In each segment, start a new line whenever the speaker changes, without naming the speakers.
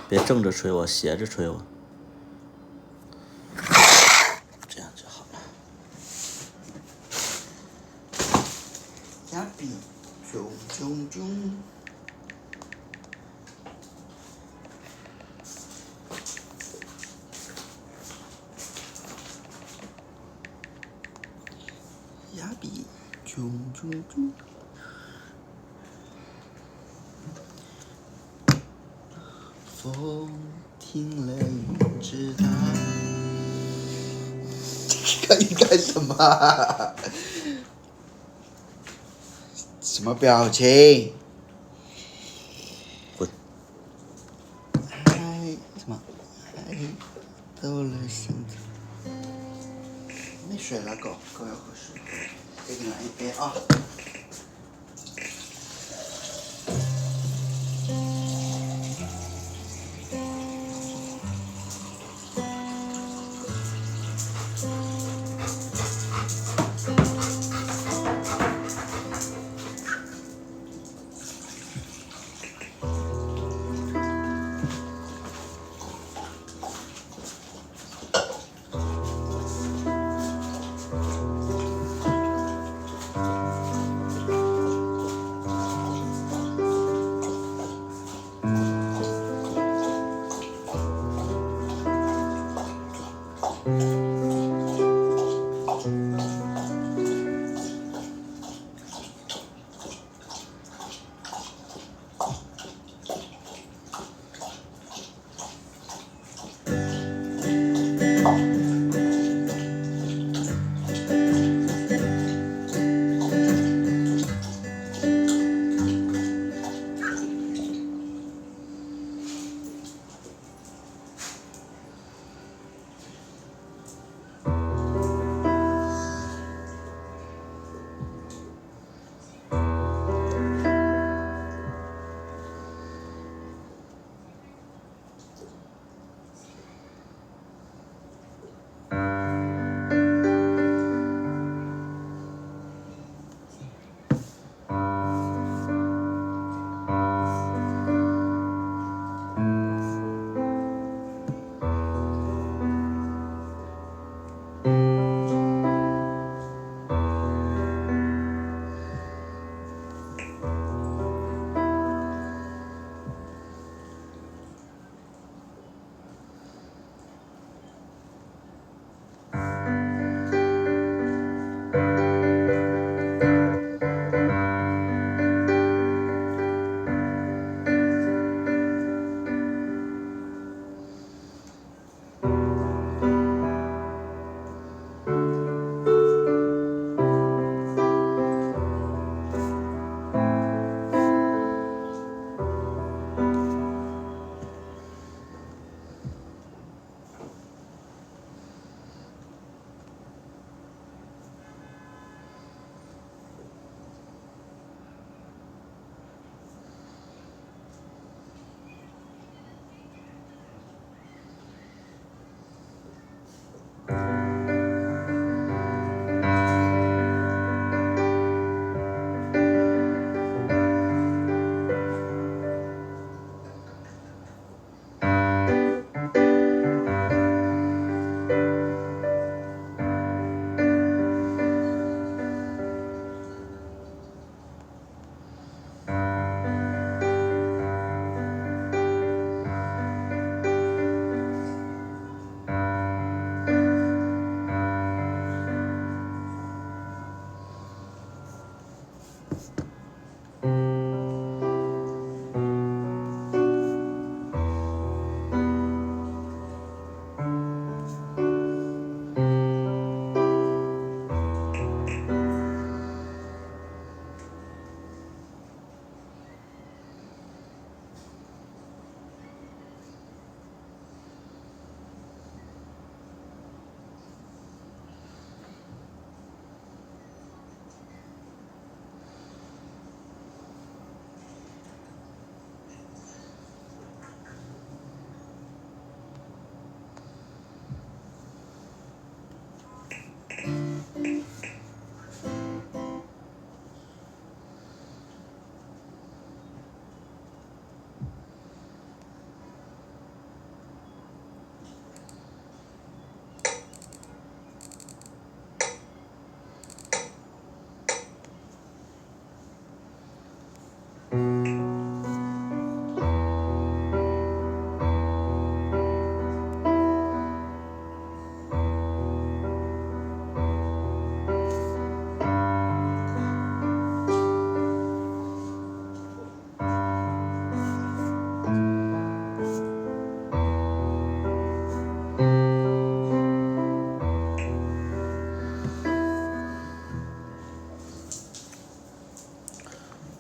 别正着吹我，斜着吹我，这样就好了。
呀比，啾啾啾。呀比，啾啾啾。风停了，雨知道。这个应该什么？什么表情？
滚！
爱什么？爱到了心底。没水了，狗要喝水。再给你来一杯啊！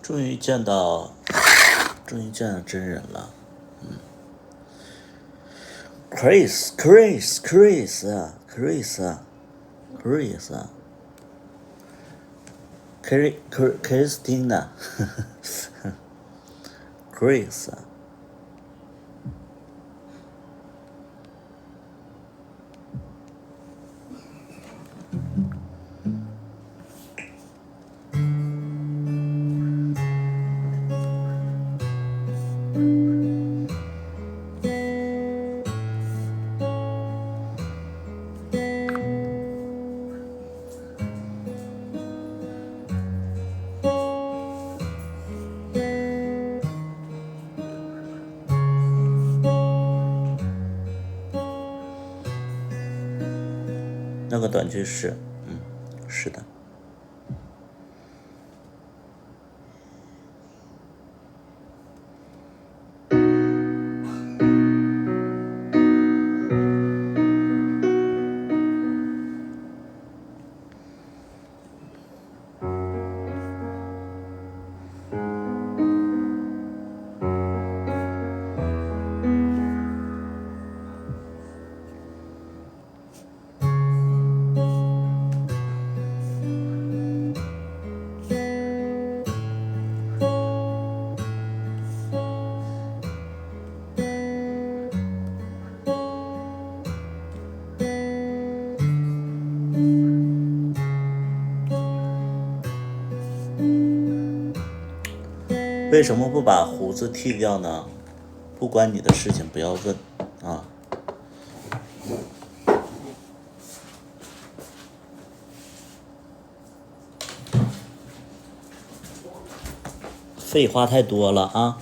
终于见到真人了。Christina， Chris。那个短句是，是的。为什么不把胡子剃掉呢？不关你的事情，不要问啊。废话太多了啊。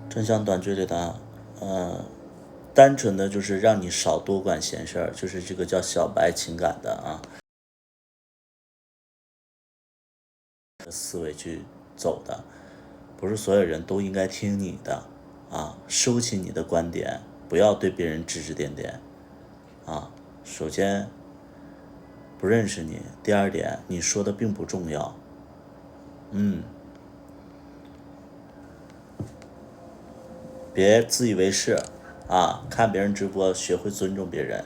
真相短剧里的，单纯的就是让你少多管闲事儿，就是这个叫小白情感的啊，思维去走的，不是所有人都应该听你的啊，收起你的观点，不要对别人指指点点啊。首先不认识你，第二点你说的并不重要，别自以为是啊！看别人直播，学会尊重别人。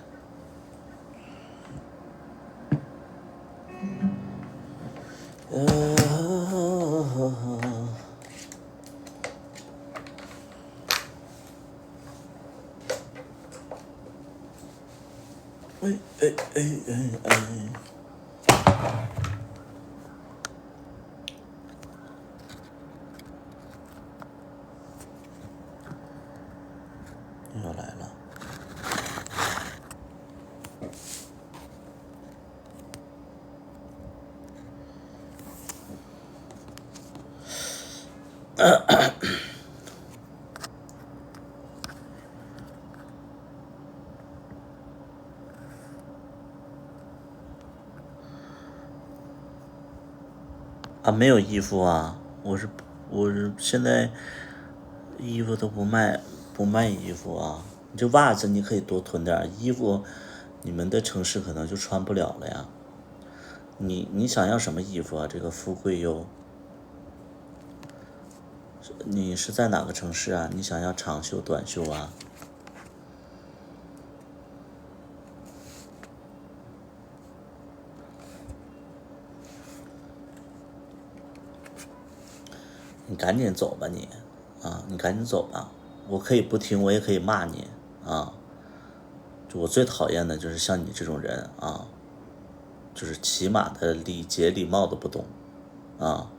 又来了。啊，没有衣服啊！我是现在衣服都不卖衣服啊！这袜子你可以多囤点，衣服你们的城市可能就穿不了了呀。你想要什么衣服啊？这个富贵优，你是在哪个城市啊？你想要长袖短袖啊？你赶紧走吧你，啊，你赶紧走吧，我可以不听，我也可以骂你啊。就我最讨厌的就是像你这种人啊，就是起码的礼节礼貌都不懂啊。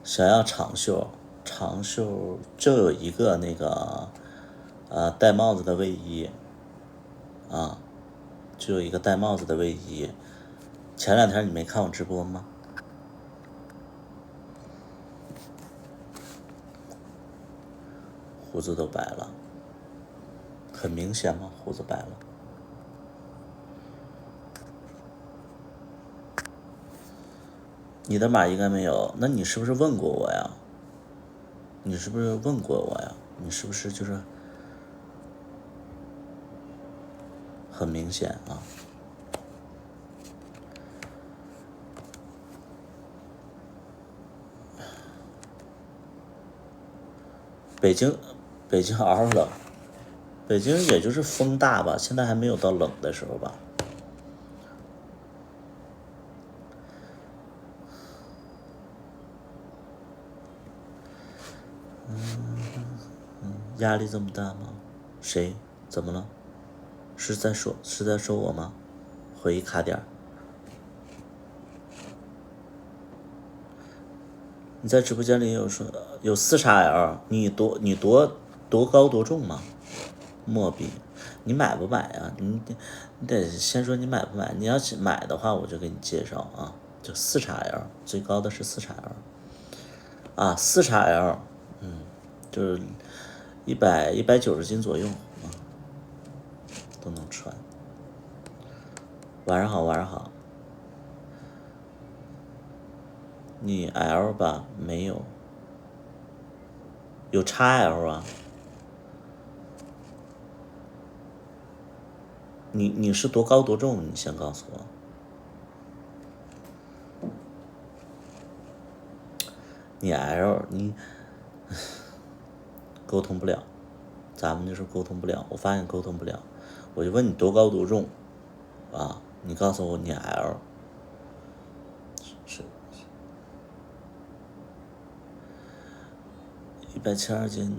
想要长袖就有一个那个戴帽子的卫衣啊，就有一个戴帽子的卫衣。前2天你没看我直播吗？胡子都白了，很明显吗？胡子白了。你的码应该没有，那你是不是问过我呀？你是不是问过我呀？你是不是就是很明显啊？北京嗷冷，北京也就是风大吧，现在还没有到冷的时候吧。压力这么大吗？谁？怎么了？是在说我吗？回忆卡点儿。你在直播间里有说有4XL，你多高多重吗？莫比，你买不买啊？你得先说你买不买。你要买的话，我就给你介绍啊，就4XL，最高的是4XL，啊，4XL，就是190斤左右啊，都能穿。晚上好，晚上好。你 L 吧？没有，有 XL 啊。你是多高多重？你先告诉我。你 L 你沟通不了，咱们就是沟通不了。我发现沟通不了，我就问你多高多重，啊，你告诉我你 L 是172斤。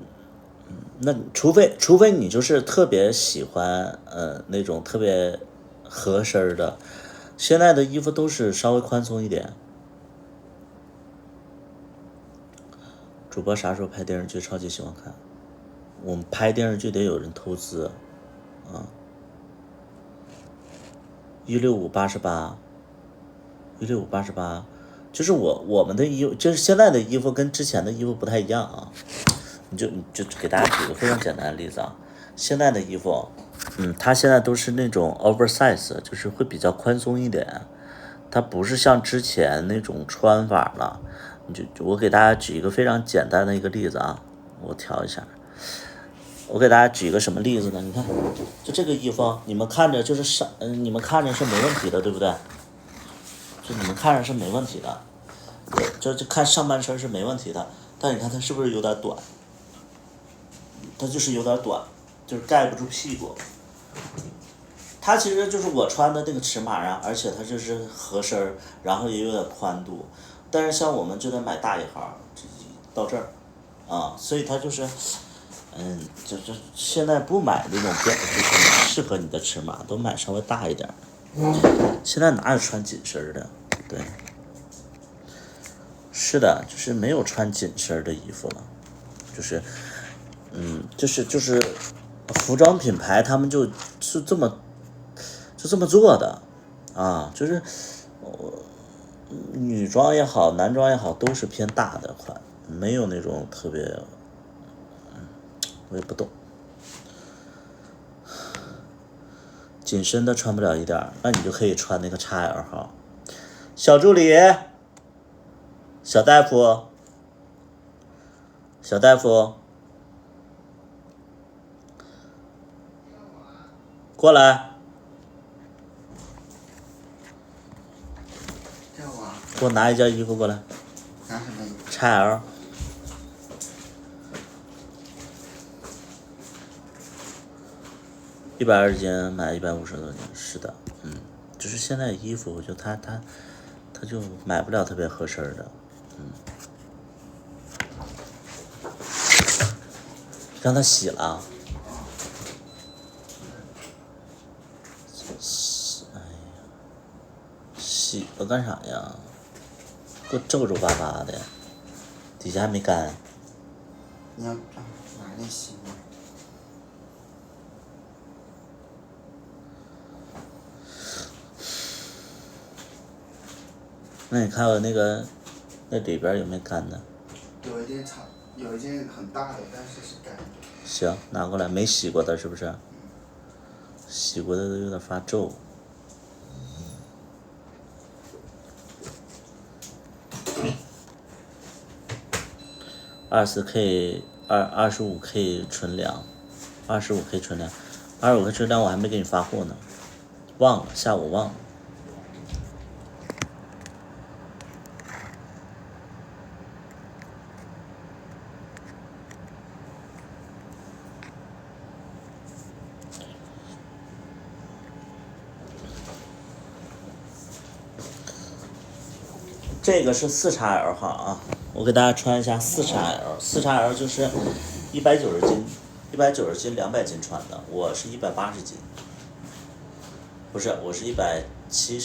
那除非你就是特别喜欢那种特别合身的，现在的衣服都是稍微宽松一点。主播啥时候拍电视剧？超级喜欢看。我们拍电视剧得有人投资，啊。16588，就是我们的衣服，就是现在的衣服跟之前的衣服不太一样啊。你就给大家举个非常简单的例子啊，现在的衣服，它现在都是那种 oversize， 就是会比较宽松一点，它不是像之前那种穿法了。我给大家举一个非常简单的一个例子啊，我调一下。我给大家举一个什么例子呢？你看，就这个衣服，你们看着就是你们看着是没问题的，对不对？就你们看着是没问题的，就看上半身是没问题的，但你看它是不是有点短？它就是有点短，就是盖不住屁股。它其实就是我穿的那个尺码啊，而且它就是合身，然后也有点宽度。但是像我们就得买大一号，到这儿，啊，所以它就是，就现在不买那种就是适合你的尺码，都买稍微大一点。现在哪有穿紧身的？对，是的，就是没有穿紧身的衣服了，就是。就是服装品牌他们就是这么做的啊，就是女装也好，男装也好，都是偏大的款，没有那种特别，我也不懂，紧身的穿不了一点，那你就可以穿那个 XL 号。小助理，小大夫，小大夫。过来，
叫我
给我拿一件衣服过来。
拿什么衣服
？XL。120斤买150多斤，是的，就是现在衣服，我觉得他就买不了特别合身的，让他洗了。洗了干啥呀？都皱皱巴巴的，底下还没干。
你要哪里洗呢？
那你看我那个，那里边有没有干的？
有一件很大的，但是是干的。
行，拿过来，没洗过的是不是？洗过的都有点发皱。25K 纯粮，25K 纯粮，25K 纯粮我还没给你发货呢，忘了，下午忘了。这个是4XL 号啊，我给大家穿一下4XL，4XL 就是190斤，190斤200斤穿的，我是180斤，不是，我是176斤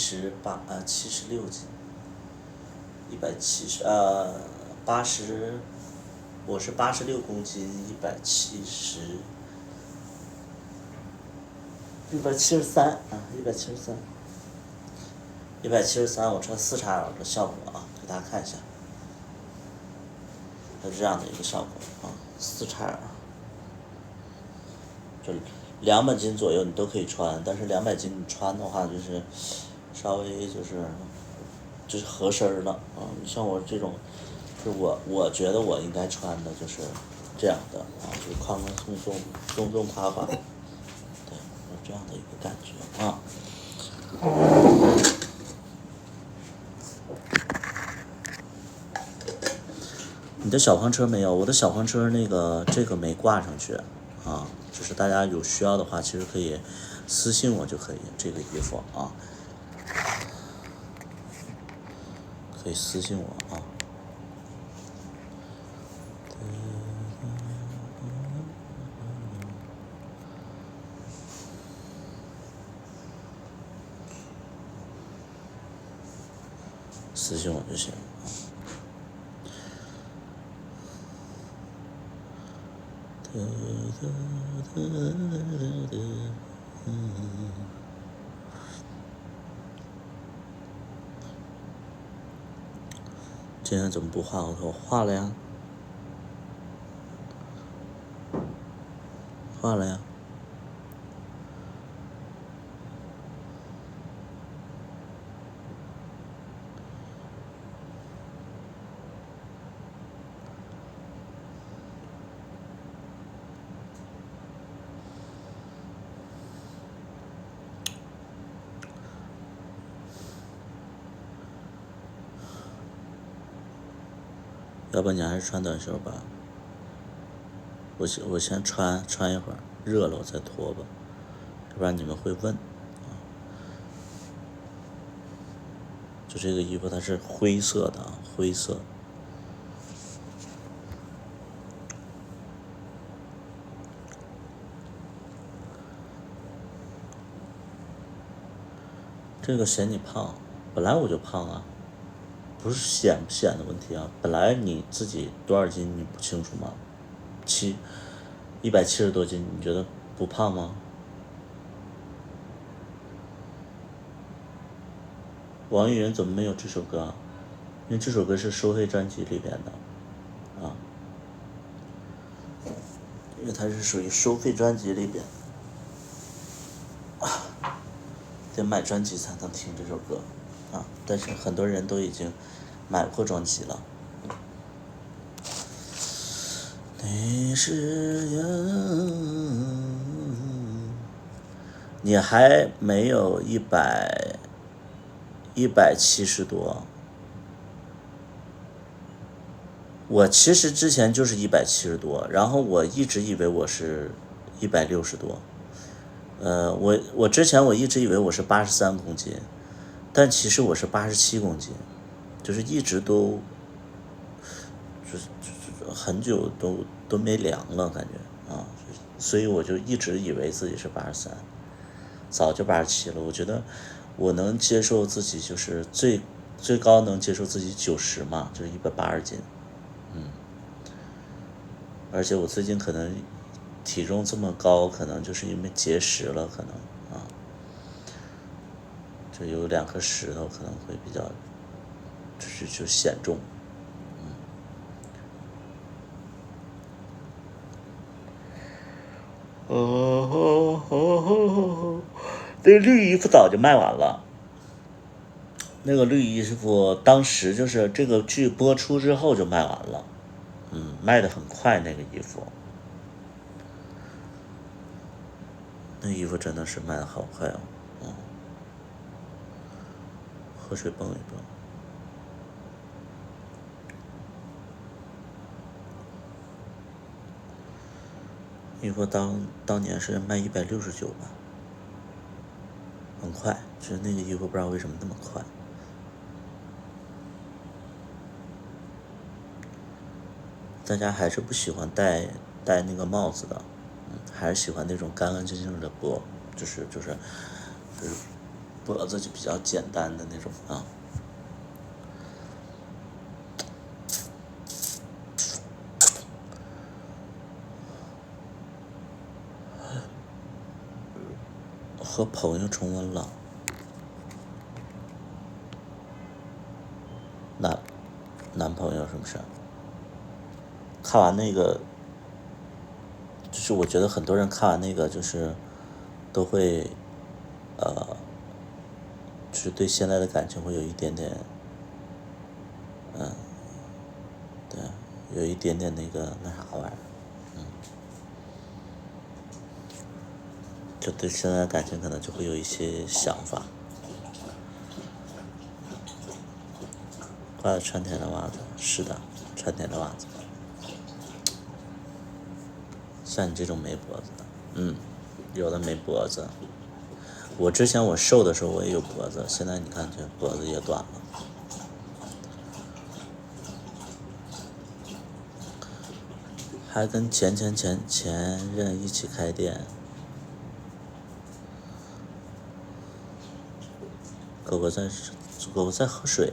，80，我是86公斤173啊，173，我穿4XL 的效果啊，给大家看一下，是这样的一个效果啊，4XL，就200斤左右你都可以穿，但是200斤你穿的话就是稍微就是合身了啊，像我这种，就我觉得我应该穿的就是这样的啊，就是宽宽松松趴趴，对，有这样的一个感觉啊。你的小黄车没有？我的小黄车这个没挂上去啊，就是大家有需要的话，其实可以私信我就可以，这个衣服啊，可以私信我啊。私信我就行啊。今天怎么不画额头？画了呀，画了呀。要不你还是穿短袖吧，我先穿一会儿，热了我再脱吧，要不然你们会问啊。就这个衣服它是灰色的啊，灰色。这个嫌你胖，本来我就胖啊，不是显不显的问题啊，本来你自己多少斤你不清楚吗？170多斤，你觉得不胖吗？网易云怎么没有这首歌啊？因为这首歌是收费专辑里边的啊，因为它是属于收费专辑里边，得买专辑才能听这首歌啊。但是很多人都已经买过专辑了。你是你还没有170多。我其实之前就是170多，然后我一直以为我是160多，我之前我一直以为我是83公斤，但其实我是87公斤，就是一直都，就是很久都没量了感觉啊，所以我就一直以为自己是83，早就87了。我觉得我能接受自己就是最高能接受自己90嘛，就是180斤。而且我最近可能体重这么高，可能就是因为节食了，可能啊，就有2颗石头可能会比较，就显重。那个绿衣服早就卖完了。那个绿衣服当时就是这个剧播出之后就卖完了，卖得很快那个衣服。那衣服真的是卖得好快哦，喝水蹦一蹦。衣服当年是卖169吧，很快，就是那个衣服不知道为什么那么快。大家还是不喜欢戴那个帽子的，还是喜欢那种干干净净的就是脖子就比较简单的那种啊。和朋友重温了，男朋友是不是？看完那个，就是我觉得很多人看完那个就是都会就是对现在的感情会有一点点，对，有一点点那个那啥玩意儿，就对现在的感情可能就会有一些想法。挂了穿天的袜子，是的，穿天的袜子。像你这种没脖子的，有的没脖子。我之前我瘦的时候我也有脖子，现在你看这脖子也短了。还跟前任一起开店。狗狗在喝水。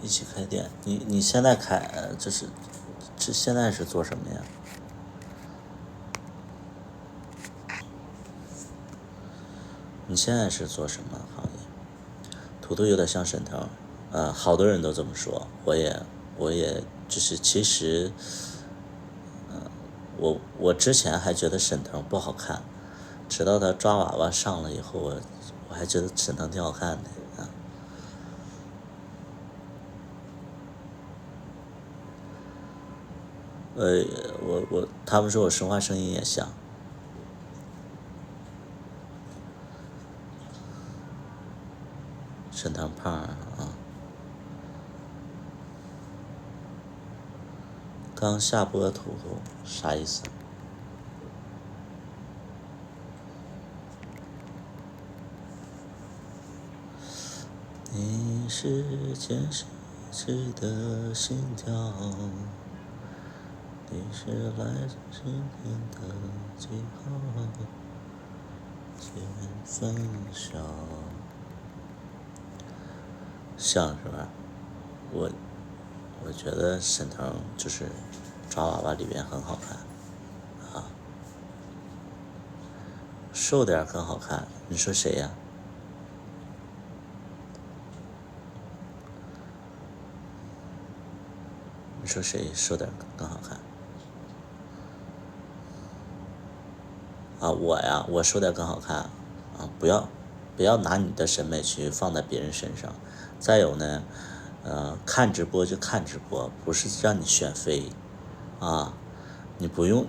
一起开店。你现在这现在是做什么呀？你现在是做什么行业？图图有点像沈腾，好多人都这么说，我也就是其实，我之前还觉得沈腾不好看，直到他抓娃娃上了以后，我还觉得沈腾挺好看的啊。他们说我说话声音也像。沈腾胖啊。刚下播图图啥意思？你是前世的心跳，你是来自今天的记号，几分晓。像是吧？我觉得沈腾就是抓娃娃里边很好看啊，瘦点更好看。你说谁呀？你说谁瘦点更好看？啊，我呀，我瘦点更好看啊！不要拿你的审美去放在别人身上。再有呢，看直播就看直播，不是让你选妃啊！你不用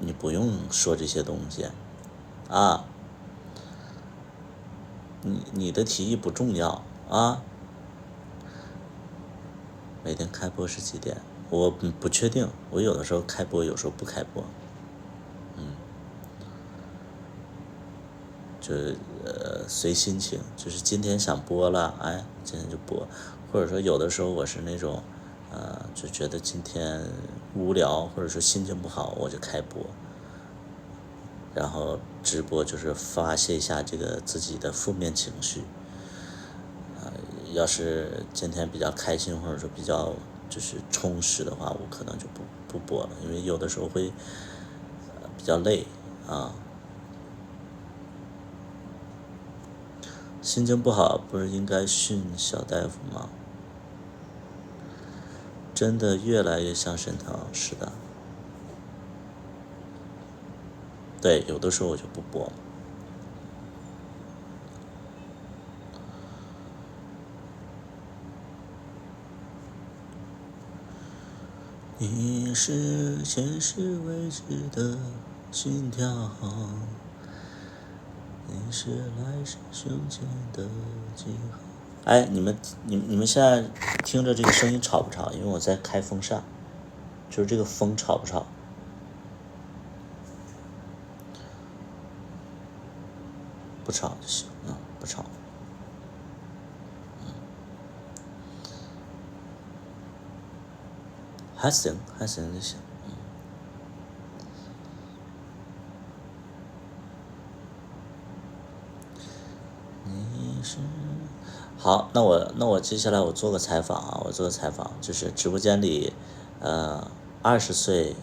说这些东西啊！你的提议不重要啊！每天开播是几点？我不确定，我有的时候开播，有时候不开播。就随心情，就是今天想播了，哎，今天就播，或者说有的时候我是那种，就觉得今天无聊，或者说心情不好，我就开播，然后直播就是发泄一下这个自己的负面情绪。要是今天比较开心，或者说比较就是充实的话，我可能就不播了，因为有的时候会比较累啊。心情不好不是应该训小大夫吗？真的越来越像沈腾，是的。对，有的时候我就不播。你是前世未知的心跳，你是来世胸前的记号。哎，你们现在听着这个声音吵不吵？因为我在开风扇，就是这个风吵不吵？不吵就行，不吵。还行就行。你是好，那我接下来我做个采访啊，就是直播间里，20岁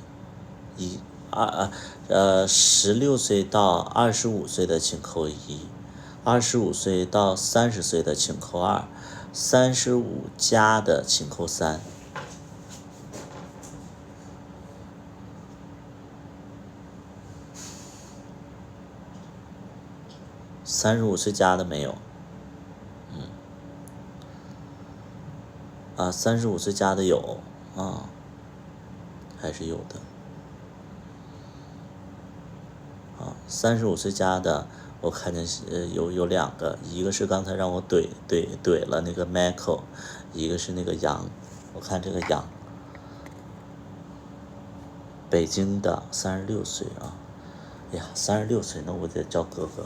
16岁到25岁的请扣1，25岁到30岁的请扣2，35+的请扣3。35岁加的没有，35岁加的有啊，还是有的35岁加的我看见有2个，一个是刚才让我怼了那个 Michael， 一个是那个杨，我看这个杨，北京的36岁啊，哎呀36岁，那我得叫哥哥。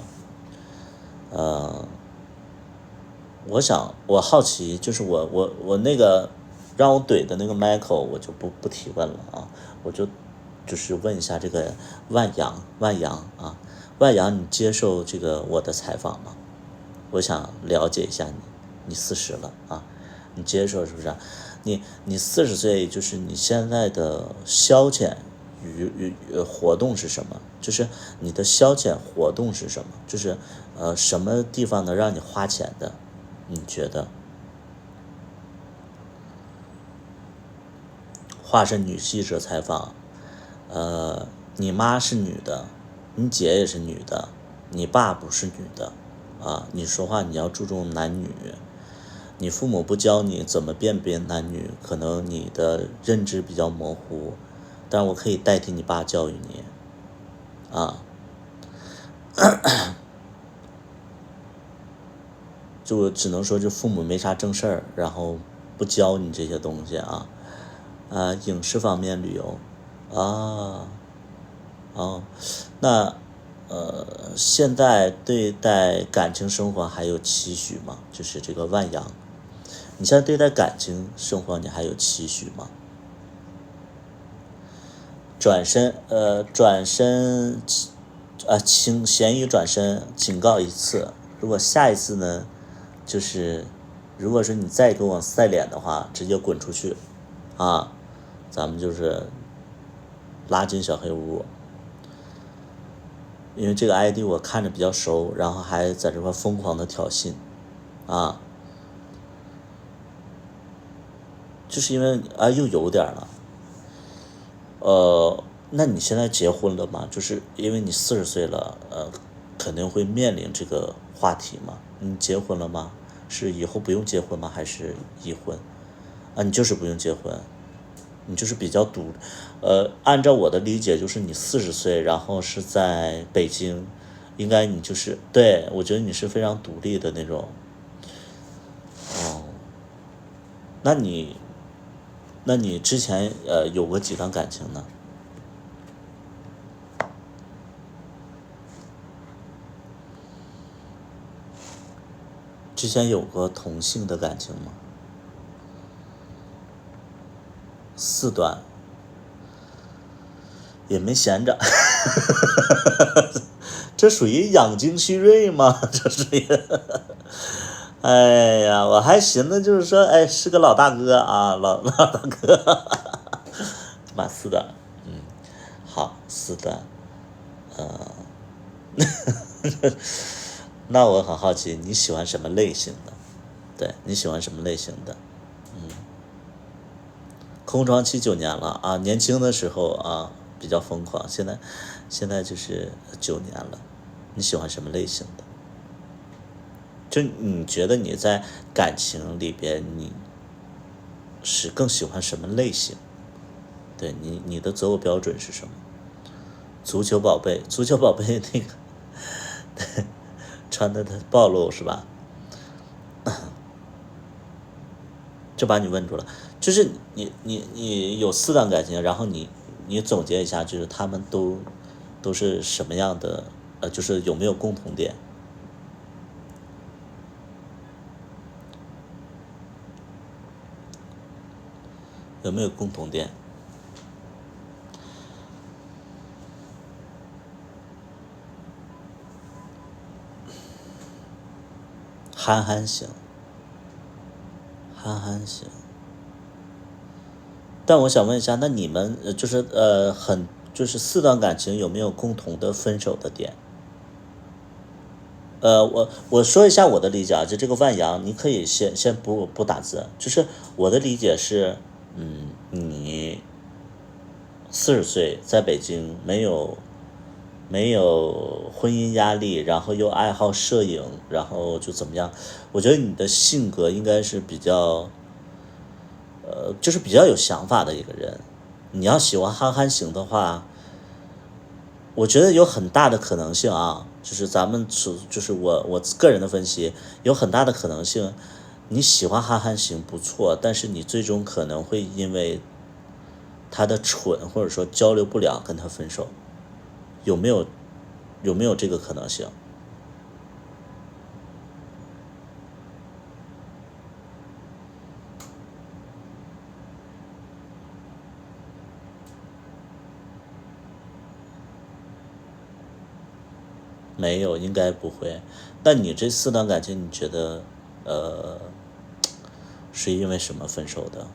我好奇，就是我那个让我怼的那个 Michael， 我就不提问了啊，我就是问一下这个万阳啊，万阳，你接受这个我的采访吗？我想了解一下你40了啊，你接受是不是？你40岁，就是你现在的消遣活动是什么？就是你的消遣活动是什么？就是什么地方能让你花钱的？你觉得？华是女记者采访，你妈是女的，你姐也是女的，你爸不是女的啊，你说话你要注重男女，你父母不教你怎么辨别男女，可能你的认知比较模糊，但我可以代替你爸教育你啊。就只能说这父母没啥正事儿，然后不教你这些东西啊。影视方面旅游那现在对待感情生活还有期许吗？就是这个万阳，你现在对待感情生活你还有期许吗？转身请咸鱼转身警告1次，如果下一次呢，就是如果说你再跟我赛脸的话，直接滚出去啊，咱们就是拉进小黑屋。因为这个 ID 我看着比较熟，然后还在这块疯狂的挑衅啊，就是因为又有点了。那你现在结婚了吗？就是因为你40岁了，肯定会面临这个话题嘛。你结婚了吗？是以后不用结婚吗？还是已婚？你就是不用结婚，你就是比较按照我的理解，就是你40岁，然后是在北京，应该你就是对，我觉得你是非常独立的那种。那你之前有过几段感情呢？之前有过同性的感情吗？4段，也没闲着。这属于养精蓄锐吗？这属于。哎呀，我还寻思就是说，是个老大哥啊，老大哥。妈4段，好4段，那我很好奇，你喜欢什么类型的？对，你喜欢什么类型的？空窗期9年了啊，年轻的时候啊比较疯狂，现在就是9年了。你喜欢什么类型的？就你觉得你在感情里边，你是更喜欢什么类型？对你的择偶标准是什么？足球宝贝那个穿的暴露是吧？就把你问住了，就是你有4段感情，然后你总结一下，就是他们都是什么样的？就是有没有共同点？有没有共同点？憨憨型，憨憨型。但我想问一下，那你们就是4段感情有没有共同的分手的点？我说一下我的理解啊，就这个万阳，你可以先不打字，就是我的理解是，你40岁在北京没有婚姻压力，然后又爱好摄影，然后就怎么样？我觉得你的性格应该是比较，就是比较有想法的一个人。你要喜欢憨憨型的话，我觉得有很大的可能性啊，就是就是我个人的分析，有很大的可能性，你喜欢憨憨型不错，但是你最终可能会因为他的蠢或者说交流不了跟他分手，有没有这个可能性？没有，应该不会。那你这4段感情，你觉得是因为什么分手的？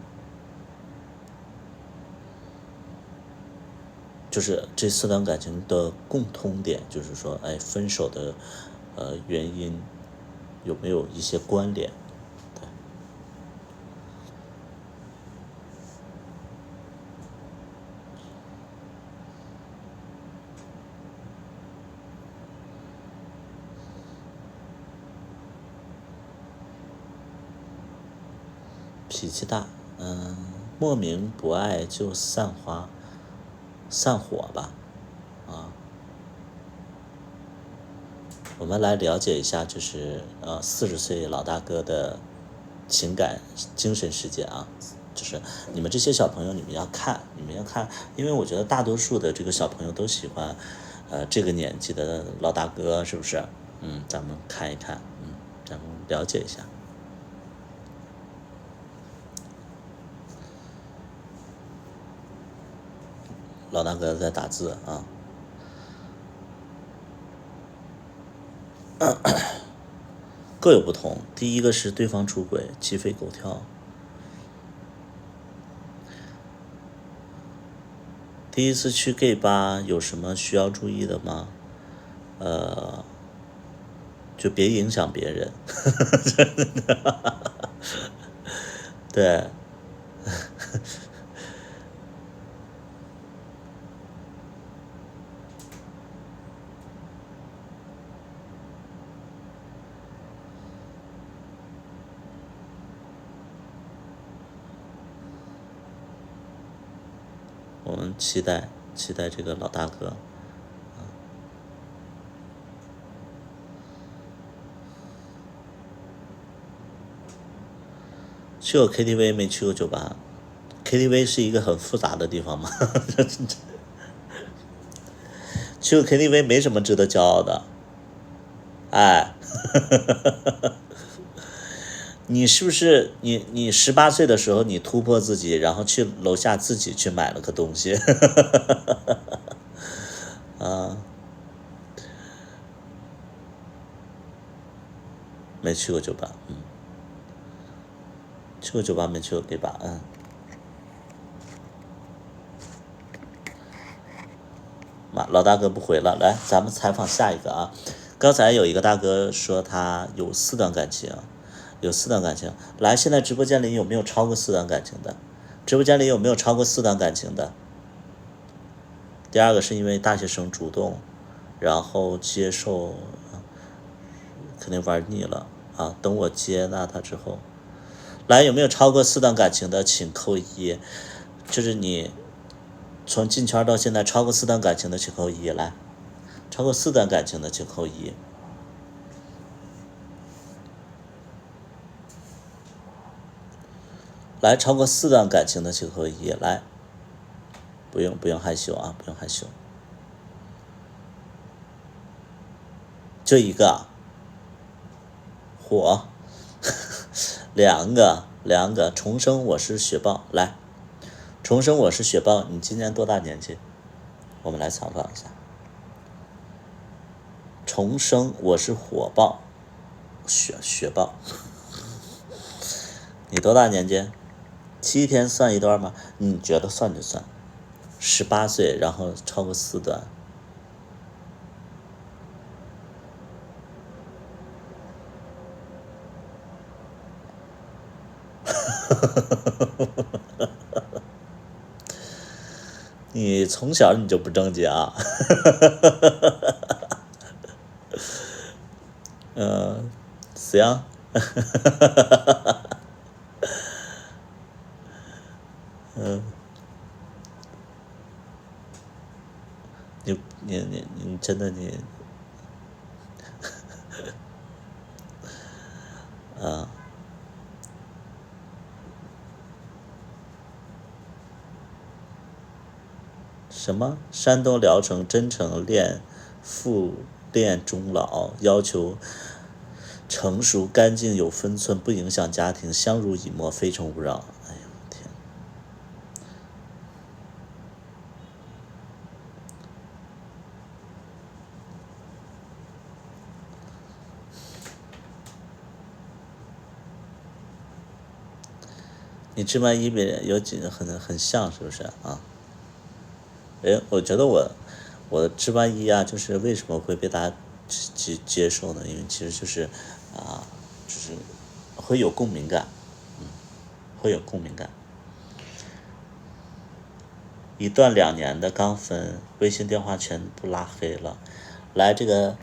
就是这4段感情的共通点，就是说，哎，分手的原因有没有一些关联？对，脾气大，莫名不爱就散火吧，啊，我们来了解一下，就是40岁老大哥的情感精神世界啊，就是你们这些小朋友，你们要看，因为我觉得大多数的这个小朋友都喜欢，这个年纪的老大哥，是不是？咱们看一看，咱们了解一下。老大哥在打字啊。各有不同。第一个是对方出轨，鸡飞狗跳。第一次去 gay 吧有什么需要注意的吗？就别影响别人。对。我们期待这个老大哥。去过 KTV 没去过酒吧 ？KTV 是一个很复杂的地方吗？去过 KTV 没什么值得骄傲的。哎，你是不是你18岁的时候你突破自己，然后去楼下自己去买了个东西？啊，没去过酒吧，去过酒吧没去过 gay 吧，老大哥不回了，来，咱们采访下一个啊。刚才有一个大哥说他有4段感情，来，现在直播间里有没有超过4段感情的？直播间里有没有超过4段感情的？第二个是因为大学生主动，然后接受，肯定玩腻了啊。等我接纳他之后，来，有没有超过4段感情的，请扣1。就是你从进圈到现在超过4段感情的，请扣1。来，超过4段感情的，请扣1。来，超过4段感情的，请扣1。来，不用害羞啊，不用害羞。就一个，火，两个，重生我是雪豹，来，重生我是雪豹，你今年多大年纪？我们来采访一下。重生我是火爆，雪豹，你多大年纪？7天算一段吗？你觉得算就算。18岁，然后超过4段。你从小你就不正经啊。行。你真的你，什么？山东聊城真诚恋复恋终老，要求成熟干净有分寸，不影响家庭，相濡以沫，非诚勿扰。哎呦天！你芝麻一比有几个很像，是不是啊？我觉得我的芝麻一啊，就是为什么会被大家接受呢？因为其实就是就是会有共鸣感，会有共鸣感。一段2年的刚分，微信电话全部拉黑了。来，这个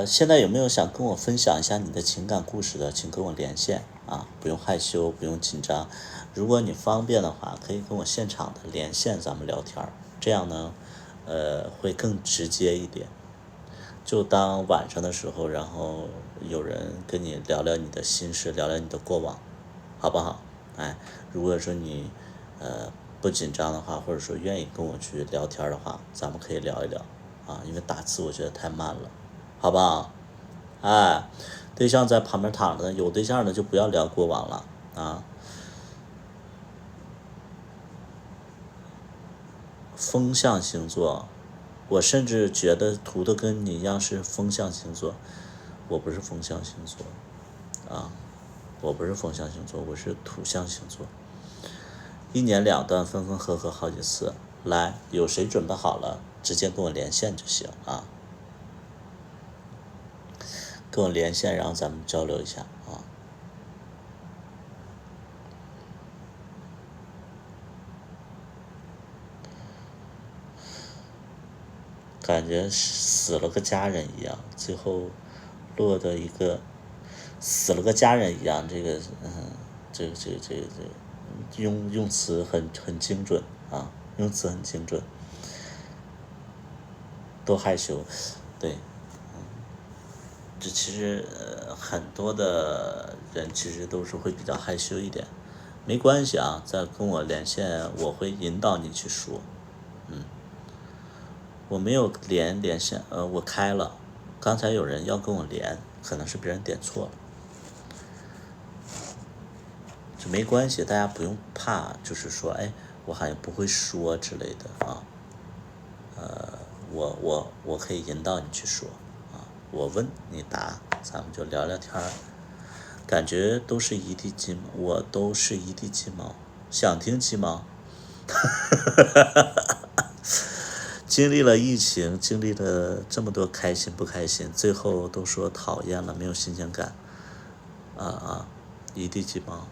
现在有没有想跟我分享一下你的情感故事的，请跟我连线啊，不用害羞，不用紧张。如果你方便的话，可以跟我现场的连线，咱们聊天，这样呢，会更直接一点。就当晚上的时候，然后有人跟你聊聊你的心事，聊聊你的过往，好不好？哎，如果说你不紧张的话，或者说愿意跟我去聊天的话，咱们可以聊一聊啊，因为打字我觉得太慢了，好不好？哎，对象在旁边躺着，有对象的就不要聊过往了啊。风象星座，我甚至觉得图的跟你一样是风象星座，我不是风象星座啊，我不是风象星座，我是土象星座。1年2段，分分合合好几次。来，有谁准备好了，直接跟我连线就行啊，跟我连线，然后咱们交流一下啊。感觉死了个家人一样，最后落得一个死了个家人一样。这个这用词很精准啊，用词很精准。都害羞，对，这其实很多的人其实都是会比较害羞一点，没关系啊，再跟我连线，我会引导你去说，我没有连线，我开了，刚才有人要跟我连，可能是别人点错了，这没关系，大家不用怕，就是说，哎，我好像不会说之类的啊，我可以引导你去说啊，我问你答，咱们就聊聊天儿，感觉都是一地鸡毛，我都是一地鸡毛，想听鸡毛？经历了疫情，经历了这么多开心不开心，最后都说讨厌了，没有新鲜感，一地鸡毛。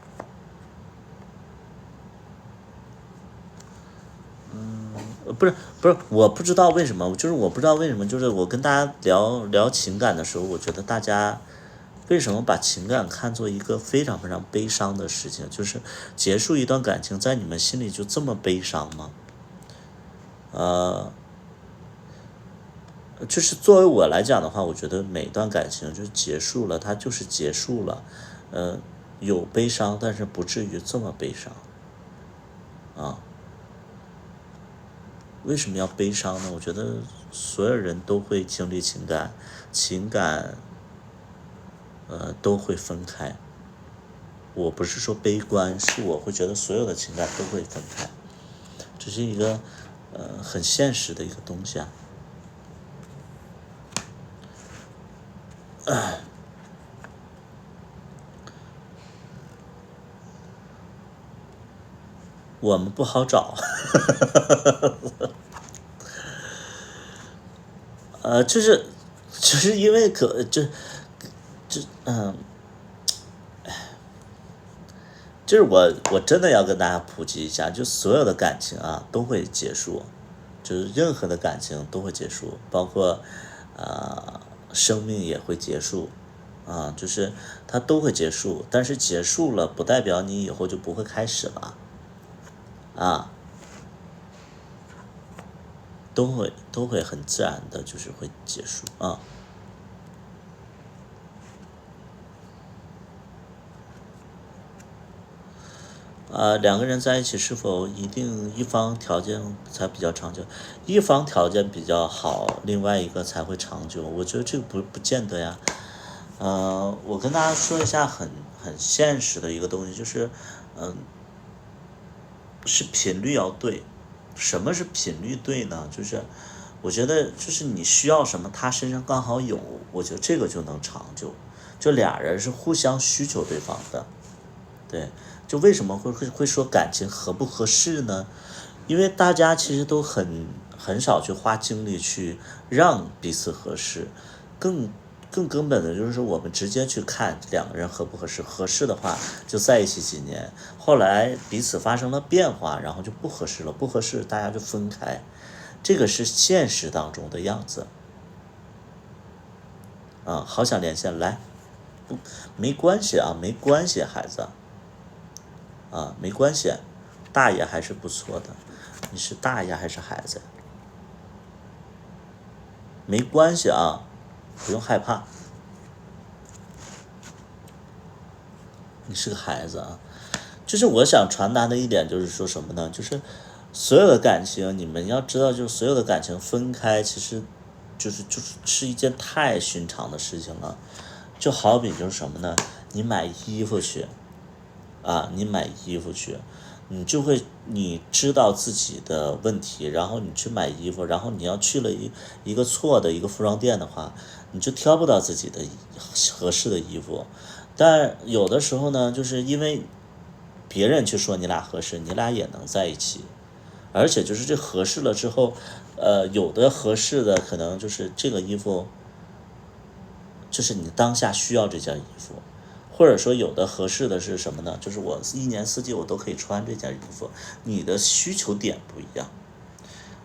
不是，我不知道为什么，就是我不知道为什么，就是我跟大家聊聊情感的时候，我觉得大家为什么把情感看作一个非常非常悲伤的事情？就是结束一段感情，在你们心里就这么悲伤吗？就是作为我来讲的话，我觉得每段感情就结束了，它就是结束了，有悲伤，但是不至于这么悲伤啊。为什么要悲伤呢？我觉得所有人都会经历情感，情感都会分开。我不是说悲观，是我会觉得所有的情感都会分开，这是一个很现实的一个东西啊。我们不好找，就是因为就是我真的要跟大家普及一下，就所有的感情啊都会结束，就是任何的感情都会结束，包括生命也会结束啊，就是它都会结束，但是结束了不代表你以后就不会开始了啊，都会很自然的，就是会结束啊。两个人在一起是否一定一方条件才比较长久？一方条件比较好，另外一个才会长久？我觉得这个不见得呀。我跟大家说一下很现实的一个东西，就是是频率要对。什么是频率对呢？就是我觉得就是你需要什么，他身上刚好有，我觉得这个就能长久。就俩人是互相需求对方的。对，就为什么会说感情合不合适呢？因为大家其实都很少去花精力去让彼此合适，更更根本的就是说我们直接去看两个人合不合适，合适的话就在一起几年，后来彼此发生了变化，然后就不合适了，不合适大家就分开，这个是现实当中的样子。啊，好想连线来，不没关系啊，没关系，孩子。没关系，大爷还是不错的。你是大爷还是孩子？没关系啊，不用害怕。你是个孩子啊，就是我想传达的一点就是说什么呢？就是所有的感情，你们要知道，就是所有的感情分开，其实就是一件太寻常的事情了。就好比就是什么呢？你买衣服去，你买衣服去，你知道自己的问题，然后你去买衣服，然后你要去了一个错的一个服装店的话，你就挑不到自己的合适的衣服。但有的时候呢，就是因为别人去说你俩合适，你俩也能在一起，而且就是这合适了之后，有的合适的可能就是这个衣服，就是你当下需要这件衣服。或者说有的合适的是什么呢？就是我一年四季我都可以穿这件衣服，你的需求点不一样，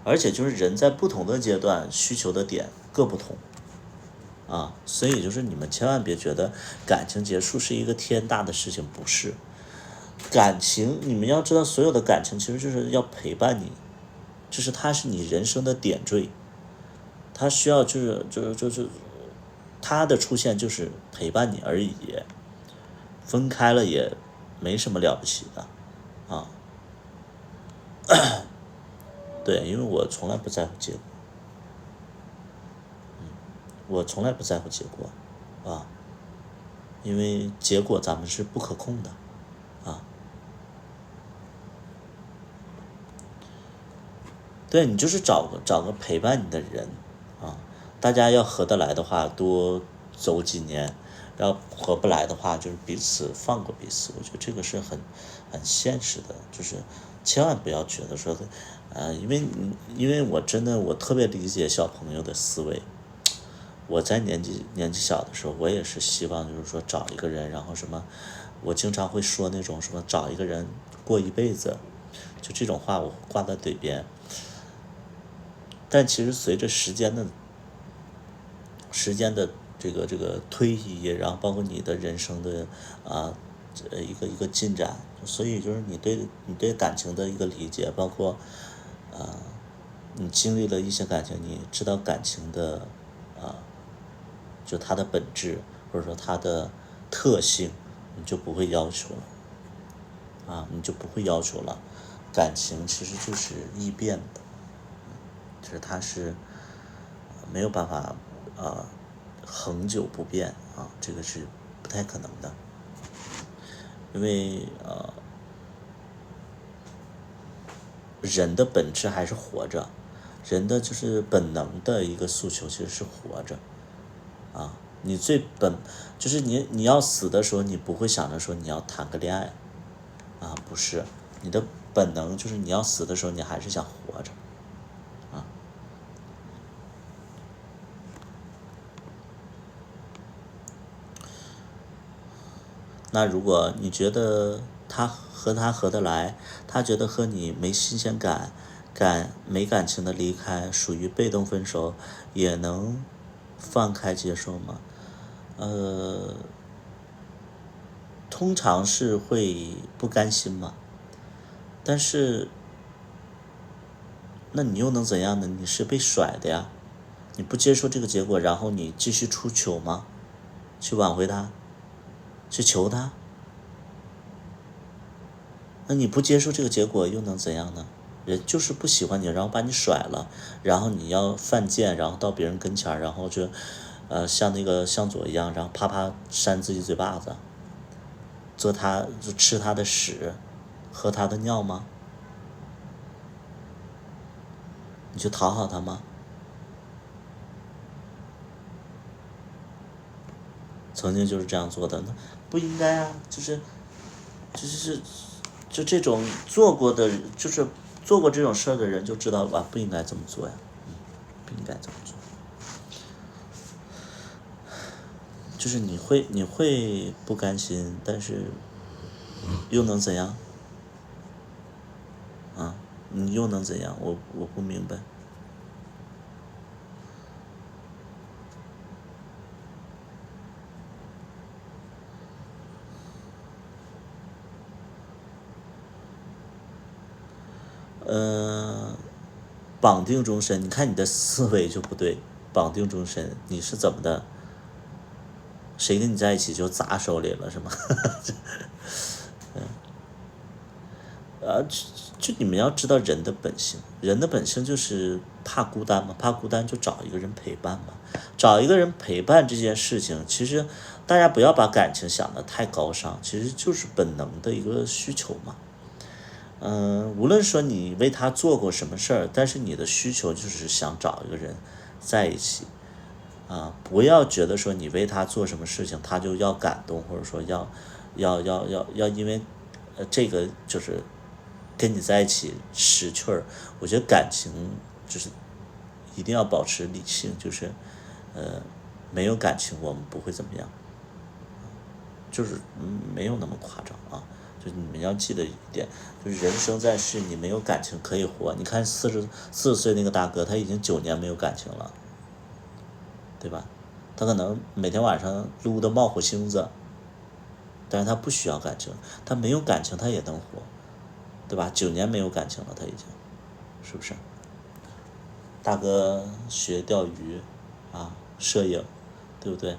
而且就是人在不同的阶段需求的点各不同所以就是你们千万别觉得感情结束是一个天大的事情，不是。感情你们要知道，所有的感情其实就是要陪伴你，就是它是你人生的点缀，它需要就是它的出现就是陪伴你而已。分开了也没什么了不起的啊。对，因为我从来不在乎结果，我从来不在乎结果因为结果咱们是不可控的啊。对，你就是找个陪伴你的人大家要合得来的话，多走几年；要合不来的话，就是彼此放过彼此。我觉得这个是很现实的，就是千万不要觉得说因为我特别理解小朋友的思维。我在年纪小的时候，我也是希望就是说找一个人，然后什么，我经常会说那种什么找一个人过一辈子。就这种话我挂在嘴边。但其实随着时间的这个推移，然后包括你的人生的一个进展，所以就是你对感情的一个理解，包括你经历了一些感情，你知道感情的就它的本质或者说它的特性，你就不会要求了你就不会要求了。感情其实就是易变的，就是它是没有办法恒久不变这个是不太可能的，因为人的本质还是活着，人的就是本能的一个诉求其实是活着你就是你要死的时候，你不会想着说你要谈个恋爱不是，你的本能就是你要死的时候，你还是想活着那如果你觉得他合得来，他觉得和你没新鲜感，没感情的离开属于被动分手，也能放开接受吗？通常是会不甘心嘛，但是那你又能怎样呢？你是被甩的呀，你不接受这个结果，然后你继续出糗吗？去挽回他，去求他，那你不接受这个结果又能怎样呢？人就是不喜欢你，然后把你甩了，然后你要犯贱，然后到别人跟前然后就像那个向佐一样，然后啪啪扇自己嘴巴子，吃他的屎，喝他的尿吗？你去讨好他吗？曾经就是这样做的，那不应该啊，就这种做过这种事儿的人就知道不应该这么做呀，不应该这么做。就是你会不甘心，但是又能怎样？你又能怎样？我不明白。绑定终身，你看你的思维就不对。绑定终身，你是怎么的？谁跟你在一起就砸手里了是吗？就你们要知道人的本性，人的本性就是怕孤单嘛，怕孤单就找一个人陪伴嘛。找一个人陪伴这件事情，其实大家不要把感情想得太高尚，其实就是本能的一个需求嘛。无论说你为他做过什么事儿，但是你的需求就是想找一个人在一起不要觉得说你为他做什么事情，他就要感动，或者说要因为这个就是跟你在一起识趣儿。我觉得感情就是一定要保持理性，就是没有感情我们不会怎么样，就是没有那么夸张就你们要记得一点，就是人生在世，你没有感情可以活。你看40岁那个大哥，他已经9年没有感情了，对吧？他可能每天晚上撸得冒火星子，但是他不需要感情，他没有感情他也能活，对吧？9年没有感情了，他已经，是不是？大哥学钓鱼摄影，对不对？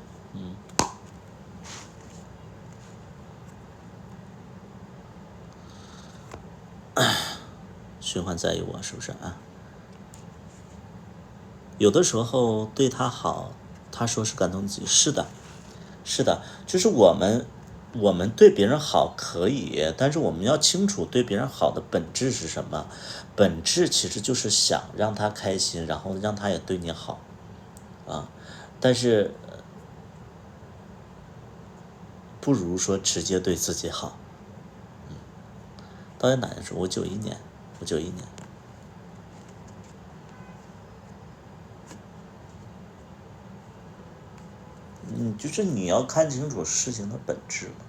循环在意我，是不是有的时候对他好，他说是感动自己，是的，是的，就是我们对别人好可以，但是我们要清楚对别人好的本质是什么。本质其实就是想让他开心，然后让他也对你好但是不如说直接对自己好。到底哪年说？我91年，就是你要看清楚事情的本质嘛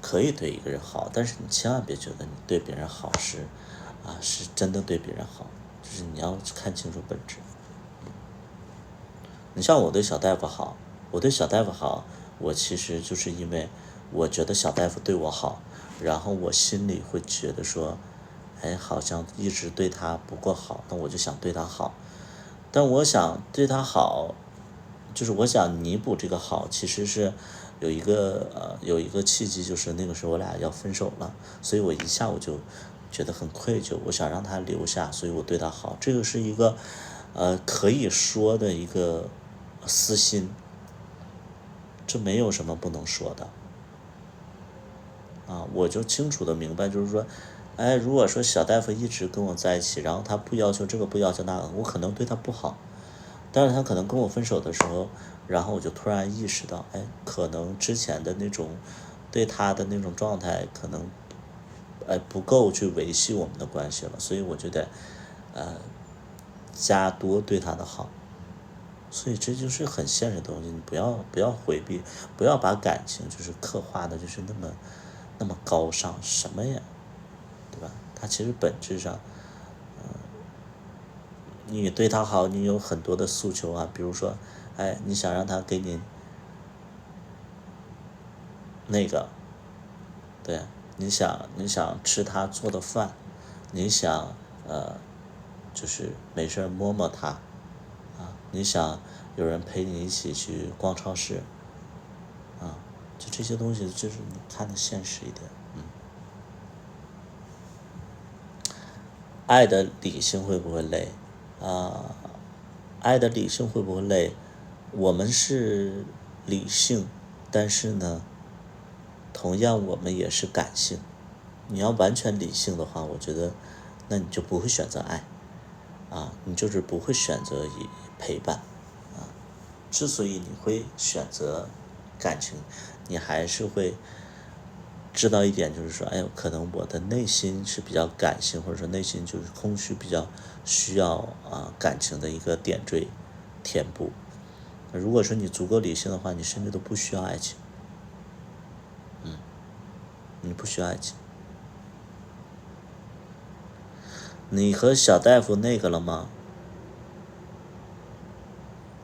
可以对一个人好，但是你千万别觉得你对别人好是真的对别人好，就是你要看清楚本质。你像我对小大夫好，我其实就是因为我觉得小大夫对我好，然后我心里会觉得说，哎，好像一直对他不够好，那我就想对他好。但我想对他好，就是我想弥补这个好，其实是有一个契机，就是那个时候我俩要分手了，所以我一下我就觉得很愧疚，我想让他留下，所以我对他好。这个是一个可以说的一个私心，这没有什么不能说的啊。我就清楚的明白，就是说，哎，如果说小大夫一直跟我在一起，然后他不要求这个不要求那个，我可能对他不好。但是他可能跟我分手的时候，然后我就突然意识到，哎，可能之前的那种对他的那种状态，可能不够去维系我们的关系了，所以我就得加多对他的好。所以这就是很现实的东西，你不要回避，不要把感情就是刻画的就是那么高尚，什么呀，对吧？它其实本质上，你对他好，你有很多的诉求啊，比如说，哎，你想让他给你那个，对，你想吃他做的饭，你想就是没事摸摸他啊，你想有人陪你一起去逛超市啊，就这些东西，就是你看的现实一点。爱的理性会不会累啊？爱的理性会不会累？我们是理性，但是呢，同样我们也是感性。你要完全理性的话，我觉得那你就不会选择爱啊，你就是不会选择以陪伴啊。之所以你会选择感情，你还是会知道一点，就是说，哎，可能我的内心是比较感性，或者说内心就是空虚，比较需要感情的一个点缀填补。如果说你足够理性的话，你甚至都不需要爱情，你不需要爱情。你和小大夫那个了吗？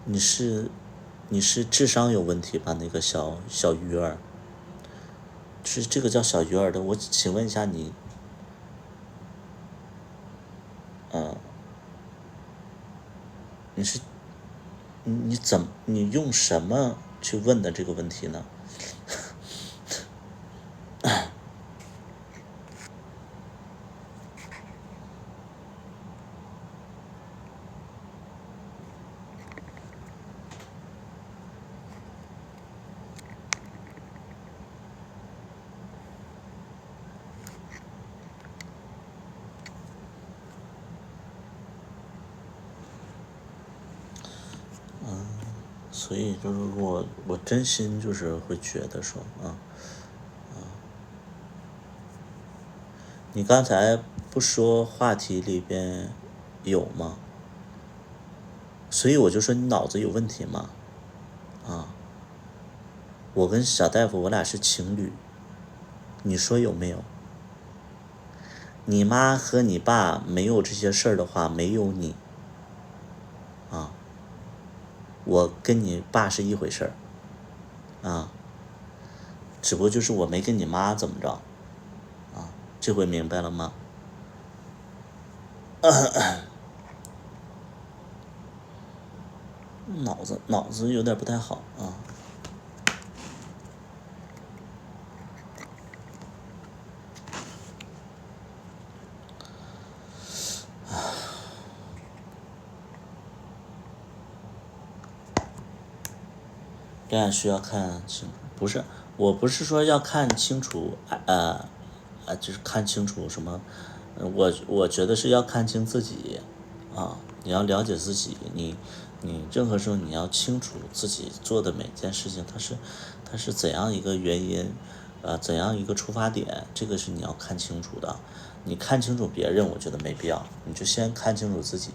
你是智商有问题吧？那个小鱼儿，是这个叫小鱼儿的。我请问一下你，你是你用什么去问的这个问题呢？所以就是我真心就是会觉得说你刚才不说话题里边有吗？所以我就说你脑子有问题嘛。我跟小大夫我俩是情侣，你说有没有？你妈和你爸没有这些事儿的话，没有你我跟你爸是一回事儿只不过就是我没跟你妈怎么着这回明白了吗？脑子有点不太好啊。恋爱需要看清，不是，我不是说要看清楚，就是看清楚什么，我觉得是要看清自己你要了解自己，你任何时候你要清楚自己做的每件事情，它是怎样一个原因，怎样一个出发点，这个是你要看清楚的。你看清楚别人，我觉得没必要，你就先看清楚自己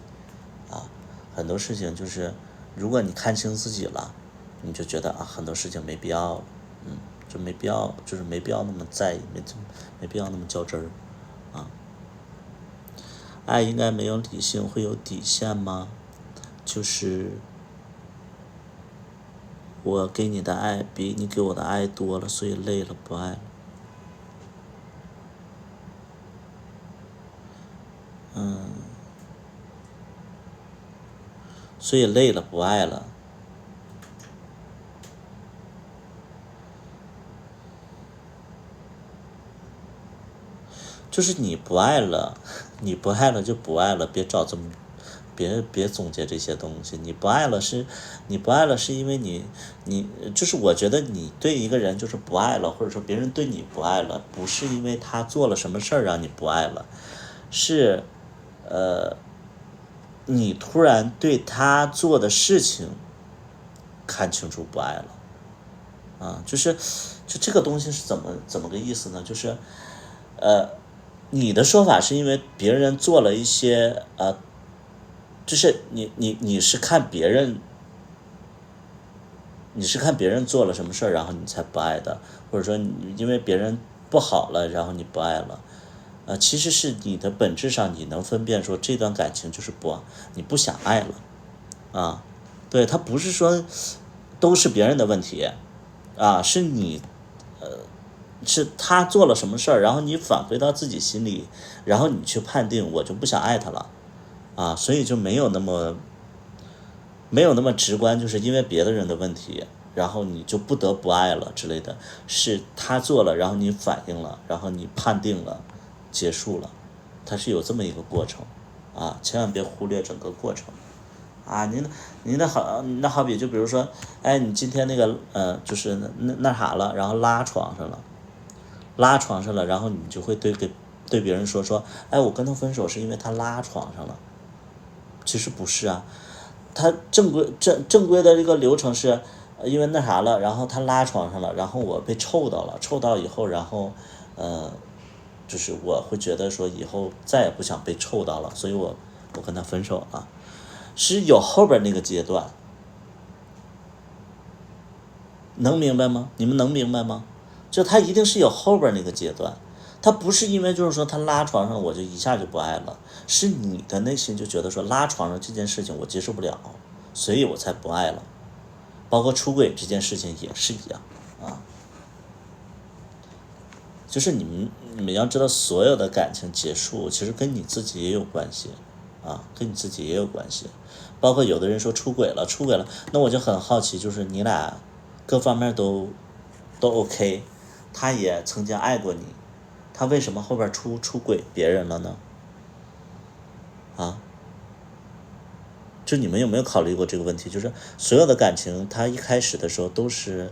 很多事情就是，如果你看清自己了，你就觉得很多事情没必要就没必要，就是没必要那么在意，没必要那么较真儿啊。爱应该没有理性，会有底线吗？就是我给你的爱比你给我的爱多了，所以累了，不爱了。所以累了，不爱了。就是你不爱了，你不爱了就不爱了，别找这么，别总结这些东西。你不爱了是因为你就是我觉得你对一个人就是不爱了，或者说别人对你不爱了，不是因为他做了什么事儿让你不爱了，是你突然对他做的事情看清楚不爱了啊，就这个东西是怎么个意思呢？就是你的说法是因为别人做了一些就是你是看别人做了什么事儿，然后你才不爱的，或者说你因为别人不好了，然后你不爱了。其实是你的本质上你能分辨说这段感情就是你不想爱了啊，对，他不是说都是别人的问题啊，是你是他做了什么事儿，然后你返回到自己心里，然后你去判定我就不想爱他了啊，所以就没有那么直观，就是因为别的人的问题，然后你就不得不爱了之类的，是他做了，然后你反应了，然后你判定了，结束了，它是有这么一个过程啊，千万别忽略整个过程啊。您那好比就比如说，哎，你今天那个就是那啥了，然后拉床上了，然后你就会对别人说，哎，我跟他分手是因为他拉床上了，其实不是啊。他正规的这个流程是，因为那啥了，然后他拉床上了，然后我被臭到了，臭到以后，然后就是我会觉得说以后再也不想被臭到了，所以我跟他分手了，是有后边那个阶段，能明白吗？你们能明白吗？就他一定是有后边那个阶段，他不是因为就是说他拉床上我就一下就不爱了，是你的内心就觉得说拉床上这件事情我接受不了，所以我才不爱了。包括出轨这件事情也是一样啊，就是你们要知道，所有的感情结束其实跟你自己也有关系啊，跟你自己也有关系。包括有的人说出轨了，那我就很好奇，就是你俩各方面都 OK， 他也曾经爱过你，他为什么后边出轨别人了呢？啊，就你们有没有考虑过这个问题？就是所有的感情，它一开始的时候都是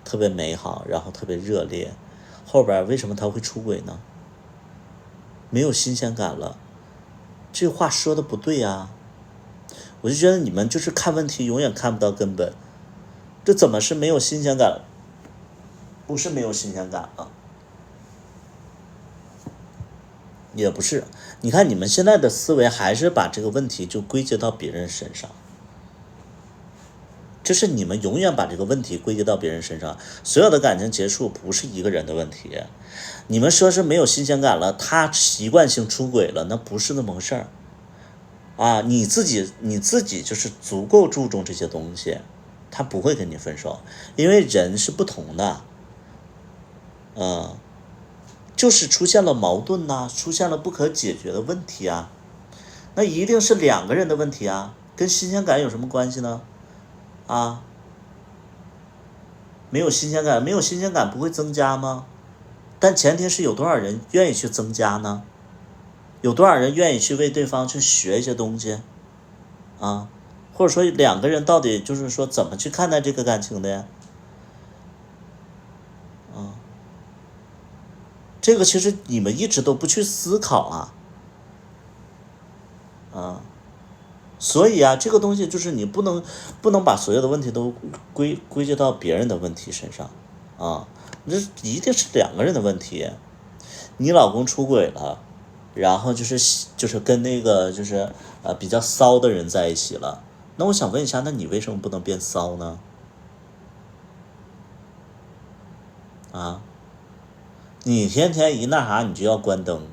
特别美好，然后特别热烈，后边为什么他会出轨呢？没有新鲜感了，这话说的不对呀。我就觉得你们就是看问题永远看不到根本，这怎么是没有新鲜感了？不是没有新鲜感啊，也不是。你看你们现在的思维还是把这个问题就归结到别人身上，就是你们永远把这个问题归结到别人身上。所有的感情结束不是一个人的问题，你们说是没有新鲜感了，他习惯性出轨了，那不是那么回事儿啊。你自己就是足够注重这些东西，他不会跟你分手，因为人是不同的，就是出现了矛盾呐，出现了不可解决的问题啊，那一定是两个人的问题啊，跟新鲜感有什么关系呢？啊，没有新鲜感不会增加吗？但前提是有多少人愿意去增加呢？有多少人愿意去为对方去学一些东西啊？或者说两个人到底就是说怎么去看待这个感情的呀？这个其实你们一直都不去思考所以这个东西就是你不能把所有的问题都归结到别人的问题身上啊，这一定是两个人的问题。你老公出轨了，然后就是跟那个就是比较骚的人在一起了，那我想问一下，那你为什么不能变骚呢？啊？你天天一那啥你就要关灯，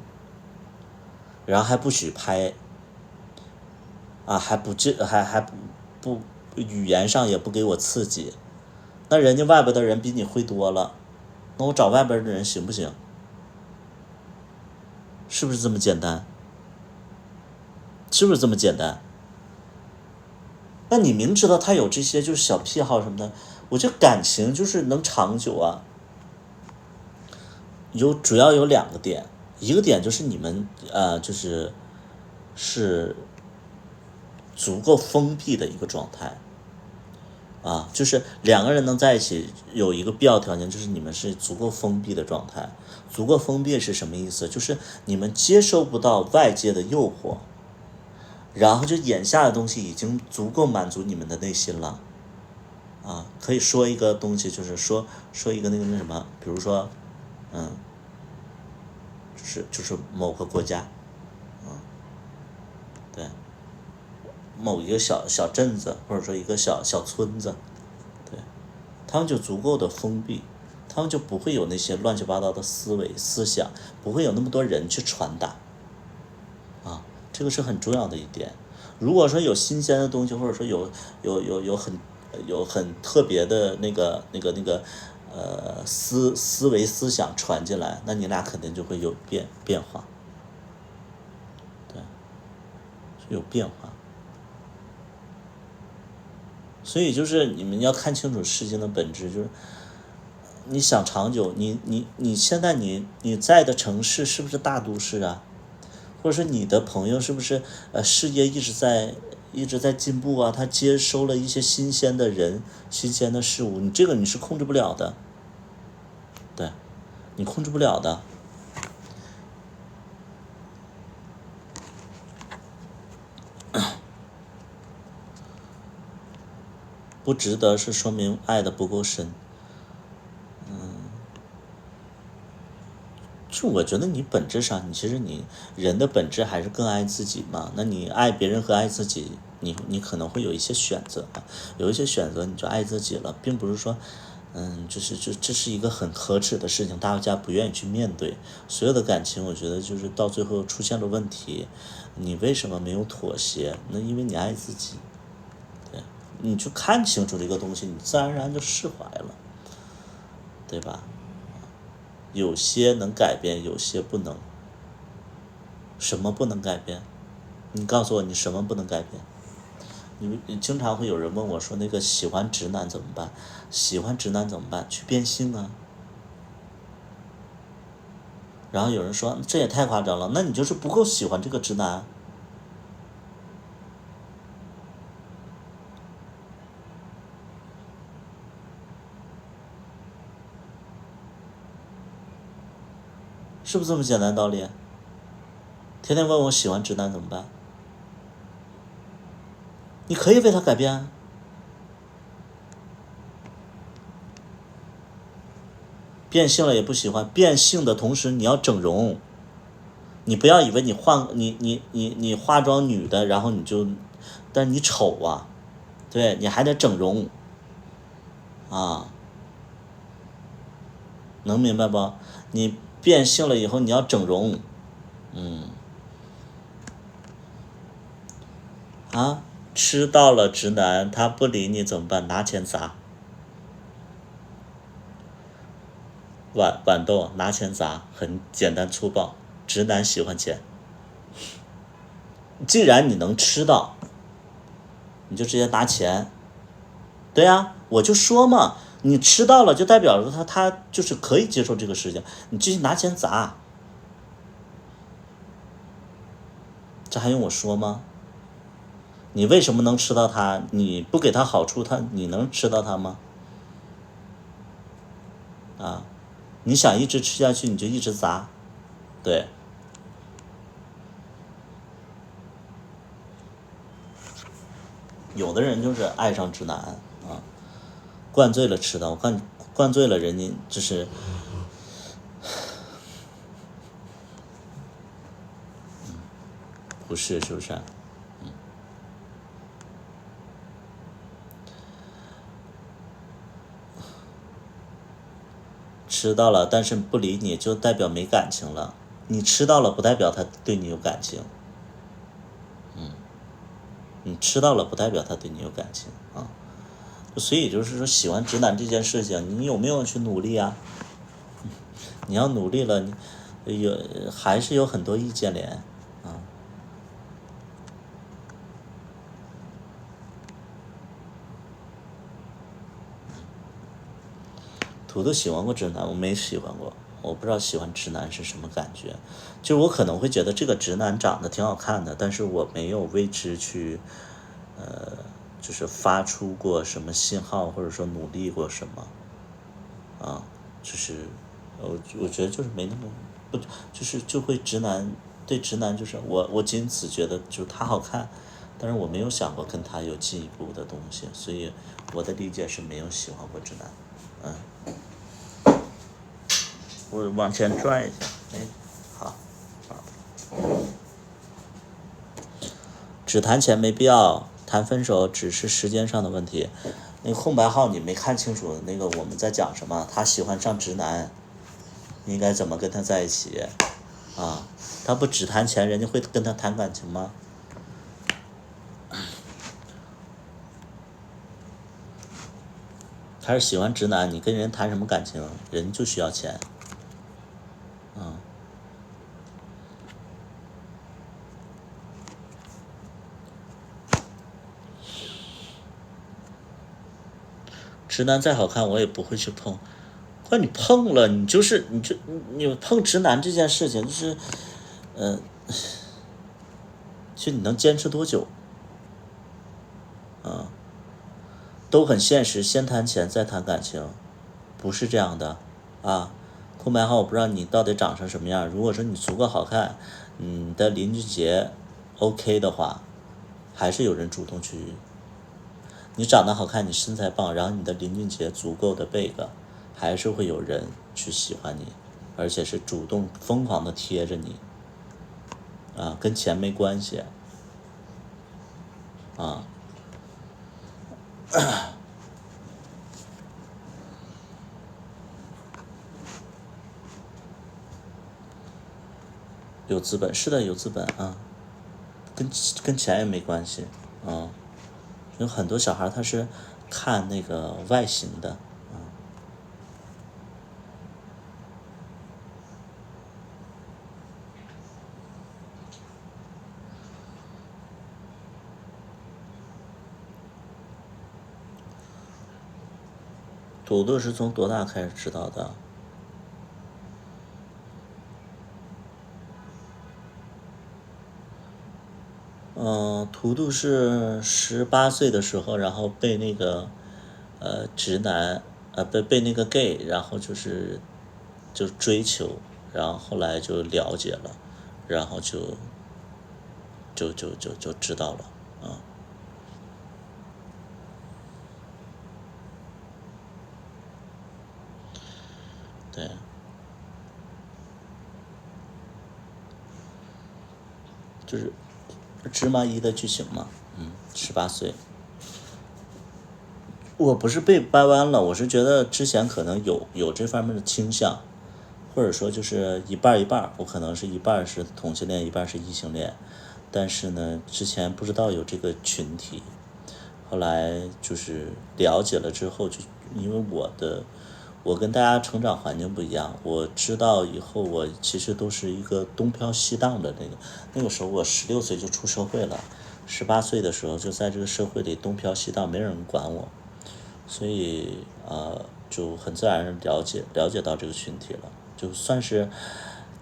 然后还不许拍，啊，还不不语言上也不给我刺激，那人家外边的人比你会多了，那我找外边的人行不行？是不是这么简单？是不是这么简单？那你明知道他有这些就是小癖好什么的，我觉得感情就是能长久啊，主要有2个点，一个点就是你们是足够封闭的一个状态啊，就是2个人能在一起有一个必要条件，就是你们是足够封闭的状态。足够封闭是什么意思？就是你们接收不到外界的诱惑，然后就眼下的东西已经足够满足你们的内心了啊。可以说一个东西，就是说一个那什么，比如说，就是某个国家，对，某一个小镇子，或者说一个小村子，对，他们就足够的封闭，他们就不会有那些乱七八糟的思想，不会有那么多人去传达，啊，这个是很重要的一点。如果说有新鲜的东西，或者说有很特别的思维思想传进来，那你俩肯定就会有变化，对，是有变化。所以就是你们要看清楚事情的本质，就是你想长久，你现在你在的城市是不是大都市啊？或者说你的朋友是不是事业一直在进步啊？他接收了一些新鲜的人、新鲜的事物，这个你是控制不了的，对，你控制不了的。不值得是说明爱的不够深。就我觉得你本质上，其实你人的本质还是更爱自己嘛。那你爱别人和爱自己，你可能会有一些选择啊，有一些选择你就爱自己了，并不是说，这是一个很可耻的事情，大家不愿意去面对。所有的感情，我觉得就是到最后出现了问题，你为什么没有妥协？那因为你爱自己，对，你就看清楚这个东西，你自然而然就释怀了，对吧？有些能改变，有些不能。什么不能改变？你告诉我，你什么不能改变？你经常会有人问我说，那个喜欢直男怎么办？喜欢直男怎么办？去变性啊。然后有人说，这也太夸张了，那你就是不够喜欢这个直男。是不是这么简单的道理？天天问我喜欢直男怎么办？你可以为他改变啊。变性了也不喜欢，变性的同时你要整容，你不要以为你化妆女的，然后但你丑啊，对，你还得整容啊，能明白不？你变性了以后你要整容，吃到了直男他不理你怎么办？拿钱砸。豌豆拿钱砸，很简单粗暴，直男喜欢钱。既然你能吃到，你就直接拿钱。对啊，我就说嘛，你吃到了就代表着他就是可以接受这个事情，你继续拿钱砸，这还用我说吗？你为什么能吃到他？你不给他好处，你能吃到他吗？啊，你想一直吃下去，你就一直砸，对。有的人就是爱上直男啊，灌醉了吃的，灌醉了人家就是不是，是不是？吃到了，但是不理你，就代表没感情了。你吃到了，不代表他对你有感情。你吃到了，不代表他对你有感情啊。所以就是说，喜欢直男这件事情，你有没有去努力啊？你要努力了，你还是有很多异性恋啊。土豆喜欢过直男，我没喜欢过，我不知道喜欢直男是什么感觉。就是我可能会觉得这个直男长得挺好看的，但是我没有为之去，就是发出过什么信号，或者说努力过什么，啊，就是我觉得就是没那么不，就是就会直男对直男就是我仅此觉得就是他好看，但是我没有想过跟他有进一步的东西，所以我的理解是没有喜欢过直男。我往前转一下，好，只谈钱没必要，谈分手只是时间上的问题。那个空白号你没看清楚，那个我们在讲什么？他喜欢上直男，你应该怎么跟他在一起？啊，他不只谈钱，人家会跟他谈感情吗？他是喜欢直男，你跟人谈什么感情？人就需要钱。直男再好看，我也不会去碰。或者你碰了，你碰直男这件事情，就是，就你能坚持多久？都很现实，先谈钱再谈感情，不是这样的啊。空白号，我不知道你到底长成什么样。如果说你足够好看，你的林俊杰 OK 的话，还是有人主动去。你长得好看，你身材棒，然后你的林俊杰足够的背个，还是会有人去喜欢你，而且是主动疯狂的贴着你，啊，跟钱没关系，啊。有资本，是的，有资本啊，跟钱也没关系啊。有很多小孩他是看那个外形的。土豆是从多大开始知道的？图图是18岁的时候，然后被那个直男被那个 gay，然后就追求，然后后来就了解了，然后就知道了啊。对，就是芝麻一的剧情嘛，18岁。我不是被掰弯了，我是觉得之前可能有这方面的倾向，或者说就是一半一半，我可能是一半是同性恋，一半是异性恋，但是呢，之前不知道有这个群体，后来就是了解了之后，就因为我跟大家成长环境不一样，我知道以后我其实都是一个东飘西荡的那个时候，我16岁就出社会了，18岁的时候就在这个社会里东飘西荡，没人管我。所以就很自然了解到这个群体了，就算是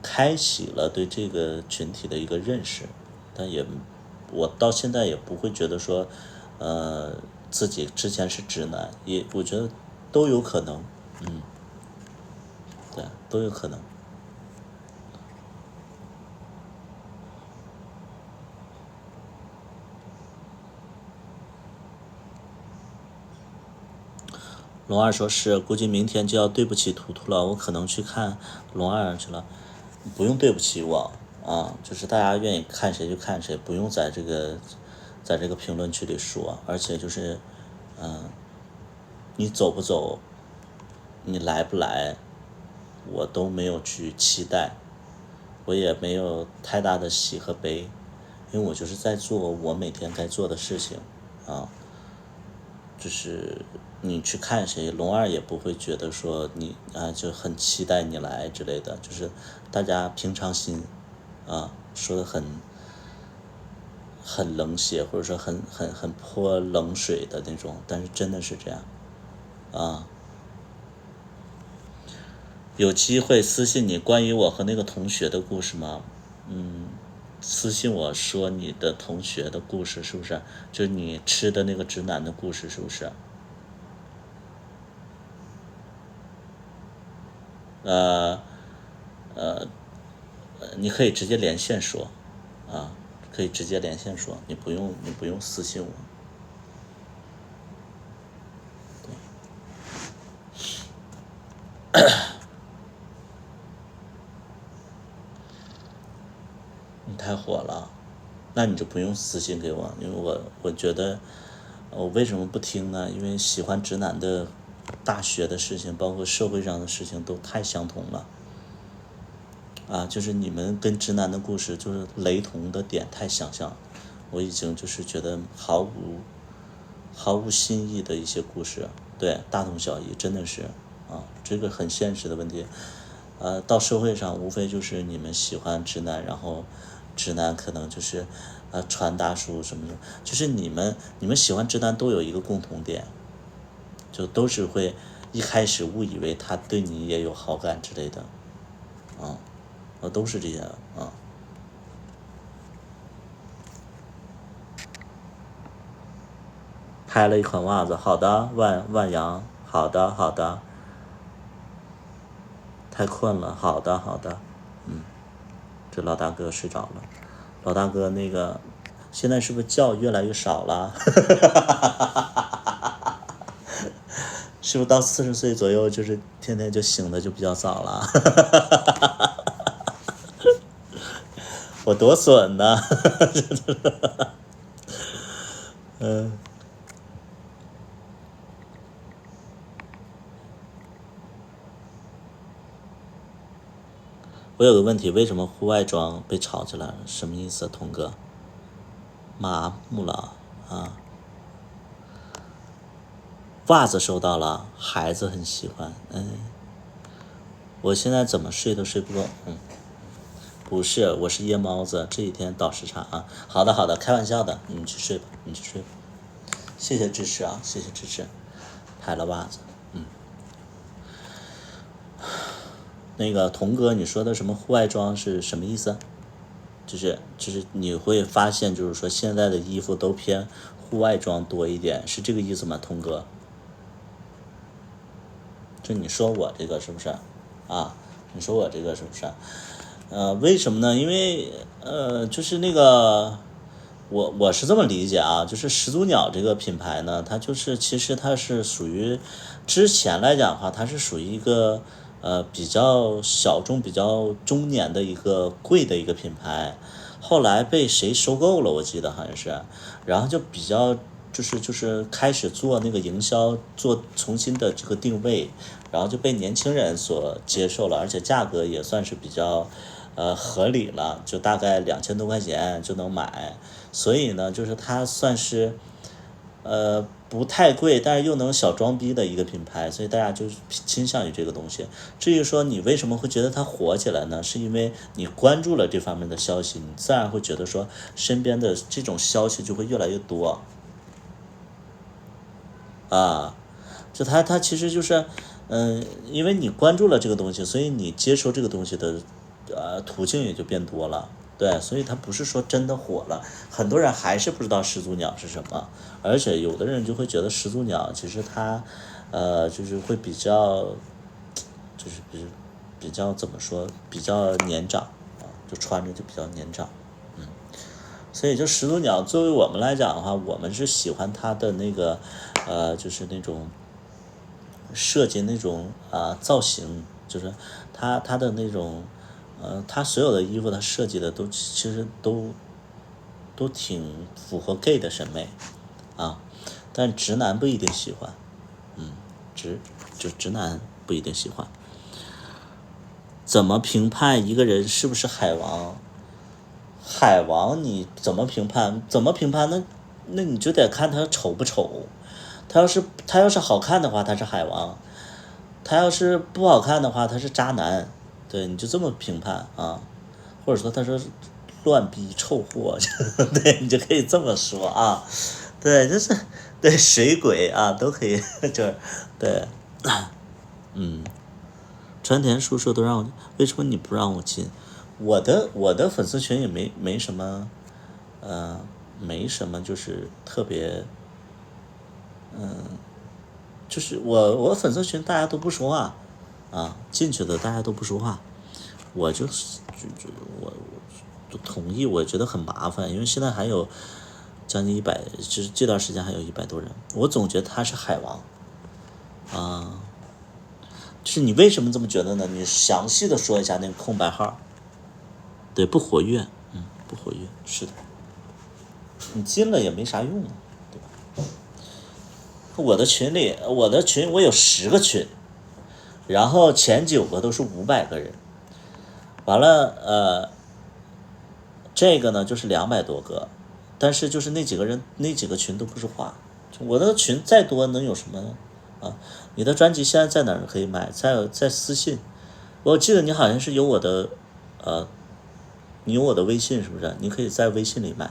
开启了对这个群体的一个认识，但我到现在也不会觉得说自己之前是直男，我觉得都有可能，对，都有可能。龙二说是，估计明天就要对不起图图了，我可能去看龙二去了。不用对不起我啊，就是大家愿意看谁就看谁，不用在这个评论区里说。而且就是你走不走，你来不来，我都没有去期待，我也没有太大的喜和悲，因为我就是在做我每天该做的事情啊。就是你去看谁，龙二也不会觉得说你就很期待你来之类的，就是大家平常心说的很冷血，或者说很泼冷水的那种，但是真的是这样啊。有机会私信你关于我和那个同学的故事吗？私信我说你的同学的故事是不是？就是你吃的那个直男的故事是不是？你可以直接连线说可以直接连线说，你不用私信我。你太火了，那你就不用私信给我，因为我觉得我为什么不听呢？因为喜欢直男的大学的事情，包括社会上的事情都太相同了就是你们跟直男的故事就是雷同的点太相像，我已经就是觉得毫无新意的一些故事，对，大同小异，真的是这个很现实的问题。到社会上无非就是你们喜欢直男，然后直男可能就是传达书什么的，就是你们喜欢直男都有一个共同点，就都是会一开始误以为他对你也有好感之类的都是这些拍了一款袜子，好的，万阳，好的，太困了，好的，这老大哥睡着了，老大哥那个现在是不是觉越来越少了？是不是到40岁左右，就是天天就醒的就比较早了？我多损呢！我有个问题，为什么户外装被炒起来了？什么意思，童哥？麻木了袜子收到了，孩子很喜欢。我现在怎么睡都睡不够。不是，我是夜猫子，这几天倒时差好的，开玩笑的，你去睡吧。谢谢支持谢谢支持。拍了袜子，那个童哥，你说的什么户外装是什么意思？就是你会发现，就是说现在的衣服都偏户外装多一点，是这个意思吗，童哥？就你说我这个是不是你说我这个是不是为什么呢？因为就是那个我是这么理解就是始祖鸟这个品牌呢，它就是其实它是属于之前来讲的话，它是属于一个比较小众、比较中年的一个贵的一个品牌，后来被谁收购了？我记得好像是，然后就比较就是开始做那个营销，做重新的这个定位，然后就被年轻人所接受了，而且价格也算是比较合理了，就大概2000多块钱就能买，所以呢，就是它算是不太贵，但是又能小装逼的一个品牌，所以大家就倾向于这个东西。至于说你为什么会觉得它火起来呢？是因为你关注了这方面的消息，你自然会觉得说身边的这种消息就会越来越多就它其实就是因为你关注了这个东西，所以你接收这个东西的途径也就变多了。对，所以它不是说真的火了，很多人还是不知道始祖鸟是什么，而且有的人就会觉得始祖鸟其实它就是会比较就是比较怎么说，比较年长就穿着就比较年长。所以就始祖鸟作为我们来讲的话，我们是喜欢它的那个就是那种设计那种造型，就是它的那种它所有的衣服它设计的都其实都挺符合 gay 的审美但直男不一定喜欢，直男不一定喜欢。怎么评判一个人是不是海王？海王你怎么评判？怎么评判？那你就得看他丑不丑。他要是好看的话，他是海王；他要是不好看的话，他是渣男。对，你就这么评判啊，或者说他说乱逼臭货，对你就可以这么说啊。对，就是对水鬼啊都可以，就是对，川田叔叔都让我，为什么你不让我进？我的粉丝群也没什么，没什么就是特别，就是我粉丝群大家都不说话，啊，进去的大家都不说话，我就是我同意，我觉得很麻烦，因为现在还有将近100，就是这段时间还有100多人，我总觉得他是海王，啊，就是你为什么这么觉得呢？你详细的说一下那个空白号。对，不活跃，不活跃，是的，你进了也没啥用啊，对吧？我的群我有10个群，然后前9个都是500个人，完了这个呢就是200多个，但是就是那几个人那几个群都不是话，我的群再多能有什么呢？啊，你的专辑现在在哪儿可以买？在私信，我记得你好像是有我的你有我的微信是不是？你可以在微信里买。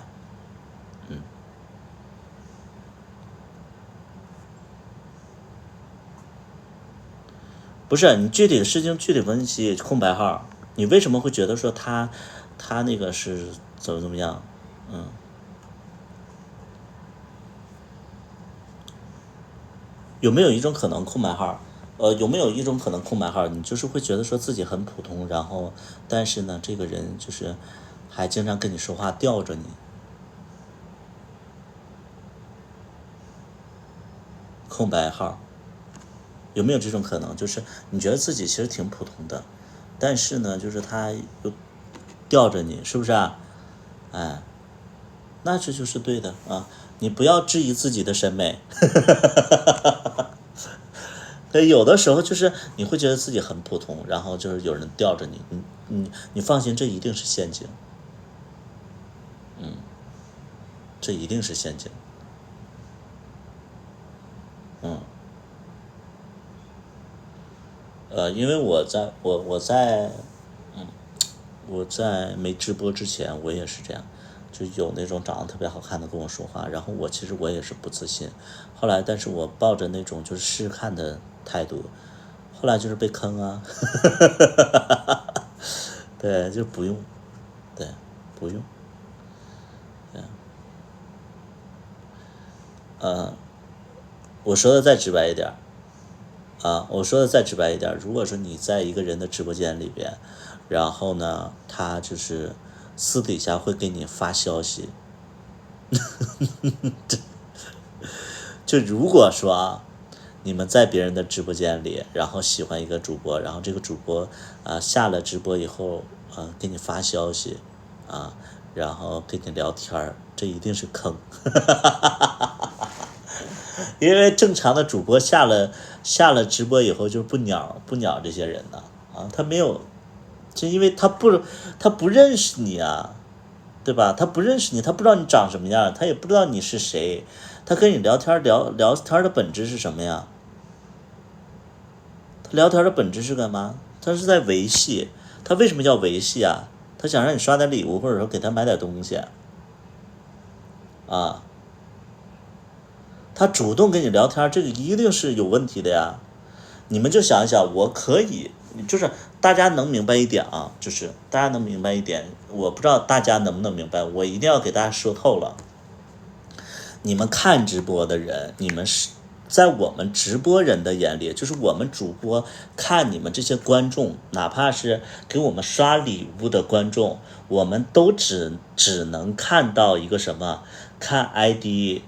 不是你具体的事情具体分析空白号，你为什么会觉得说他那个是怎么样？有没有一种可能空白号？有没有一种可能空白号，你就是会觉得说自己很普通，然后但是呢，这个人就是还经常跟你说话吊着你。空白号有没有这种可能？就是你觉得自己其实挺普通的，但是呢，就是他又吊着你，是不是啊？哎，那这就是对的啊！你不要质疑自己的审美。对，有的时候就是你会觉得自己很普通，然后就是有人吊着你，你放心，这一定是陷阱，这一定是陷阱，因为我在没直播之前，我也是这样，就有那种长得特别好看的跟我说话，然后其实我也是不自信，后来但是我抱着那种就是试试看的态度，后来就是被坑啊，对，就不用，对，不用，我说的再直白一点我说的再直白一点，如果说你在一个人的直播间里边，然后呢，他就是私底下会给你发消息，就如果说你们在别人的直播间里，然后喜欢一个主播，然后这个主播下了直播以后给你发消息然后跟你聊天这一定是坑，因为正常的主播下了直播以后就不鸟这些人的他没有，就因为他不认识你啊，对吧？他不认识你，他不知道你长什么样，他也不知道你是谁，他跟你聊天的本质是什么呀？他聊天的本质是干嘛？他是在维系，他为什么叫维系啊？他想让你刷点礼物，或者说给他买点东西他主动跟你聊天，这个一定是有问题的呀。你们就想一想，我可以，就是大家能明白一点就是大家能明白一点，我不知道大家能不能明白，我一定要给大家说透了。你们看直播的人，你们是在我们直播人的眼里，就是我们主播看你们这些观众，哪怕是给我们刷礼物的观众，我们都只能看到一个什么？看 ID。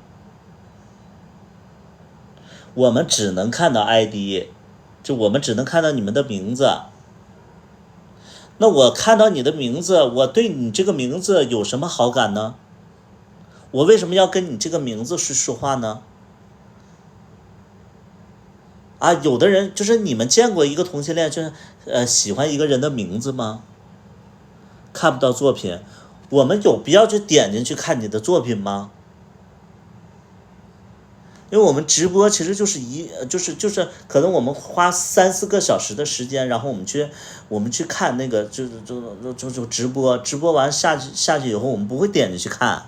我们只能看到 ID， 就我们只能看到你们的名字。那我看到你的名字，我对你这个名字有什么好感呢？我为什么要跟你这个名字去说话呢？啊，有的人就是你们见过一个同性恋，就是喜欢一个人的名字吗？看不到作品，我们有必要去点进去看你的作品吗？因为我们直播其实就是可能我们花3-4个小时的时间，然后我们去看那个就直播，直播完下去以后，我们不会点进去看，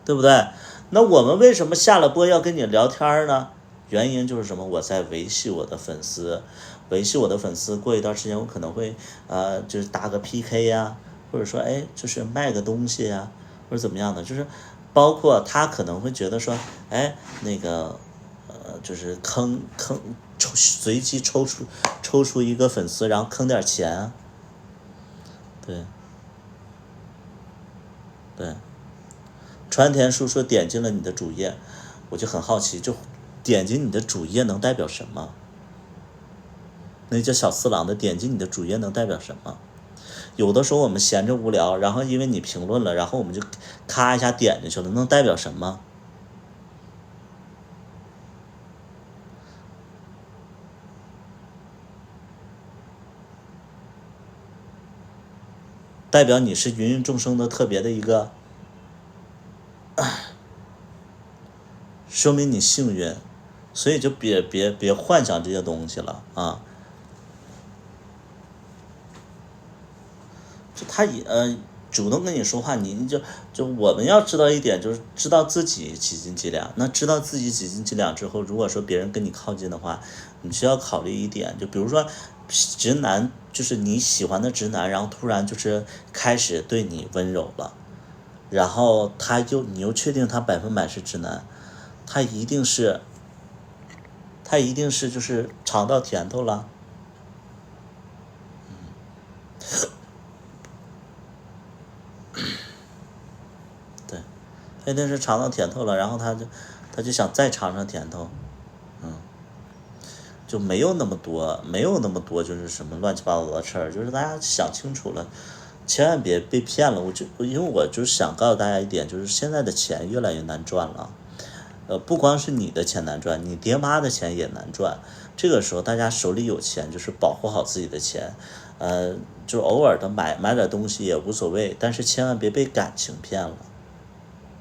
对不对？那我们为什么下了播要跟你聊天呢？原因就是什么？我在维系我的粉丝，维系我的粉丝。过一段时间我可能会就是打个 PK 呀，或者说就是卖个东西呀，或者怎么样的，就是包括他可能会觉得说，那个就是随机抽出一个粉丝，然后坑点钱啊，对对。川田叔说点进了你的主页，我就很好奇，就点进你的主页能代表什么？那叫小四郎的点进你的主页能代表什么？有的时候我们闲着无聊，然后因为你评论了，然后我们就咔一下点进去了，能代表什么？代表你是芸芸众生的特别的一个，说明你幸运，所以就别幻想这些东西了啊！就他主动跟你说话，你就我们要知道一点，就是知道自己几斤几两。那知道自己几斤几两之后，如果说别人跟你靠近的话，你需要考虑一点，就比如说直男，就是你喜欢的直男，然后突然就是开始对你温柔了，然后你又确定他100%是直男，他一定是就是尝到甜头了。对，他一定是尝到甜头了，然后他就想再尝尝甜头，就没有那么多就是什么乱七八糟的事儿，就是大家想清楚了，千万别被骗了。因为我就是想告诉大家一点，就是现在的钱越来越难赚了，不光是你的钱难赚，你爹妈的钱也难赚。这个时候大家手里有钱，就是保护好自己的钱，就偶尔的买点东西也无所谓，但是千万别被感情骗了。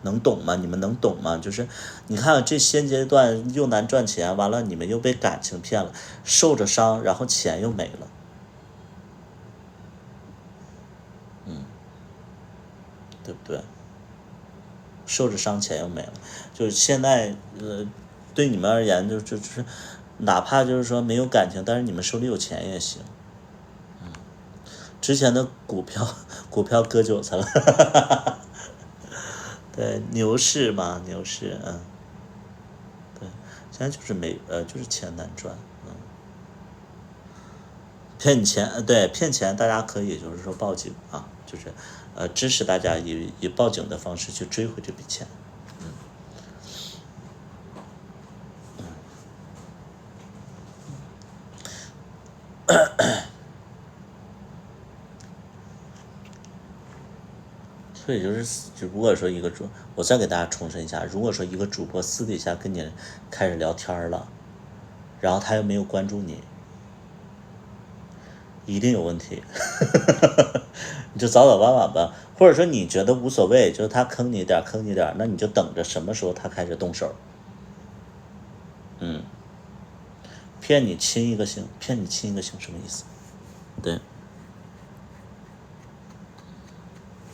能懂吗？你们能懂吗？就是你看这现阶段又难赚钱，完了你们又被感情骗了，受着伤，然后钱又没了，对不对？受着伤，钱又没了，就是现在对你们而言就是哪怕就是说没有感情，但是你们手里有钱也行。之前的股票割韭菜了，对，牛市嘛，牛市，对，现在就是就是钱难赚，骗你钱，对，骗钱，大家可以就是说报警啊，就是支持大家以报警的方式去追回这笔钱。所以就如果说我再给大家重申一下，如果说一个主播私底下跟你开始聊天了，然后他又没有关注你，一定有问题，你就早晚吧，或者说你觉得无所谓，就是他坑你点，那你就等着什么时候他开始动手。骗你亲一个行什么意思？对。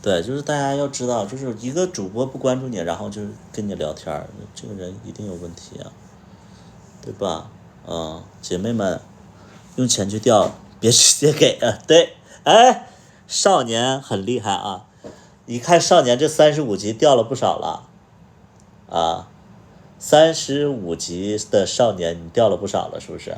对，就是大家要知道，就是一个主播不关注你，然后就是跟你聊天，这个人一定有问题啊，对吧？姐妹们，用钱去钓，别直接给啊。对，少年很厉害啊，你看少年这35集钓了不少了啊，35集的少年你钓了不少了，是不是？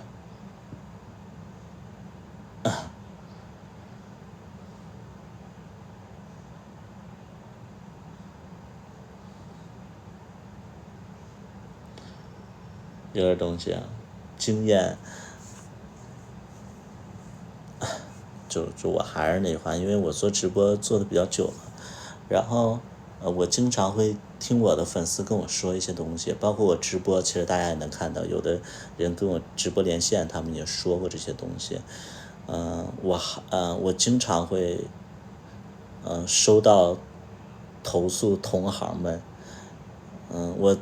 有点东西啊，经验，就我还是那句话，因为我做直播做的比较久了，然后我经常会听我的粉丝跟我说一些东西，包括我直播，其实大家也能看到，有的人跟我直播连线，他们也说过这些东西。我经常会收到投诉同行们。我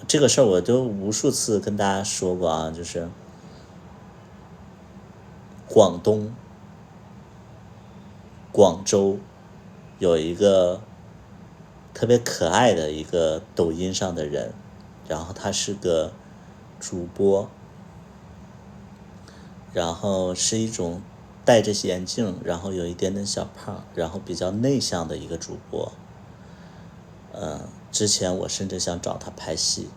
这个事儿我都无数次跟大家说过啊，就是广东广州有一个特别可爱的一个抖音上的人，然后他是个主播，然后是一种戴着眼镜，然后有一点点小胖，然后比较内向的一个主播。之前我甚至想找他拍戏，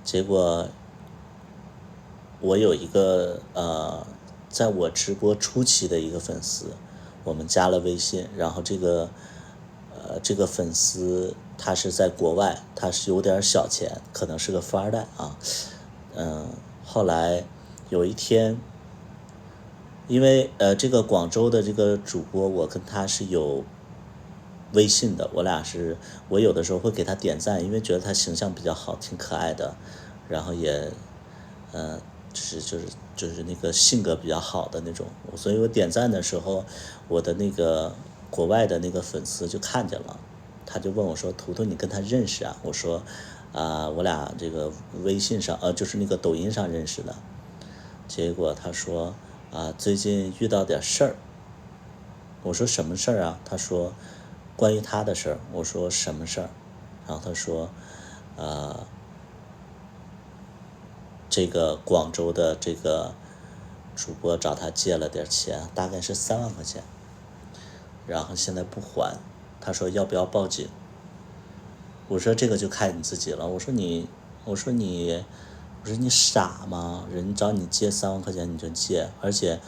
结果我有一个在我直播初期的一个粉丝，我们加了微信，然后这个粉丝他是在国外，他是有点小钱，可能是个富二代啊。后来有一天，因为这个广州的这个主播，我跟他是有微信的，我有的时候会给他点赞，因为觉得他形象比较好，挺可爱的，然后也就是那个性格比较好的那种，所以我点赞的时候，我的那个国外的那个粉丝就看见了，他就问我说：图图你跟他认识啊？我说我俩这个微信上就是那个抖音上认识的。结果他说最近遇到点事儿。我说什么事儿啊？他说关于他的事儿。我说什么事儿？然后他说这个广州的这个主播找他借了点钱，大概是3万块钱，然后现在不还，他说要不要报警？我说这个就看你自己了。我说你傻吗？人找你借3万块钱你就借，而且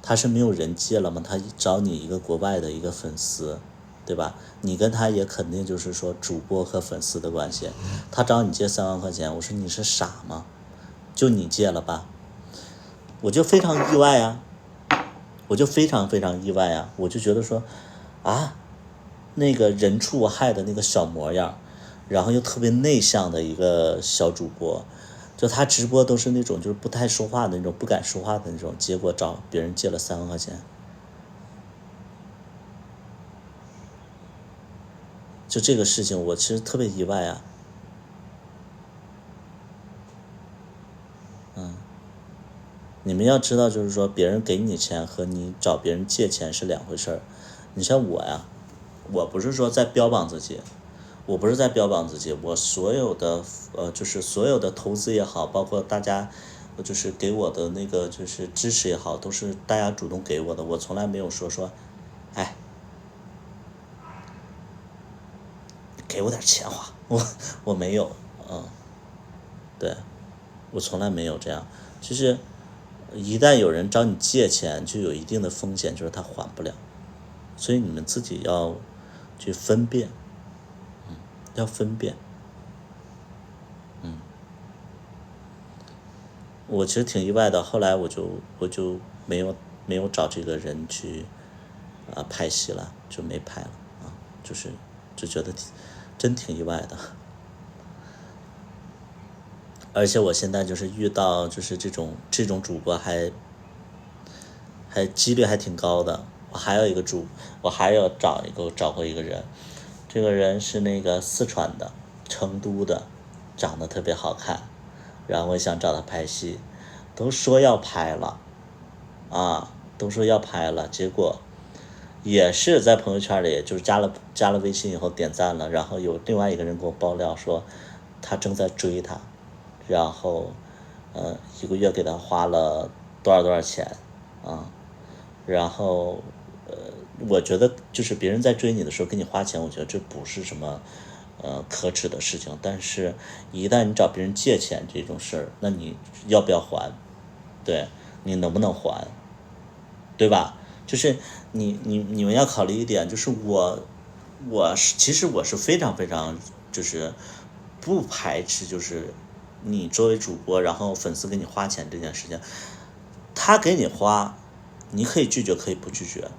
他是没有人借了吗？他找你一个国外的一个粉丝，对吧？你跟他也肯定就是说主播和粉丝的关系，他找你借3万块钱，我说你是傻吗？就你借了吧？我就非常意外啊，我就非常非常意外啊，我就觉得说那个人畜无害的那个小模样，然后又特别内向的一个小主播，就他直播都是那种就是不太说话的那种，不敢说话的那种，结果找别人借了3万块钱，就这个事情我其实特别意外啊。你们要知道，就是说别人给你钱和你找别人借钱是两回事儿。你像我呀，我不是说在标榜自己，我所有的就是所有的投资也好，包括大家就是给我的那个就是支持也好，都是大家主动给我的，我从来没有说给我点钱花，我没有，对，我从来没有这样。其实一旦有人找你借钱，就有一定的风险，就是他还不了，所以你们自己要去分辨，要分辨。我其实挺意外的，后来我就没有找这个人去拍戏了，就没拍了就觉得真挺意外的。而且我现在就是遇到就是这种主播还几率还挺高的。我还有找过一个人，这个人是那个四川的成都的，长得特别好看，然后我想找他拍戏，都说要拍了，结果也是在朋友圈里，就是加了微信以后点赞了，然后有另外一个人给我爆料说他正在追他，然后1个月给他花了多少钱然后我觉得就是别人在追你的时候给你花钱，我觉得这不是什么可耻的事情，但是一旦你找别人借钱这种事儿，那你要不要还？对，你能不能还？对吧？就是你们要考虑一点，就是其实我是非常非常就是不排斥，就是你作为主播，然后粉丝给你花钱这件事情，他给你花，你可以拒绝，可以不拒绝，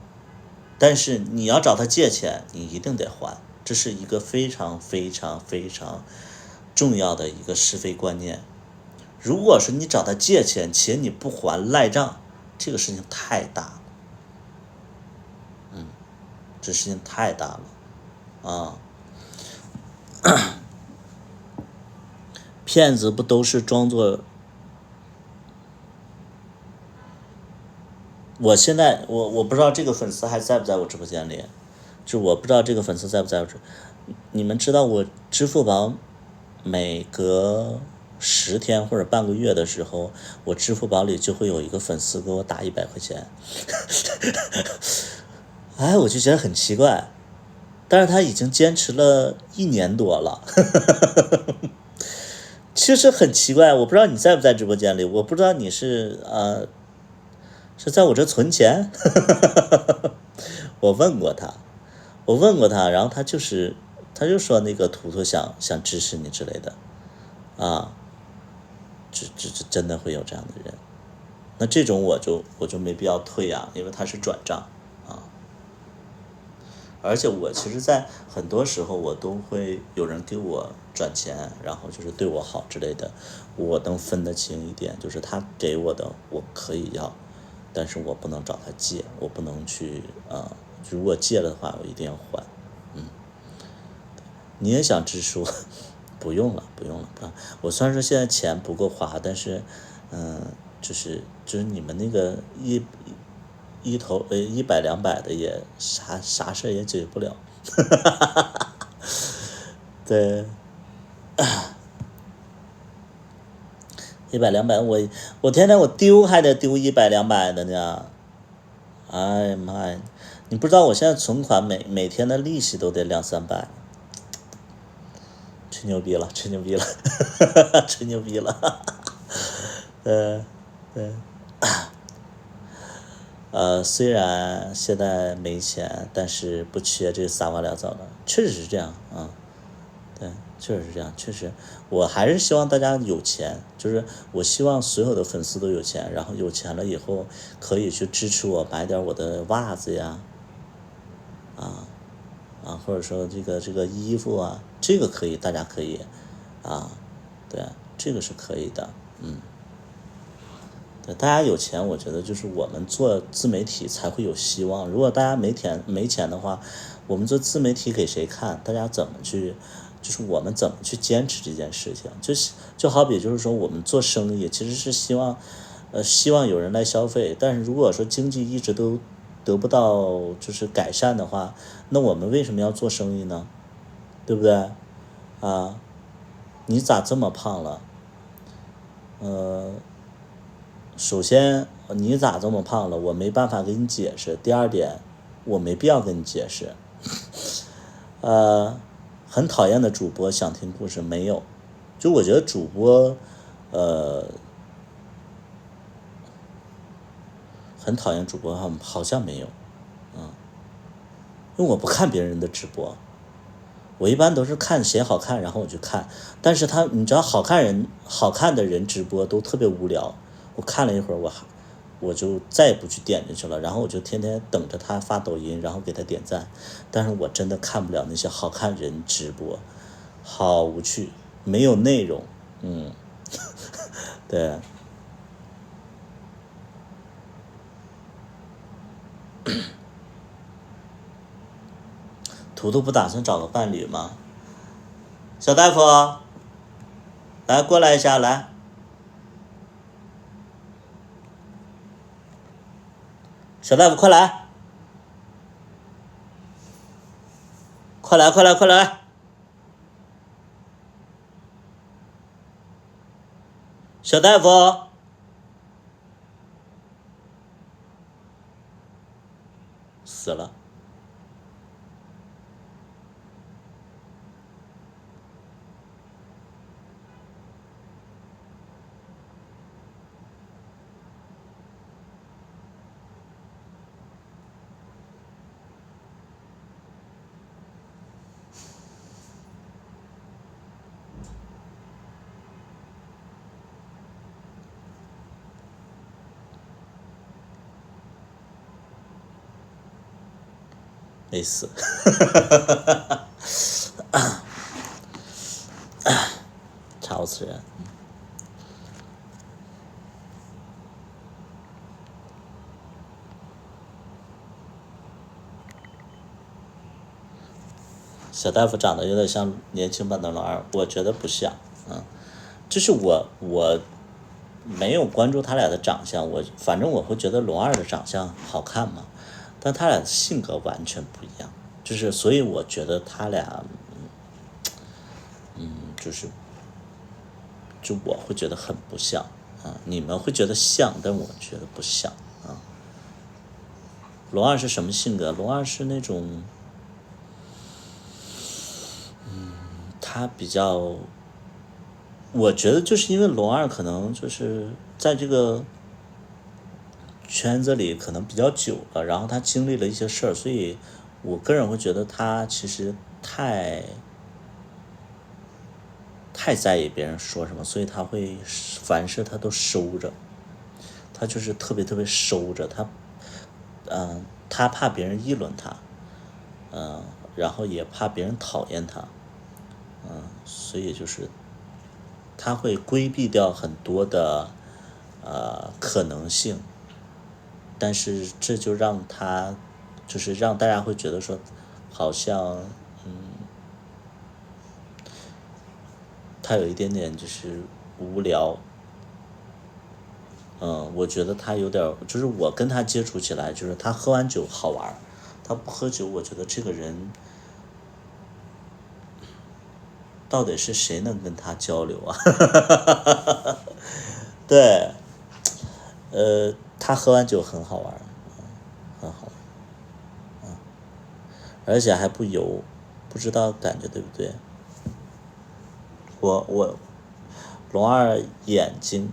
但是你要找他借钱，你一定得还。这是一个非常非常非常重要的一个是非观念。如果是你找他借钱且你不还赖账，这个事情太大了，这事情太大了啊！骗子不都是装作？我现在我不知道这个粉丝还在不在我直播间里，就我不知道这个粉丝在不在我你们知道我支付宝每隔10天或者半个月的时候，我支付宝里就会有一个粉丝给我打100块钱，哎，我就觉得很奇怪，但是他已经坚持了1年多了，其实很奇怪，我不知道你在不在直播间里，我不知道你是在我这存钱，我问过他，然后他就说那个图图想支持你之类的，啊，这真的会有这样的人，那这种我就没必要退啊，因为他是转账啊，而且我其实在很多时候我都会有人给我转钱，然后就是对我好之类的，我能分得清一点，就是他给我的我可以要，但是我不能找他借，我不能去如果借了的话我一定要还。你也想支书？不用了。我虽然说现在钱不够花，但是就是你们那个100、200的也啥事也解决不了。对，100、200，我天天我丢还得丢100、200的呢。哎呀妈呀，你不知道我现在存款每天的利息都得2、300。吹牛逼了，吹牛逼了，吹牛逼了，对，虽然现在没钱，但是不缺这撒花潦草的，确实是这样啊，对，确实是这样，确实，我还是希望大家有钱，就是我希望所有的粉丝都有钱，然后有钱了以后可以去支持我买点我的袜子呀，或者说这个衣服啊，这个可以，大家可以，对，这个是可以的，对，大家有钱，我觉得就是我们做自媒体才会有希望。如果大家没钱的话，我们做自媒体给谁看？大家怎么去，就是我们怎么去坚持这件事情？就好比就是说我们做生意，其实是希望有人来消费，但是如果说经济一直都得不到就是改善的话，那我们为什么要做生意呢？对不对？你咋这么胖了？首先你咋这么胖了，我没办法给你解释。第二点，我没必要跟你解释。很讨厌的主播想听故事没有？就我觉得主播，很讨厌主播好像没有，因为我不看别人的直播，我一般都是看谁好看，然后我就看。但是你知道好看的人直播都特别无聊，我看了一会儿，我就再也不去点进去了，然后我就天天等着他发抖音，然后给他点赞。但是我真的看不了那些好看人直播，好无趣，没有内容，对。图图不打算找个伴侣吗？小大夫，来过来一下，来，小大夫快来，快来，快来，快来，小大夫，死了。没死。吵死人。小大夫长得有点像年轻版的龙二，我觉得不像，就是我没有关注他俩的长相，反正我会觉得龙二的长相好看嘛，但他俩的性格完全不一样，就是所以我觉得他俩，就我会觉得很不像啊，你们会觉得像，但我觉得不像啊。龙二是什么性格？龙二是那种，他比较，我觉得就是因为龙二可能就是在这个圈子里可能比较久了，然后他经历了一些事儿，所以我个人会觉得他其实太在意别人说什么，所以他会凡事他都收着，他就是特别特别收着，他怕别人议论他，然后也怕别人讨厌他，所以就是他会规避掉很多的可能性，但是这就让他就是让大家会觉得说，好像他有一点点就是无聊，我觉得他有点，就是我跟他接触起来，就是他喝完酒好玩，他不喝酒，我觉得这个人到底是谁能跟他交流啊？对，他喝完酒很好玩，很好玩，而且还不油，不知道感觉对不对？我龙二眼睛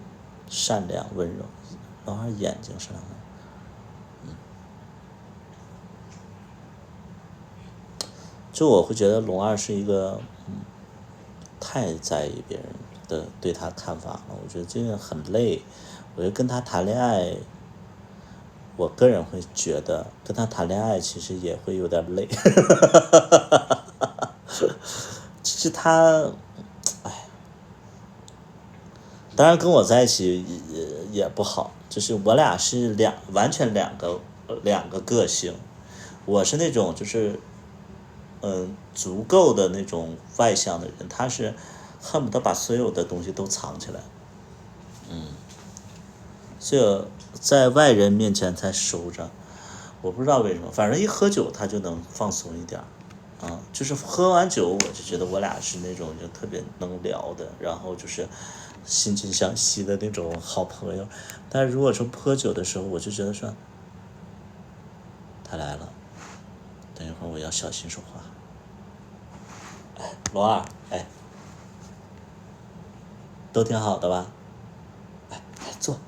善良温柔，龙二眼睛善良温柔，就我会觉得龙二是一个太在意别人的对他看法了，我觉得这个很累。我觉得跟他谈恋爱，我个人会觉得跟他谈恋爱其实也会有点累。其实他，当然跟我在一起也不好，就是我俩是完全两个个性。我是那种就是足够的那种外向的人，他是恨不得把所有的东西都藏起来，所以在外人面前才收着。我不知道为什么，反正一喝酒他就能放松一点就是喝完酒我就觉得我俩是那种就特别能聊的，然后就是惺惺相惜的那种好朋友。但是如果说不喝酒的时候，我就觉得说他来了，等一会儿我要小心说话。罗二，都挺好的吧？坐。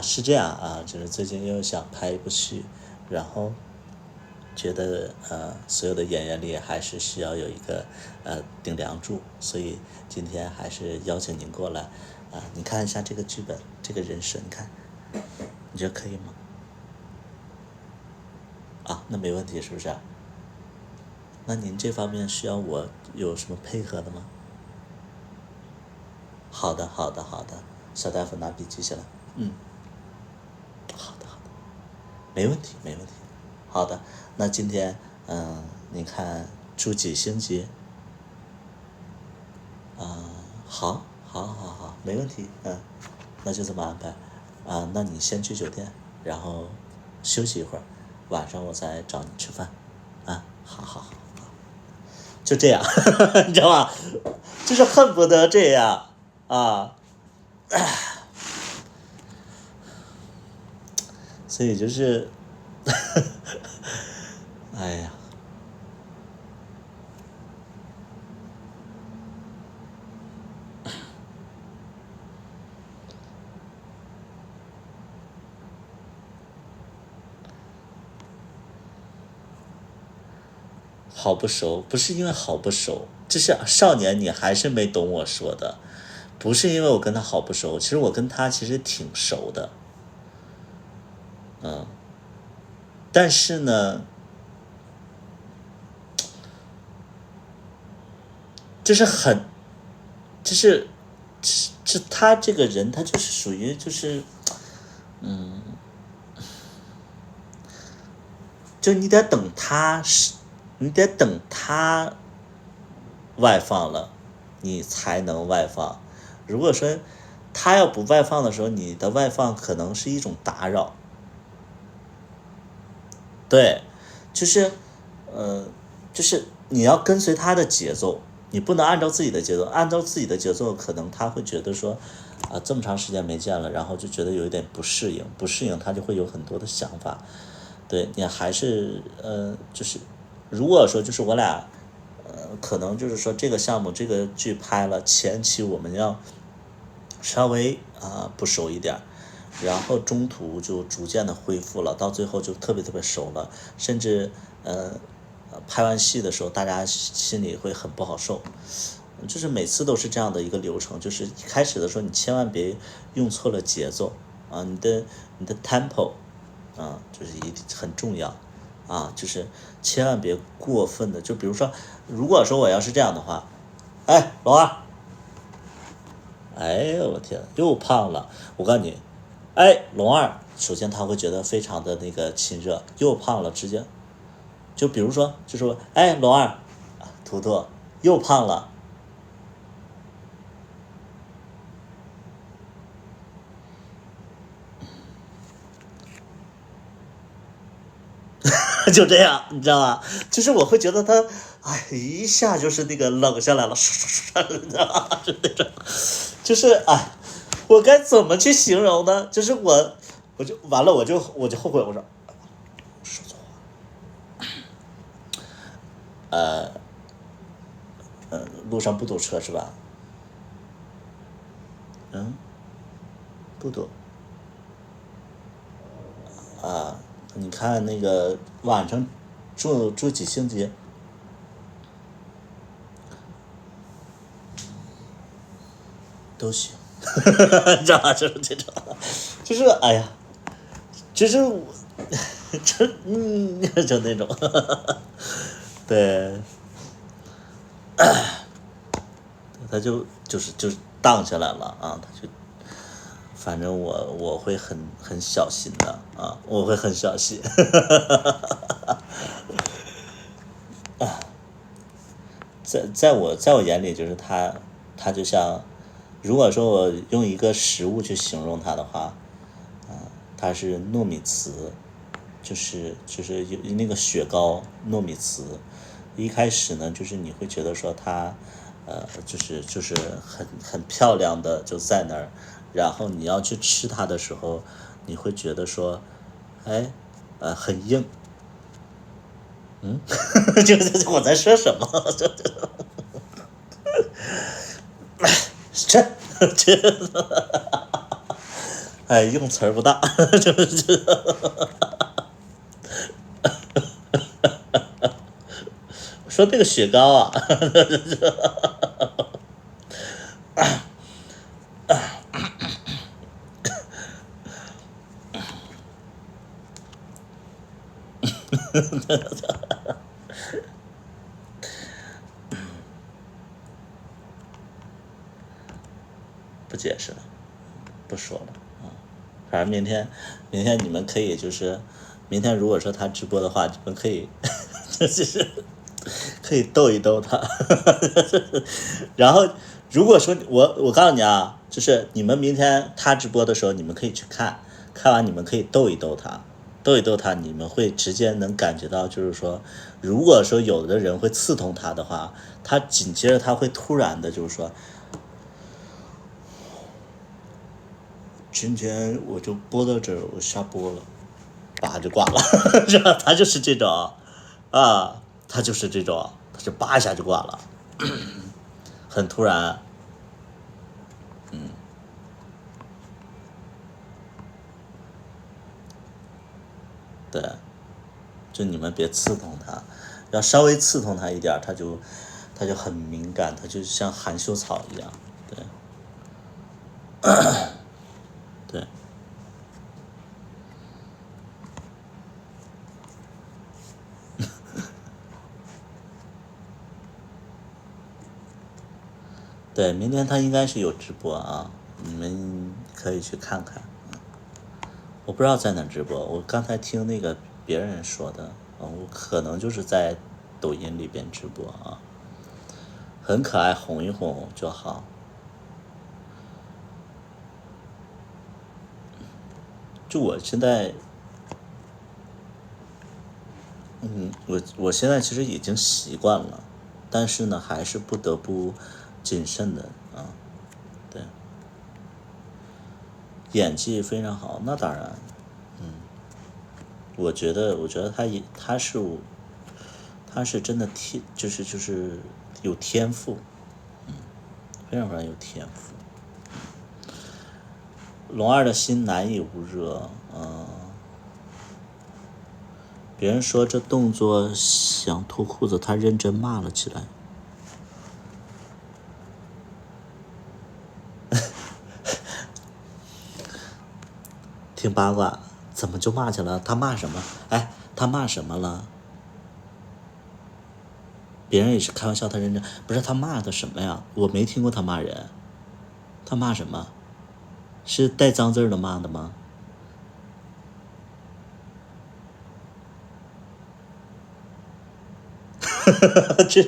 是这样啊，就是最近又想拍一部剧，然后觉得所有的演员里还是需要有一个顶梁柱，所以今天还是邀请您过来你看一下这个剧本，这个人设，你看，你觉得可以吗？那没问题，是不是？那您这方面需要我有什么配合的吗？好的，小大夫拿笔记下来。好的，没问题。好的，那今天你看住几星级？好，没问题，那就这么安排那你先去酒店，然后休息一会儿，晚上我再找你吃饭好，就这样，你知道吧？就是恨不得这样所以就是哎呀，好不熟，不是因为好不熟，这是少年你还是没懂我说的，不是因为我跟他好不熟，其实我跟他其实挺熟的，但是呢，这是很，这是他这个人，他就是属于就是，就你得等他是，你得等他外放了，你才能外放。如果说他要不外放的时候，你的外放可能是一种打扰。对，就是就是你要跟随他的节奏，你不能按照自己的节奏，按照自己的节奏，可能他会觉得说，这么长时间没见了，然后就觉得有一点不适应，不适应他就会有很多的想法。对你还是就是如果说就是我俩可能就是说这个项目这个剧拍了前期我们要稍微不熟一点，然后中途就逐渐的恢复了，到最后就特别特别熟了，甚至拍完戏的时候大家心里会很不好受。就是每次都是这样的一个流程，就是一开始的时候你千万别用错了节奏你的 tempo 就是很重要就是千万别过分的，就比如说，如果说我要是这样的话，哎，龙二，哎呦我天，又胖了，我告诉你，哎，龙二，首先他会觉得非常的那个亲热，又胖了，直接就比如说，就说，哎，龙二，图图又胖了，就这样，你知道吗？就是我会觉得他，哎，一下就是那个冷下来了，你知道吗？是那种，就是哎，我该怎么去形容呢？就是我就完了，我就后悔，我说说错话，路上不堵车是吧？嗯，不堵你看那个晚上住几星级都行，你知道吗？就是这种，就是哎呀，就是我，就那种，对，他就是荡下来了他就反正我会很小心的我会很小心，在我眼里就是他就像，如果说我用一个食物去形容它的话，它是糯米糍，就是有那个雪糕糯米糍，一开始呢就是你会觉得说它就是很漂亮的就在那儿，然后你要去吃它的时候，你会觉得说，哎很硬，就是我在说什么？这哎用词儿不当，就是说那个雪糕不解释了，不说了反正明天你们可以就是，明天如果说他直播的话，你们可以就是可以逗一逗他，然后如果说我告诉你就是你们明天他直播的时候，你们可以去看，看完你们可以逗一逗他，逗一逗他，你们会直接能感觉到，就是说，如果说有的人会刺痛他的话，他紧接着他会突然的，就是说，今天我就播到这儿，我下播了，叭就挂了，是吧？他就是这种他就是这种，他就叭一下就挂了，很突然，对，就你们别刺痛他，要稍微刺痛他一点，他就很敏感，他就像含羞草一样，对，对，对，明天他应该是有直播啊，你们可以去看看。我不知道在哪直播，我刚才听那个别人说的，我可能就是在抖音里边直播啊，很可爱，哄一哄就好。就我现在，我现在其实已经习惯了，但是呢，还是不得不谨慎的啊。对，演技非常好，那当然，我觉得他是真的就是有天赋，非常非常有天赋。龙二的心难以捂热，别人说这动作想脱裤子，他认真骂了起来。听八卦，怎么就骂起来了？他骂什么？哎，他骂什么了？别人也是开玩笑，他认真，不是他骂的什么呀？我没听过他骂人，他骂什么？是带脏字的骂的吗？这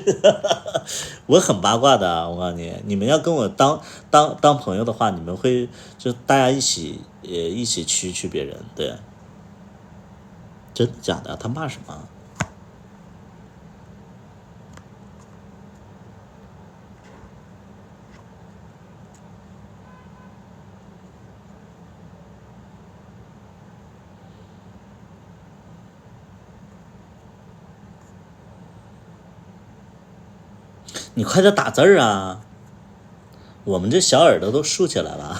我很八卦的，我告诉你，你们要跟我当朋友的话，你们会就大家一起区别人，对，真的假的？他骂什么？你快点打字儿啊！我们这小耳朵都竖起来了，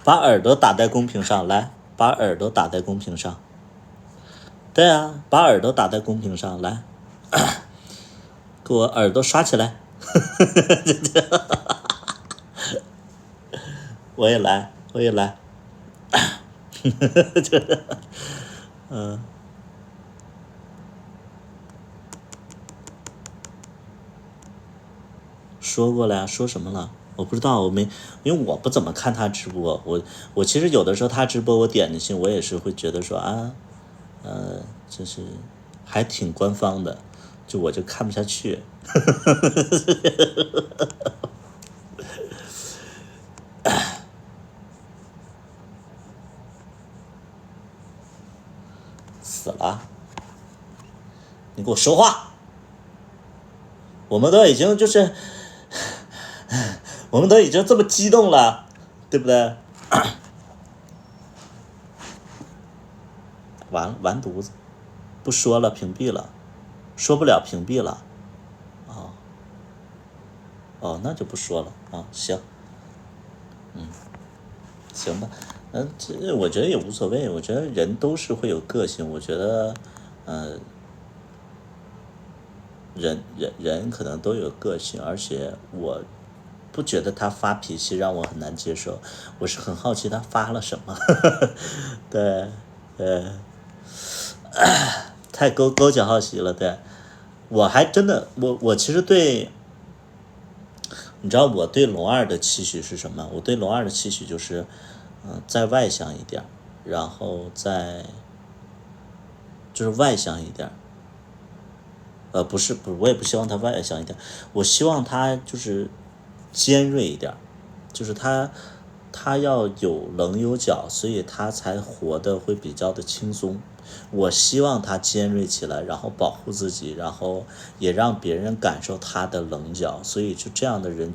把耳朵打在公屏上来，把耳朵打在公屏上。对啊，把耳朵打在公屏上来，给我耳朵刷起来。我也来，我也来。说过了呀，说什么了？我不知道，我没，因为我不怎么看他直播。我其实有的时候他直播，我点进去，我也是会觉得说啊，就是还挺官方的，就我就看不下去。死了，你给我说话！我们都已经就是，我们都已经这么激动了，对不对？完了，完犊子，不说了，屏蔽了，说不了，屏蔽了。哦，那就不说了啊，行，行吧，这我觉得也无所谓，我觉得人都是会有个性，我觉得，人可能都有个性，而且我不觉得他发脾气让我很难接受，我是很好奇他发了什么，对，太勾脚好奇了，对，我还真的，我其实对。你知道我对龙二的期许是什么？我对龙二的期许就是，再外向一点，然后就是外向一点。不是，我也不希望他外向一点，我希望他就是尖锐一点，就是他要有棱有角，所以他才活得会比较的轻松。我希望他尖锐起来，然后保护自己，然后也让别人感受他的棱角，所以就这样的人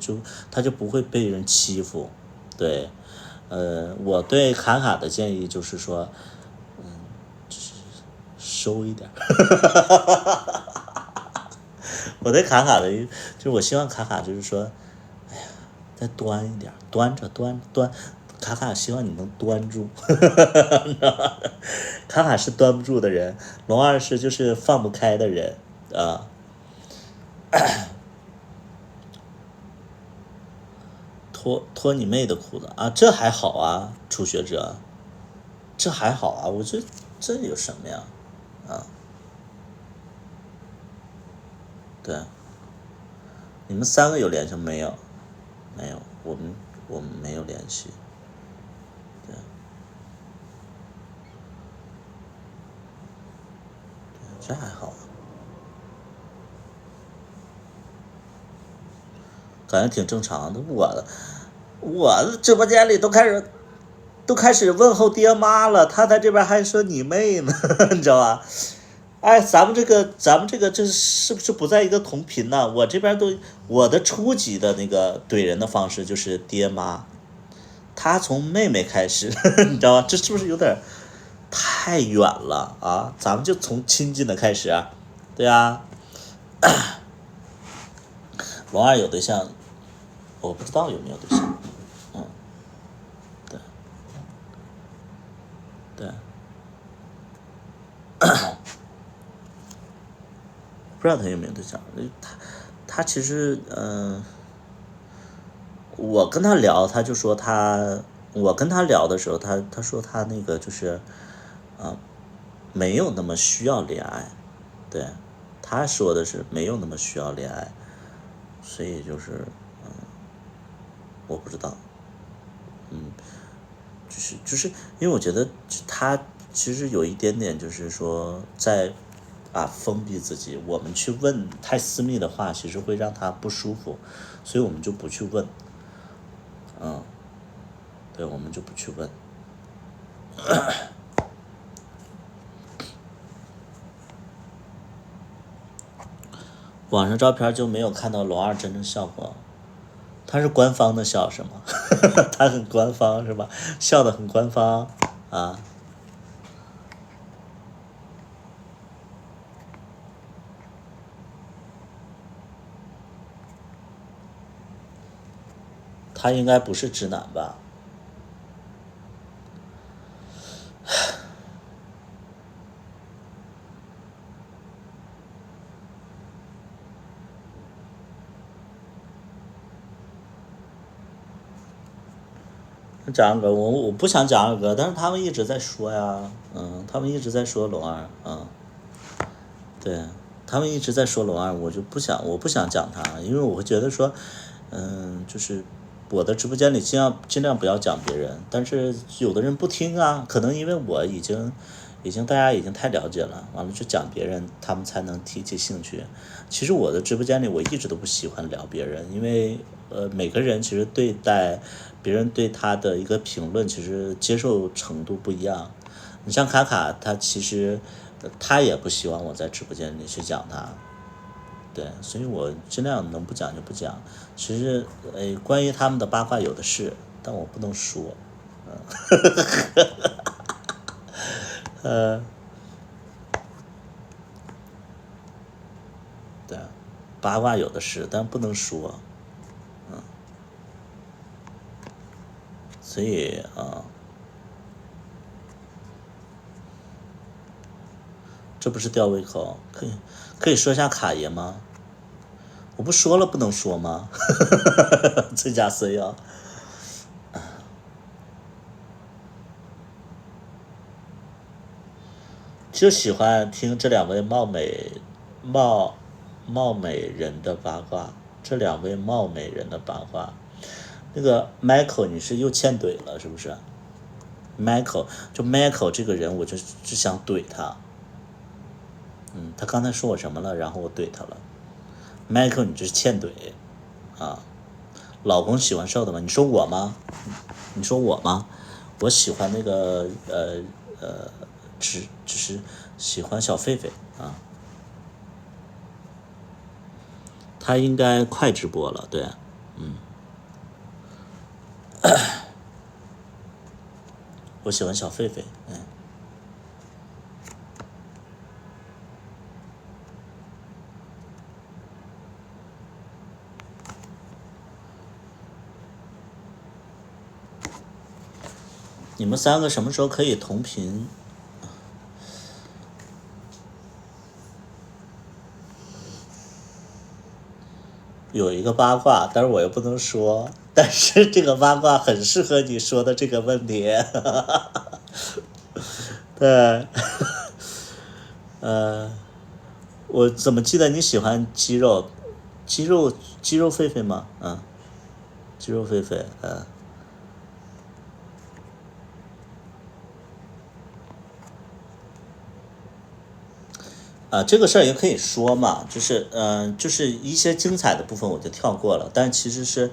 他就不会被人欺负。对，我对卡卡的建议就是说，收一点。我对卡卡的就是我希望卡卡就是说，哎呀，再端一点，端着端端，卡卡希望你能端住，卡卡是端不住的人，龙二是就是放不开的人啊。脱你妹的裤子啊，这还好啊，初学者，这还好啊，我这有什么呀？对，你们3个有联系没有？没有，我们没有联系。对，这还好，感觉挺正常的。我直播间里都开始问候爹妈了，他在这边还说你妹呢，你知道吧？哎，咱们这个这是不是不在一个同频呢？我这边我的初级的那个怼人的方式就是爹妈，他从妹妹开始，你知道吧？这是不是有点太远了啊？咱们就从亲近的开始啊，对啊。龙二有对象，我不知道有没有对象，对对，不知道他有没有对象。他其实我跟他聊，他就说我跟他聊的时候，他说他那个就是没有那么需要恋爱，对，他说的是没有那么需要恋爱，所以就是我不知道，就是因为我觉得他其实有一点点就是说在封闭自己，我们去问太私密的话，其实会让他不舒服，所以我们就不去问，对，我们就不去问。网上照片就没有看到龙二真正笑过，他是官方的笑是吗？他很官方是吧？笑得很官方啊。他应该不是直男吧？讲二哥，我不想讲二哥，但是他们一直在说呀，他们一直在说龙二，对，他们一直在说龙二，我不想讲他，因为我会觉得说，就是我的直播间里尽量不要讲别人，但是有的人不听啊，可能因为我大家已经太了解了，完了就讲别人，他们才能提起兴趣。其实我的直播间里我一直都不喜欢聊别人，因为每个人其实对待别人对他的一个评论，其实接受程度不一样。你像卡卡，他其实他也不希望我在直播间里去讲他，对，所以我尽量能不讲就不讲。其实关于他们的八卦有的是，但我不能说，对，八卦有的是，但不能说，所以这不是吊胃口，可以说一下卡爷吗？我不说了不能说吗？这家色药，就喜欢听这两位貌美人的八卦，这两位貌美人的八卦。那个 Michael 你是又欠怼了是不是？Michael 这个人我就只想怼他，他刚才说我什么了，然后我怼他了。Michael 你这是欠怼啊！老公喜欢瘦的吗？你说我吗？你说我吗？我喜欢那个只是喜欢小狒狒啊。他应该快直播了，对，我喜欢小狒狒，你们3个什么时候可以同频？有一个八卦，但是我又不能说，但是这个八卦很适合你说的这个问题。对，我怎么记得你喜欢肌肉？肌肉狒狒吗？肌肉狒狒，这个事儿也可以说嘛，就是一些精彩的部分我就跳过了，但其实是，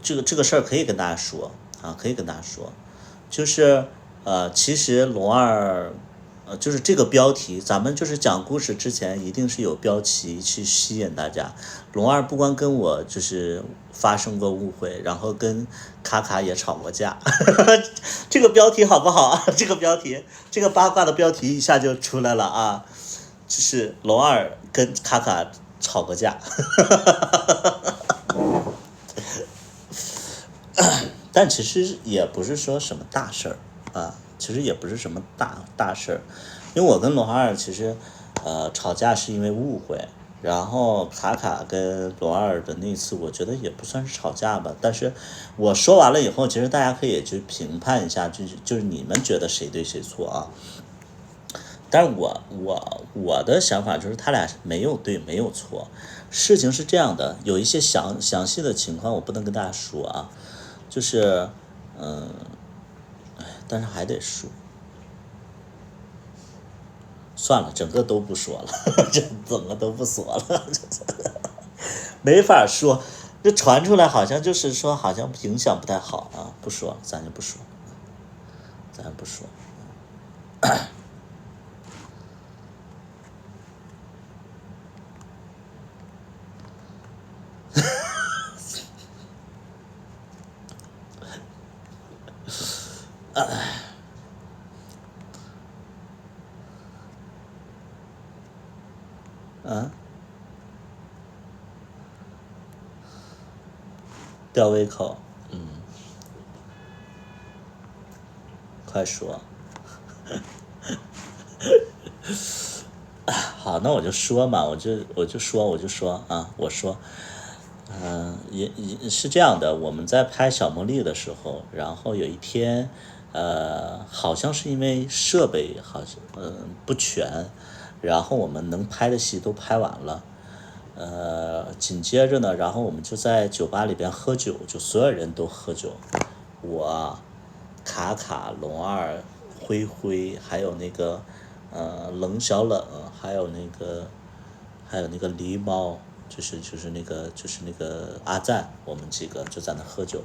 这个事儿可以跟大家说可以跟大家说，就是其实龙二，就是这个标题，咱们就是讲故事之前一定是有标题去吸引大家。龙二不光跟我就是发生过误会，然后跟卡卡也吵过架，这个标题好不好啊？这个标题，这个八卦的标题一下就出来了啊！就是龙二跟卡卡吵过架，但其实也不是说什么大事儿其实也不是什么大事儿，因为我跟龙二其实吵架是因为误会，然后卡卡跟龙二的那次我觉得也不算是吵架吧，但是我说完了以后，其实大家可以去评判一下，就是你们觉得谁对谁错啊？但是我的想法就是他俩没有对没有错，事情是这样的，有一些详细的情况我不能跟大家说啊，就是但是还得说，算了，整个都不说了，整个都不说了，没法说，这传出来好像就是说好像影响不太好不说咱就不说，咱不说。吊胃口，快说。好，那我就说嘛，我就说我说，也是这样的，我们在拍小茉莉的时候，然后有一天，好像是因为设备好像不全，然后我们能拍的戏都拍完了，紧接着呢，然后我们就在酒吧里边喝酒，就所有人都喝酒，我、卡卡、龙二、灰灰，还有那个冷小冷，还有那个狸猫，就是那个阿赞，我们几个就在那喝酒，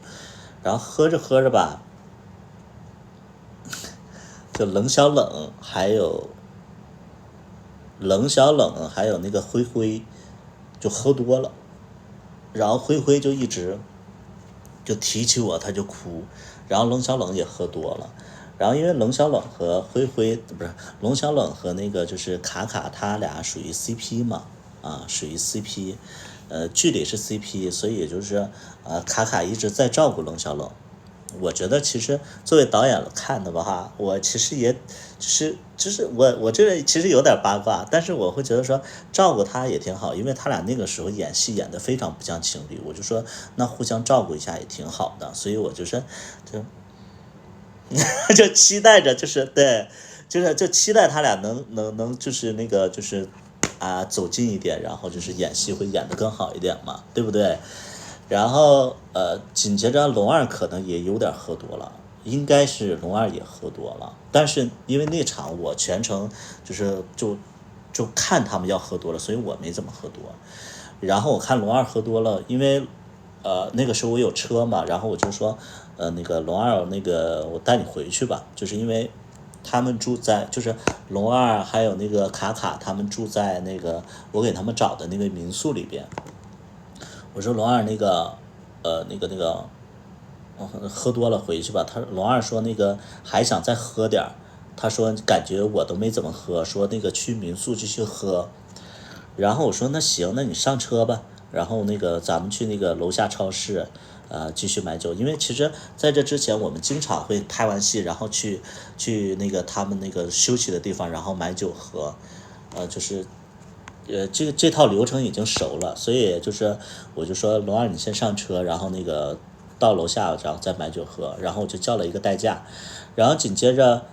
然后喝着喝着吧，就冷小冷还有那个灰灰就喝多了，然后灰灰就一直就提起我他就哭，然后冷小冷也喝多了，然后因为冷小冷和灰灰不是冷小冷和那个就是卡卡他俩属于 CP 嘛，属于 CP，剧里是 CP，所以也就是卡卡一直在照顾冷小冷。我觉得其实作为导演看的吧我其实也就是我这个其实有点八卦，但是我会觉得说照顾他也挺好，因为他俩那个时候演戏演得非常不像情侣，我就说那互相照顾一下也挺好的，所以我就是就期待着就是对，就期待他俩能就是那个就是走近一点，然后就是演戏会演得更好一点嘛，对不对？然后紧接着龙二可能也有点喝多了，应该是龙二也喝多了，但是因为那场我全程就看他们要喝多了，所以我没怎么喝多。然后我看龙二喝多了，因为那个时候我有车嘛，然后我就说那个龙二那个我带你回去吧，就是因为他们住在就是龙二还有那个卡卡他们住在那个我给他们找的那个民宿里边。我说龙二那个喝多了回去吧，龙二说那个还想再喝点，他说感觉我都没怎么喝，说那个去民宿继续喝。然后我说那行，那你上车吧，然后那个咱们去那个楼下超市继续买酒，因为其实在这之前我们经常会拍完戏然后去那个他们那个休息的地方然后买酒喝，就是这套流程已经熟了，所以就是我就说龙二你先上车，然后那个到楼下然后再买酒喝，然后我就叫了一个代驾，然后紧接着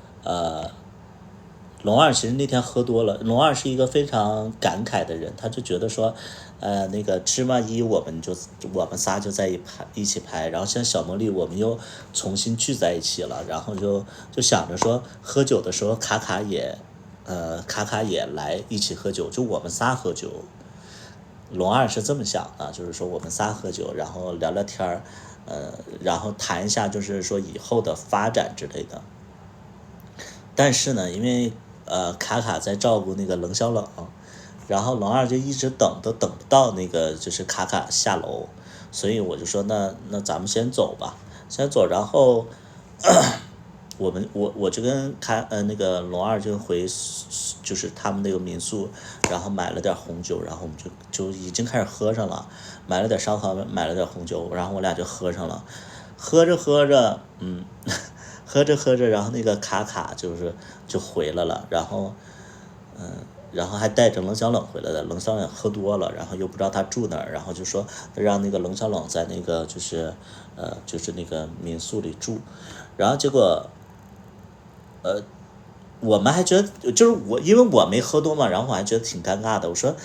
龙二其实那天喝多了，龙二是一个非常感慨的人，他就觉得说，那个芝麻一我们仨就在一起拍，然后像小茉莉我们又重新聚在一起了，然后就想着说喝酒的时候卡卡也来一起喝酒，就我们仨喝酒。龙二是这么想的，就是说我们仨喝酒，然后聊聊天儿，然后谈一下就是说以后的发展之类的。但是呢，因为卡卡在照顾那个冷小冷，然后龙二就一直等都等不到那个就是卡卡下楼，所以我就说那咱们先走吧，先走，然后我就跟那个龙二就回就是他们那个民宿，然后买了点红酒，然后我们就已经开始喝上了，买了点烧烤，买了点红酒，然后我俩就喝上了，喝着喝着，喝着喝着，然后那个卡卡就回来了，然后还带着冷小冷回来的，冷小冷喝多了，然后又不知道他住哪儿，然后就说让那个冷小冷在那个就是那个民宿里住，然后结果我们还觉得就是因为我没喝多嘛，然后我还觉得挺尴尬的，我说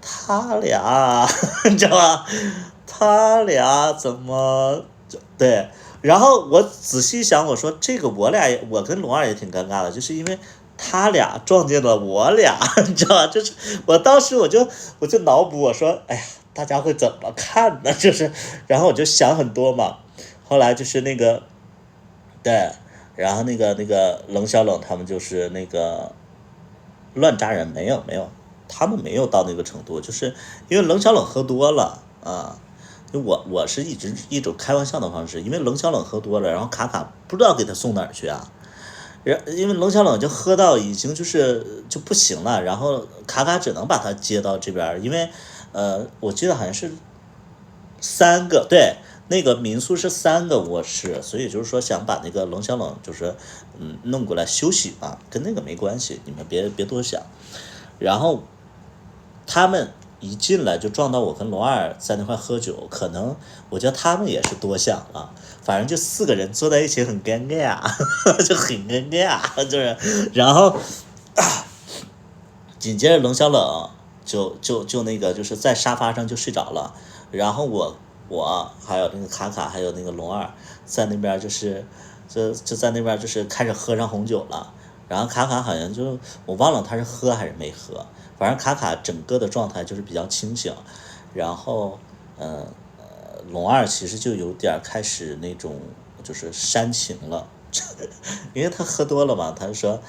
他俩你知道吧？他俩怎么对？然后我仔细想，我说这个我跟龙二也挺尴尬的，就是因为他俩撞见了我俩，你知道吧？就是我当时我就脑补，我说哎呀，大家会怎么看呢？就是，然后我就想很多嘛。后来就是那个对，然后那个冷小冷他们就是那个乱扎人，没有，他们没有到那个程度，就是因为冷小冷喝多了啊。就我是一种开玩笑的方式，因为冷小冷喝多了，然后卡卡不知道给他送哪儿去啊，因为冷小冷就喝到已经就不行了，然后卡卡只能把他接到这边，因为我记得好像是3个，对，那个民宿是3个卧室，所以就是说想把那个冷小冷就是弄过来休息嘛，跟那个没关系，你们别多想。然后他们一进来就撞到我跟龙二在那块喝酒，可能我觉得他们也是多想了，反正就4个人坐在一起很尴尬，就很尴尬，就是，然后紧接着冷小冷就那个就是在沙发上就睡着了，然后我还有那个卡卡还有那个龙二在那边就在那边就是开始喝上红酒了，然后卡卡好像我忘了他是喝还是没喝，反正卡卡整个的状态就是比较清醒，然后龙二其实就有点开始那种就是煽情了，因为他喝多了嘛，他就说。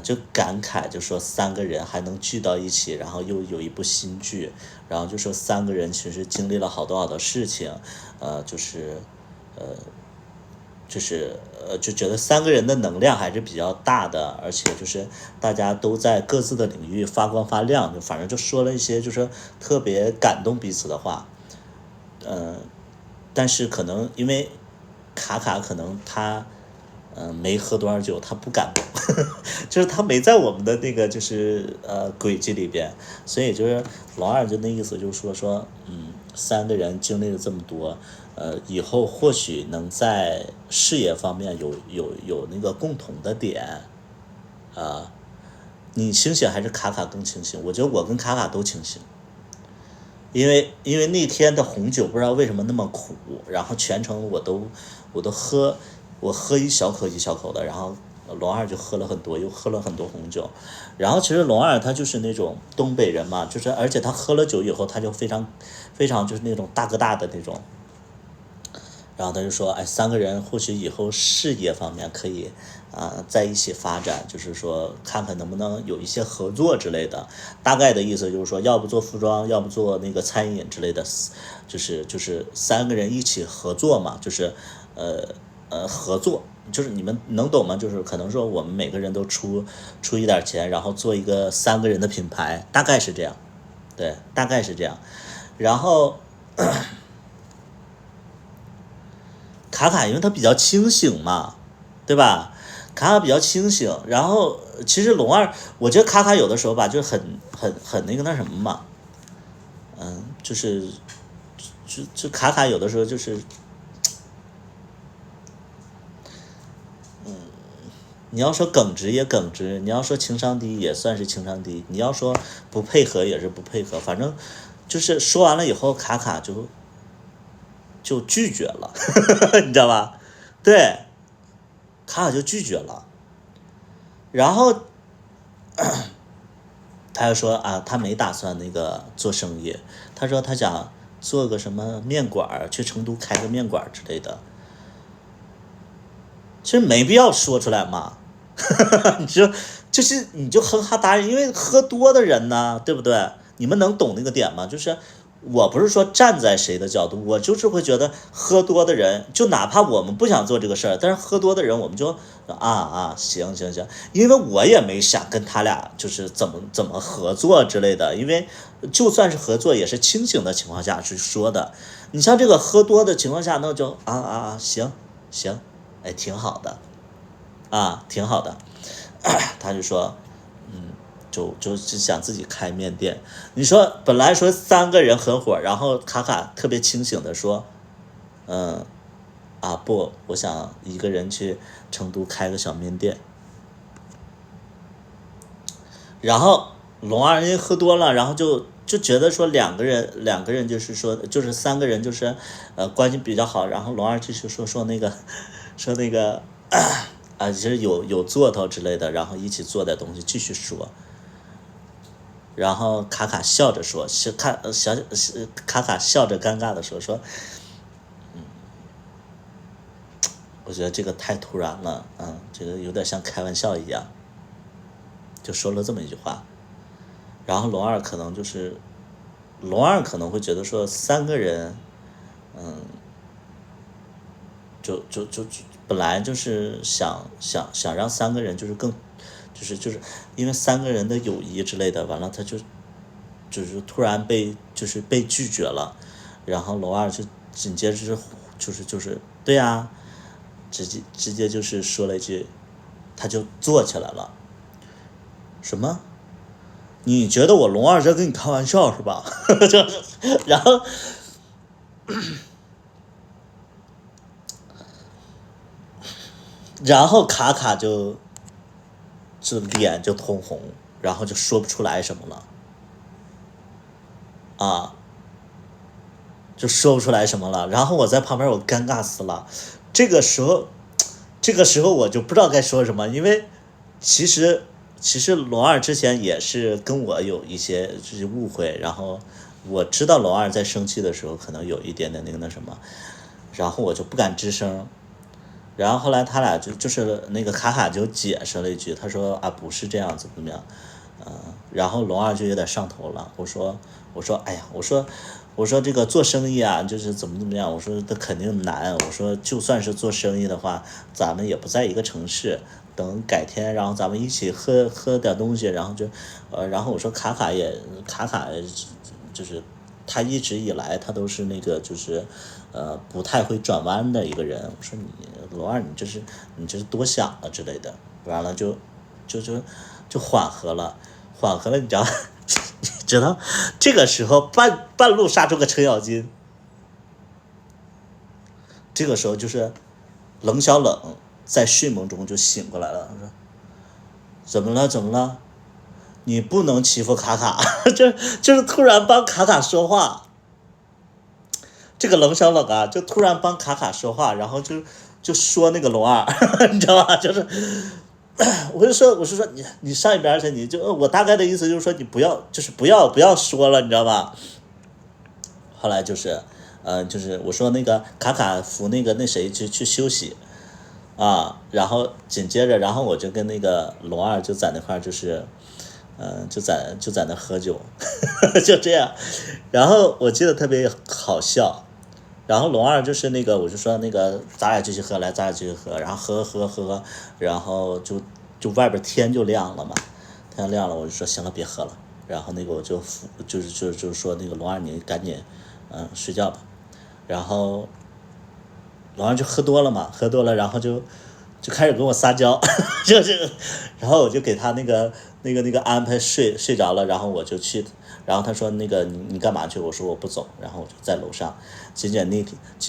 就感慨，就说3个人还能聚到一起，然后又有一部新剧，然后就说3个人其实经历了好多好多事情，就觉得3个人的能量还是比较大的，而且就是大家都在各自的领域发光发亮，就反正就说了一些就是特别感动彼此的话，但是可能因为卡卡可能他没喝多少酒，他不感动，就是他没在我们的那个就是轨迹里边，所以就是老二就那意思就是说3个人经历了这么多，以后或许能在事业方面有那个共同的点啊。你清醒还是卡卡更清醒？我觉得我跟卡卡都清醒，因为那天的红酒不知道为什么那么苦，然后全程我都我喝一小口一小口的，然后龙二就喝了很多，又喝了很多红酒，然后其实龙二他就是那种东北人嘛，就是而且他喝了酒以后他就非常非常就是那种大哥大的那种，然后他就说，哎，3个人或许以后事业方面可以在一起发展，就是说看看能不能有一些合作之类的。大概的意思就是说，要不做服装，要不做那个餐饮之类的，就是3个人一起合作嘛，就是合作，就是你们能懂吗？就是可能说我们每个人都出一点钱，然后做一个3个人的品牌，大概是这样，对，大概是这样，然后。卡卡因为他比较清醒嘛，对吧？卡卡比较清醒，然后其实龙二，我觉得卡卡有的时候吧，就很那个那什么嘛，就是卡卡有的时候就是，你要说耿直也耿直，你要说情商低也算是情商低，你要说不配合也是不配合，反正就是说完了以后，卡卡就拒绝了，你知道吧？对，卡卡就拒绝了，然后他就说啊，他没打算那个做生意，他说他想做个什么面馆，去成都开个面馆之类的。其实没必要说出来嘛，你说就是你就哼哈答应，因为喝多的人呢，对不对？你们能懂那个点吗？就是我不是说站在谁的角度，我就是会觉得喝多的人，就哪怕我们不想做这个事儿，但是喝多的人，我们就行行行，因为我也没想跟他俩就是怎么合作之类的，因为就算是合作，也是清醒的情况下去说的。你像这个喝多的情况下，那就行行，哎，挺好的，挺好的。他就说，就想自己开面店。你说本来说3个人合伙，然后卡卡特别清醒的说，不，我想一个人去成都开个小面店。然后龙二因为喝多了，然后就觉得说两个人就是说就是3个人就是关系比较好，然后龙二继续说那个说那个其实有做头之类的，然后一起做点东西继续说。然后卡卡笑着说，卡卡笑着尴尬的说，我觉得这个太突然了，这个有点像开玩笑一样，就说了这么一句话。然后龙二可能会觉得说3个人，就本来就是想让3个人就是更，就是因为3个人的友谊之类的，完了他就是突然被拒绝了，然后龙二就紧接着就是对呀，直接就是说了一句，他就做起来了。什么？你觉得我龙二在跟你开玩笑是吧？就是然后卡卡就脸就通红，然后就说不出来什么了，就说不出来什么了。然后我在旁边我尴尬死了，这个时候我就不知道该说什么，因为其实龙二之前也是跟我有一些就是误会，然后我知道龙二在生气的时候可能有一点点那什么，然后我就不敢吱声。然后后来他俩就是那个卡卡就解释了一句，他说不是这样子怎么样，然后龙二就有点上头了。我说哎呀，我说这个做生意就是怎么样，我说这肯定难，我说就算是做生意的话，咱们也不在一个城市，等改天然后咱们一起喝点东西，然后然后我说卡卡就是他一直以来他都是那个就是不太会转弯的一个人。我说你龙二你这是多想了之类的，完了就缓和了，你知道你知道这个时候半路杀出个程咬金，这个时候就是冷小冷在睡梦中就醒过来了，他说怎么了？你不能欺负卡卡，就是突然帮卡卡说话。这个冷小冷就突然帮卡卡说话，然后就说那个龙二，你知道吧？就是，我就说你上一边去，你就我大概的意思就是说你不要说了，你知道吧？后来就是就是我说那个卡卡扶那谁去休息然后紧接着，然后我就跟那个龙二就在那块就是就在那喝酒，就这样。然后我记得特别好笑。然后龙二就是那个，我就说那个咱俩继续喝，然后喝，然后就外边天就亮了嘛，天亮了，我就说行了，别喝了。然后那个我就是说那个龙二你赶紧睡觉吧。然后龙二就喝多了嘛，然后就开始跟我撒娇，然后我就给他那个安排睡着了，然后我就去。然后他说那个你干嘛去？我说我不走，然后我就在楼上。紧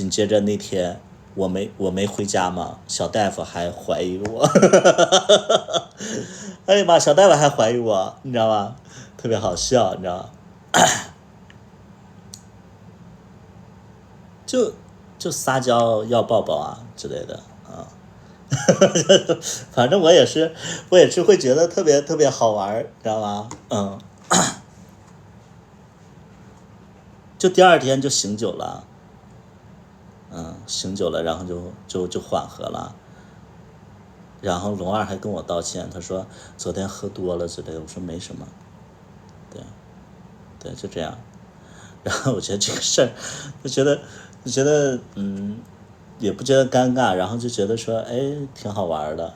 接着那天我没回家嘛，小大夫还怀疑我，哎呀妈，小大夫还怀疑我，你知道吗？特别好笑，你知道吗？就就撒娇要抱抱啊之类的啊，反正我也是会觉得特别特别好玩，知道吗？就第二天就醒酒了，醒酒了，然后就缓和了。然后龙二还跟我道歉，他说昨天喝多了之类的，我说没什么，对，对，就这样。然后我觉得这个事儿，就觉得也不觉得尴尬，然后就觉得说哎挺好玩的，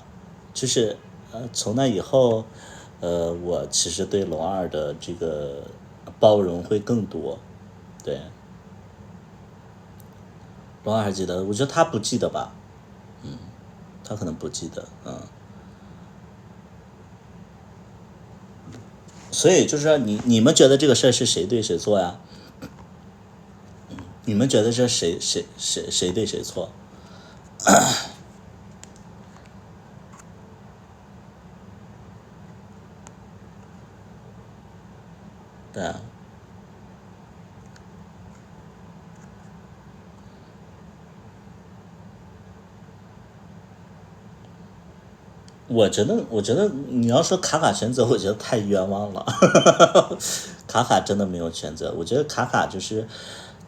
就是从那以后，我其实对龙二的这个包容会更多，对，龙二还记得，我觉得他不记得吧，他可能不记得，所以就是说你们觉得这个事儿是谁对谁错呀？你们觉得这谁对谁错？对啊，我觉得你要说卡卡全责，我觉得太冤枉了。卡卡真的没有全责，我觉得卡卡就是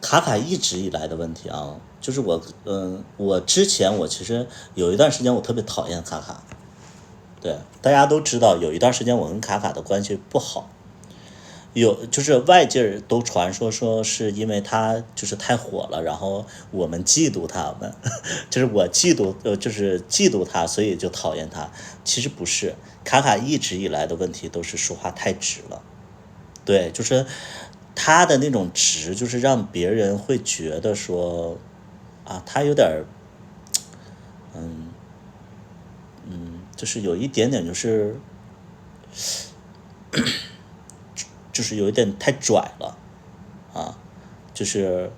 卡卡一直以来的问题啊，就是我之前我其实有一段时间我特别讨厌卡卡，对，大家都知道有一段时间我跟卡卡的关系不好，就是外界都传说是因为他就是太火了，然后我们嫉妒他们，就是我嫉妒就是嫉妒他，所以就讨厌他。其实不是，卡卡一直以来的问题都是说话太直了，对，就是他的那种直，就是让别人会觉得说啊，他有点就是有一点点就是有一点太拽了啊，就是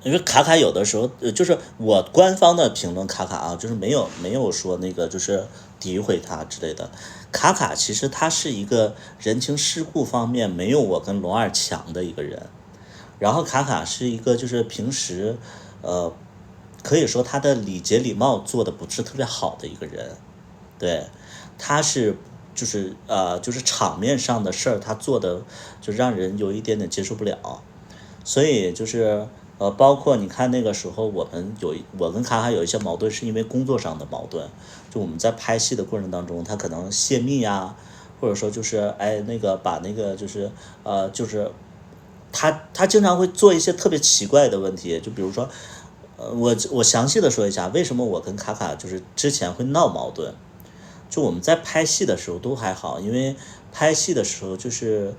因为卡卡有的时候，就是我官方的评论卡卡啊，就是没有说那个就是诋毁他之类的。卡卡其实他是一个人情世故方面没有我跟龙二强的一个人，然后卡卡是一个就是平时，呃，可以说他的礼节礼貌做的不是特别好的一个人，对，他是就是场面上的事儿他做的就让人有一点点接受不了，所以就是包括你看那个时候我跟卡卡有一些矛盾，是因为工作上的矛盾，就我们在拍戏的过程当中，他可能泄密呀，或者说就是哎那个把那个就是他经常会做一些特别奇怪的问题，就比如说我详细的说一下为什么我跟卡卡就是之前会闹矛盾，就我们在拍戏的时候都还好，因为拍戏的时候就是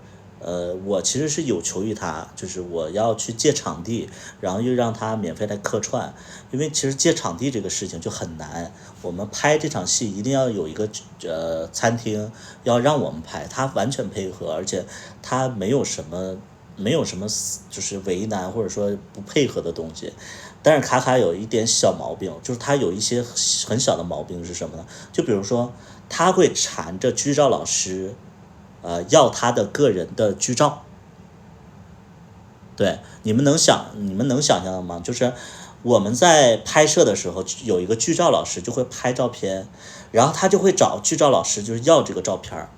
我其实是有求于他，就是我要去借场地，然后又让他免费来客串，因为其实借场地这个事情就很难。我们拍这场戏一定要有一个餐厅要让我们拍，他完全配合，而且他没有什么就是为难或者说不配合的东西。但是卡卡有一点小毛病，就是他有一些很小的毛病是什么呢？就比如说他会缠着剧照老师。要他的个人的剧照，对，你们能想象吗？就是我们在拍摄的时候，有一个剧照老师就会拍照片，然后他就会找剧照老师就是要这个照片，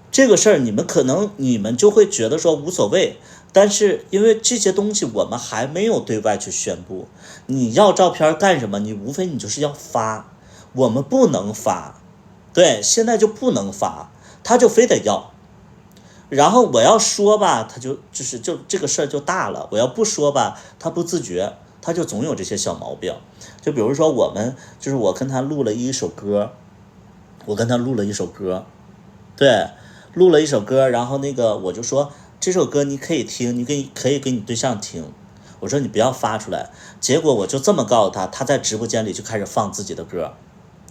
这个事儿你们就会觉得说无所谓，但是因为这些东西我们还没有对外去宣布，你要照片干什么？你无非你就是要发，我们不能发，对，现在就不能发。他就非得要，然后我要说吧，他就是这个事儿就大了；我要不说吧，他不自觉，他就总有这些小毛病。就比如说我跟他录了一首歌，对，录了一首歌，然后那个我就说这首歌你可以听，可以给你对象听，我说你不要发出来。结果我就这么告诉他，他在直播间里就开始放自己的歌，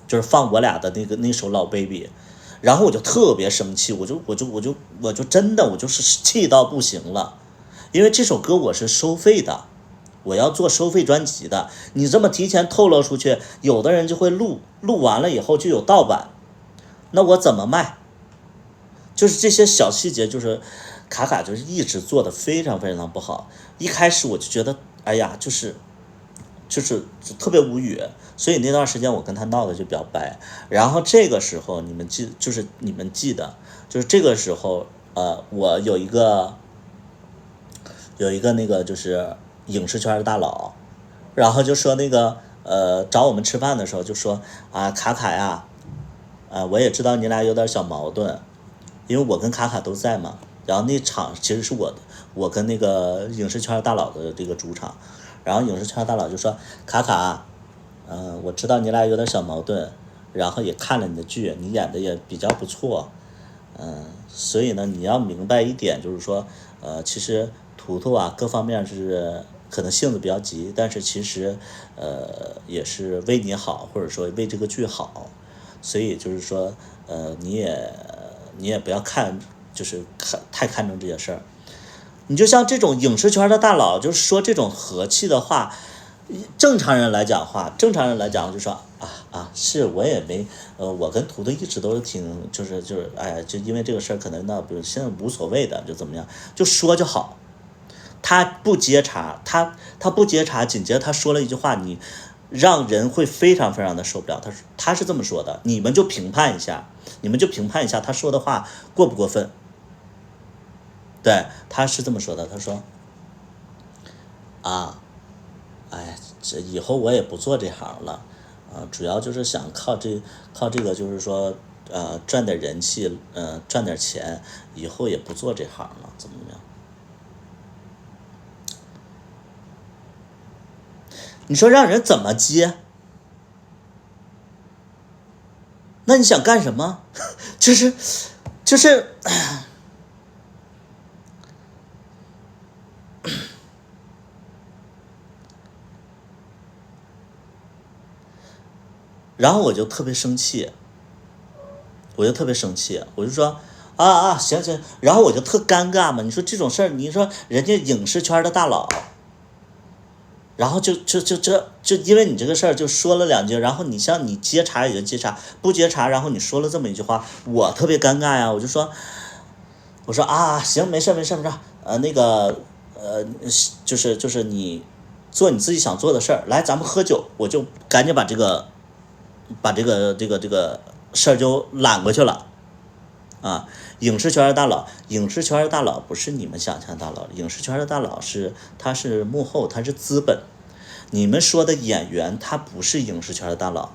就是放我俩的那首老 baby。然后我就特别生气，我就真的我就是气到不行了，因为这首歌我是收费的，我要做收费专辑的。你这么提前透露出去，有的人就会录完了以后就有盗版，那我怎么卖？就是这些小细节，就是卡卡就是一直做的非常非常不好。一开始我就觉得，哎呀，就是特别无语，所以那段时间我跟他闹的就比较掰。然后这个时候你们记得，就是这个时候，我有一个那个就是影视圈的大佬，然后就说那个找我们吃饭的时候就说啊，卡卡呀，我也知道你俩有点小矛盾，因为我跟卡卡都在嘛。然后那场其实是我跟那个影视圈大佬的这个主场，然后影视圈大佬就说卡卡，我知道你俩有点小矛盾，然后也看了你的剧，你演的也比较不错，所以呢你要明白一点，就是说其实图图啊各方面是可能性子比较急，但是其实也是为你好，或者说为这个剧好，所以就是说你也不要就是太看重这些事儿。你就像这种影视圈的大佬，就是说这种和气的话，正常人来讲就说是我也没我跟图图一直都是挺就是就因为这个事儿可能比如现在无所谓的就怎么样就说就好。他不接茬，他不接茬，紧接着他说了一句话，你让人会非常非常的受不了。他是这么说的，你们就评判一下他说的话过不过分。对，他是这么说的，他说这以后我也不做这行了，主要就是想靠这个就是说赚点人气，赚点钱，以后也不做这行了，怎么样？你说让人怎么接？那你想干什么？就是然后我就特别生气，我就说行，然后我就特尴尬嘛。你说这种事儿，你说人家影视圈的大佬，然后就因为你这个事儿就说了两句，然后你像你接茬也就接茬，不接茬，然后你说了这么一句话，我特别尴尬呀。我说行，没事，那个就是你做你自己想做的事儿，来咱们喝酒，我就赶紧把这个事儿就揽过去了。影视圈的大佬不是你们想象的大佬，影视圈的大佬他是幕后，他是资本。你们说的演员他不是影视圈的大佬，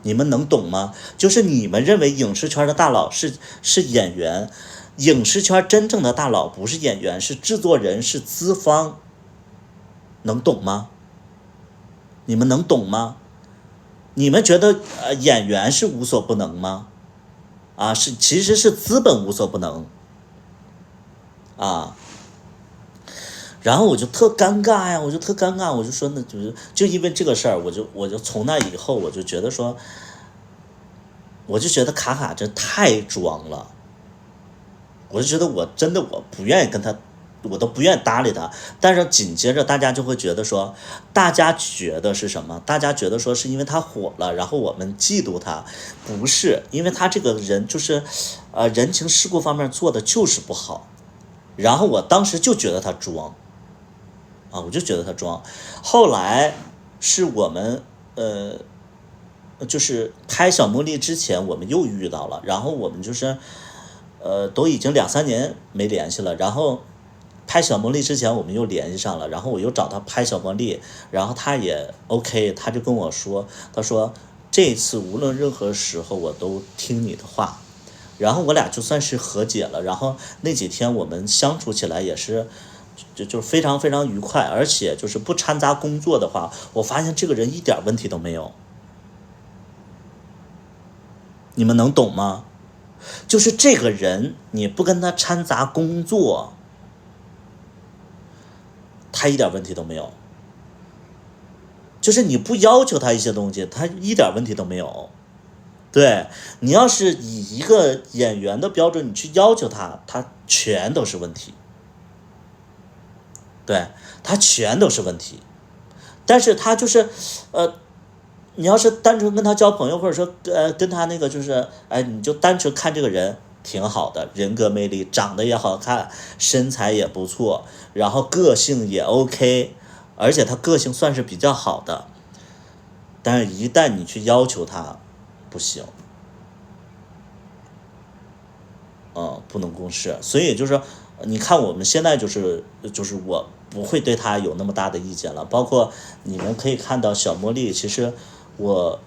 你们能懂吗？就是你们认为影视圈的大佬是演员，影视圈真正的大佬不是演员，是制作人，是资方，能懂吗？你们能懂吗？你们觉得演员是无所不能吗？其实是资本无所不能然后我就特尴尬呀，我就说那就因为这个事儿，我就从那以后我就觉得说，我就觉得卡卡这太装了，我就觉得我真的我不愿意跟他，我都不愿意搭理他。但是紧接着大家就会觉得说，大家觉得是什么？大家觉得说是因为他火了，然后我们嫉妒他，不是因为他这个人就是人情世故方面做的就是不好。然后我当时就觉得他装我就觉得他装。后来是我们就是拍小茉莉之前我们又遇到了，然后我们就是都已经2-3年没联系了，然后拍小茉莉之前我们又联系上了，然后我又找他拍小茉莉，然后他也 OK， 他就跟我说，他说这次无论任何时候我都听你的话，然后我俩就算是和解了，然后那几天我们相处起来也是就非常非常愉快，而且就是不掺杂工作的话，我发现这个人一点问题都没有。你们能懂吗？就是这个人你不跟他掺杂工作，他一点问题都没有。就是你不要求他一些东西，他一点问题都没有。对，你要是以一个演员的标准你去要求他，他全都是问题。对，他全都是问题。但是他就是你要是单纯跟他交朋友，或者说跟他那个就是你就单纯看这个人挺好的，人格魅力，长得也好看，身材也不错，然后个性也 OK， 而且他个性算是比较好的。但是一旦你去要求他，不行，不能共事。所以就是你看我们现在就是我不会对他有那么大的意见了。包括你们可以看到小茉莉，其实我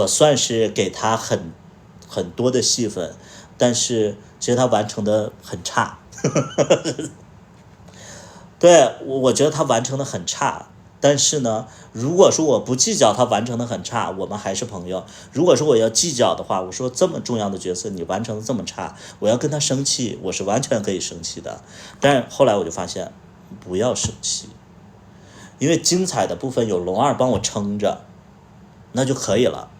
算是给他很多的戏份，但是其实他完成的很差。对，我觉得他完成的很差。但是呢，如果说我不计较他完成的很差，我们还是朋友。如果说我要计较的话，我说这么重要的角色你完成的这么差，我要跟他生气，我是完全可以生气的。但是后来我就发现，不要生气，因为精彩的部分有龙二帮我撑着，那就可以了，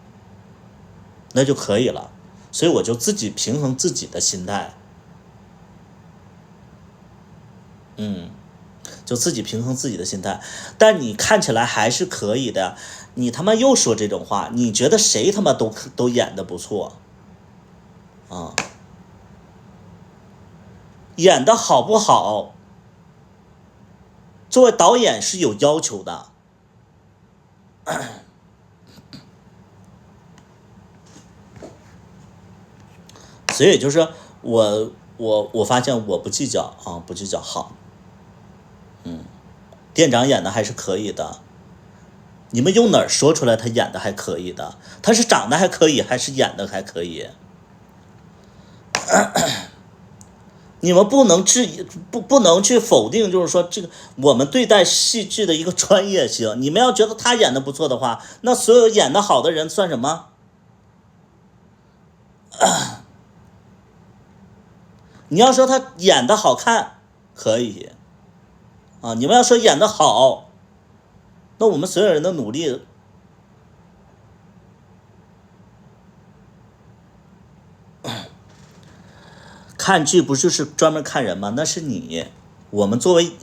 那就可以了。所以我就自己平衡自己的心态，就自己平衡自己的心态。但你看起来还是可以的，你他妈又说这种话，你觉得谁他妈都演得不错啊？演得好不好，作为导演是有要求的。所以就是我发现我不计较啊，不计较好。店长演的还是可以的，你们用哪儿说出来他演的还可以的？他是长得还可以，还是演的还可以？你们不能质疑，不能去否定，就是说这个我们对待戏剧的一个专业性。你们要觉得他演的不错的话，那所有演的好的人算什么？你要说他演的好看，可以啊。你们要说演的好，那我们所有人的努力，看剧不就是专门看人吗？那是你。我们作为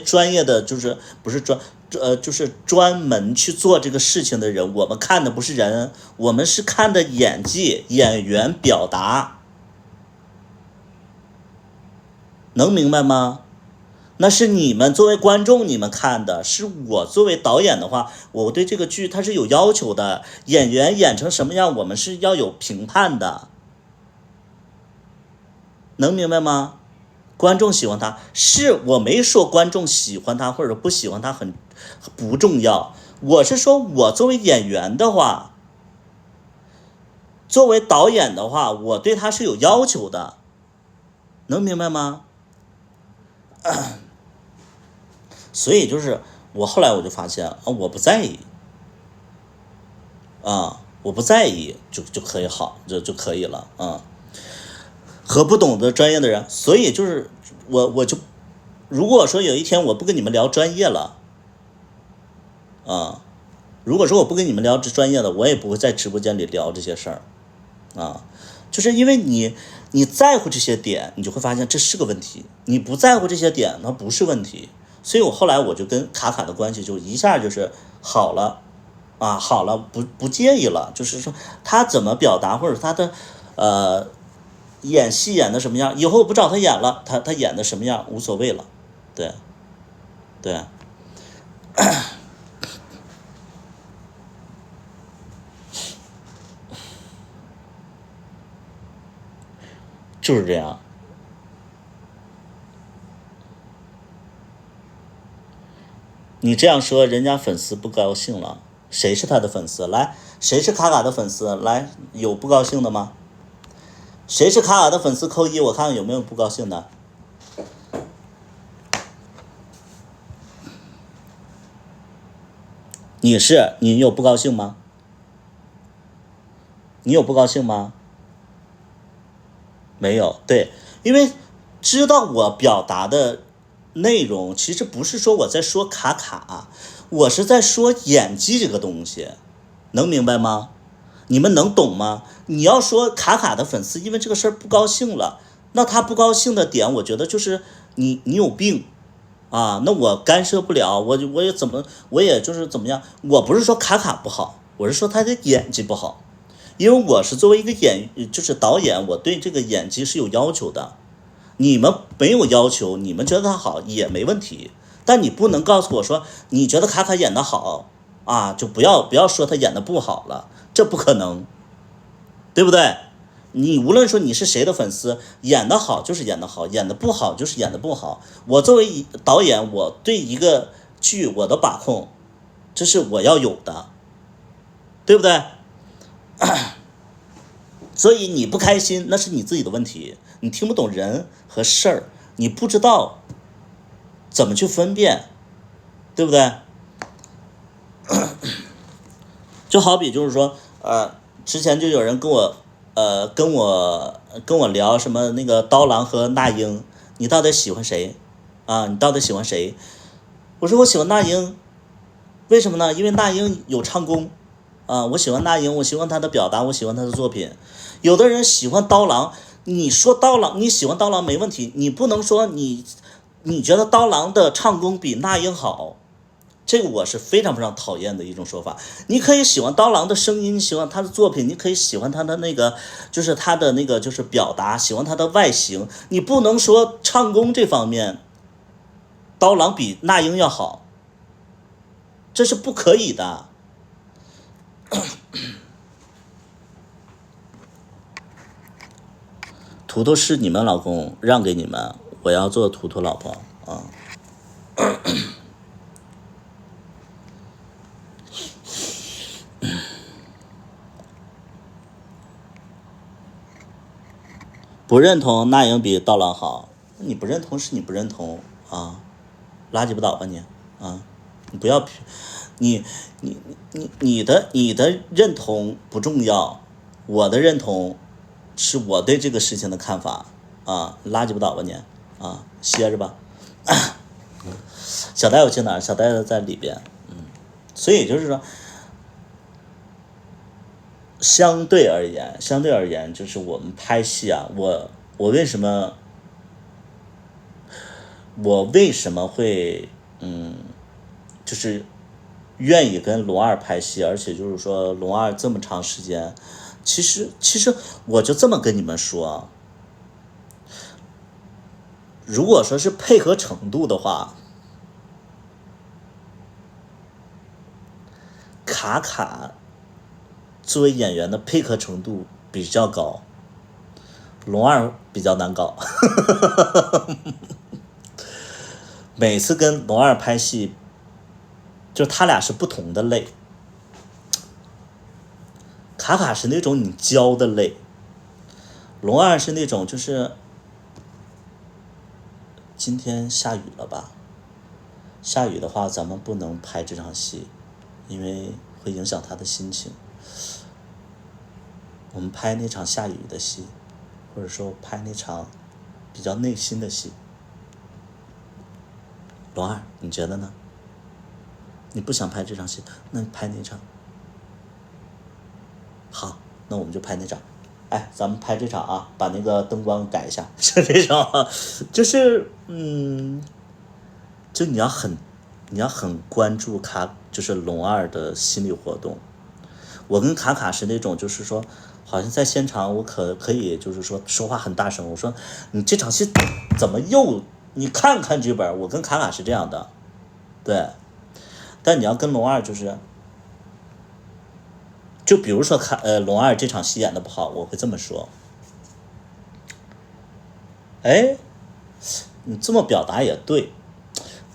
专业的，就是不是就是专门去做这个事情的人，我们看的不是人，我们是看的演技、演员表达，能明白吗？那是你们作为观众你们看的，是我作为导演的话，我对这个剧它是有要求的，演员演成什么样，我们是要有评判的，能明白吗？观众喜欢他，是我没说观众喜欢他或者不喜欢他很不重要，我是说我作为演员的话，作为导演的话，我对他是有要求的，能明白吗？所以就是我后来我就发现啊，我不在意啊，我不在意就可以好，就可以了啊。和不懂得专业的人，所以就是我就如果说有一天我不跟你们聊专业了啊，如果说我不跟你们聊这专业的，我也不会在直播间里聊这些事儿啊。就是因为你在乎这些点，你就会发现这是个问题；你不在乎这些点，它不是问题。所以我后来我就跟卡卡的关系就一下就是好了啊，好了，不介意了。就是说他怎么表达，或者他的演戏演的什么样，以后我不找他演了，他演的什么样无所谓了。对对，就是这样。你这样说，人家粉丝不高兴了。谁是他的粉丝？来，谁是卡卡的粉丝？来，有不高兴的吗？谁是卡卡的粉丝？扣一，我看看有没有不高兴的。你有不高兴吗？你有不高兴吗？没有，对，因为知道我表达的内容，其实不是说我在说卡卡，我是在说演技这个东西，能明白吗？你们能懂吗？你要说卡卡的粉丝因为这个事儿不高兴了，那他不高兴的点，我觉得就是你有病啊，那我干涉不了，我也怎么，我也就是怎么样，我不是说卡卡不好，我是说他的演技不好，因为我是作为一个就是导演，我对这个演技是有要求的。你们没有要求，你们觉得他好也没问题，但你不能告诉我说你觉得卡卡演得好啊，就不要说他演得不好了，这不可能，对不对？你无论说你是谁的粉丝，演得好就是演得好，演得不好就是演得不好。我作为导演，我对一个剧我的把控，这是我要有的，对不对？所以你不开心那是你自己的问题，你听不懂人和事儿，你不知道怎么去分辨，对不对？就好比就是说，之前就有人跟我聊什么那个刀郎和那英，你到底喜欢谁啊？你到底喜欢谁？我说我喜欢那英，为什么呢？因为那英有唱功啊，我喜欢那英，我喜欢她的表达，我喜欢她的作品。有的人喜欢刀郎，你说刀郎，你喜欢刀郎没问题，你不能说你觉得刀郎的唱功比那英好，这个我是非常非常讨厌的一种说法。你可以喜欢刀郎的声音，喜欢他的作品，你可以喜欢他的那个，就是他的那个就是表达，喜欢他的外形，你不能说唱功这方面刀郎比那英要好，这是不可以的。图图是你们老公，让给你们，我要做图图老婆啊。不认同那英比刀郎好，你不认同是你不认同啊，垃圾不倒吧你啊，你不要，你的认同不重要，我的认同是我对这个事情的看法啊，垃圾不倒吧你啊，歇着吧。小戴我去哪儿？小戴在里边，所以就是说。相对而言，就是我们拍戏啊，我为什么会就是愿意跟龙二拍戏，而且就是说龙二这么长时间，其实我就这么跟你们说啊，如果说是配合程度的话，卡卡作为演员的配合程度比较高，龙二比较难搞。每次跟龙二拍戏，就他俩是不同的累。卡卡是那种你教的累，龙二是那种就是今天下雨了吧？下雨的话，咱们不能拍这场戏，因为会影响他的心情。我们拍那场下雨的戏，或者说拍那场比较内心的戏。龙二，你觉得呢？你不想拍这场戏，那你拍哪场？好，那我们就拍那场。哎，咱们拍这场啊，把那个灯光改一下，是这场，就是就你要很关注就是龙二的心理活动。我跟卡卡是那种，就是说，好像在现场我可以就是说话很大声，我说你这场戏怎么你看看剧本，我跟卡卡是这样的，对。但你要跟龙二就比如说龙二这场戏演的不好，我会这么说，哎，你这么表达也对，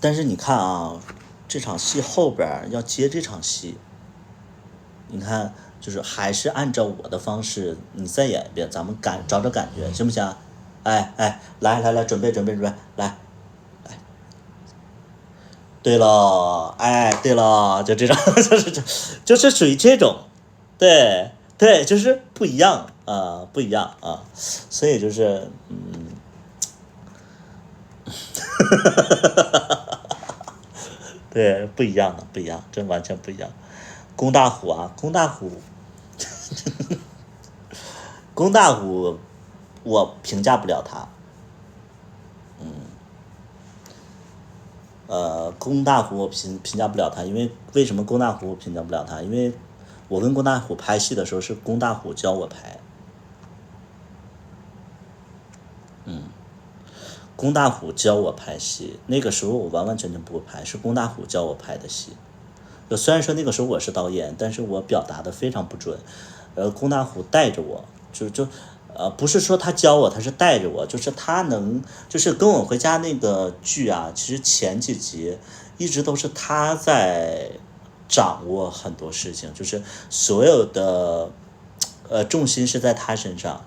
但是你看啊，这场戏后边要接这场戏，你看就是还是按照我的方式，你再演一遍，咱们找感觉，行不行？哎，来，准备，来。对了，哎，对了，就这种，就是属于这种，对，就是不一样啊，不一样啊，所以就是对，不一样，真完全不一样。龚大虎啊，龚大虎，我评价不了他，龚大虎我评价不了他，因为为什么龚大虎我评价不了他？因为我跟龚大虎拍戏的时候是龚大虎教我拍，龚大虎教我拍戏，那个时候我完完全全不会拍，是龚大虎教我拍的戏。虽然说那个时候我是导演，但是我表达的非常不准，龚大虎带着我，不是说他教我，他是带着我，就是他能，就是跟我回家那个剧啊，其实前几集一直都是他在掌握很多事情，就是所有的重心是在他身上。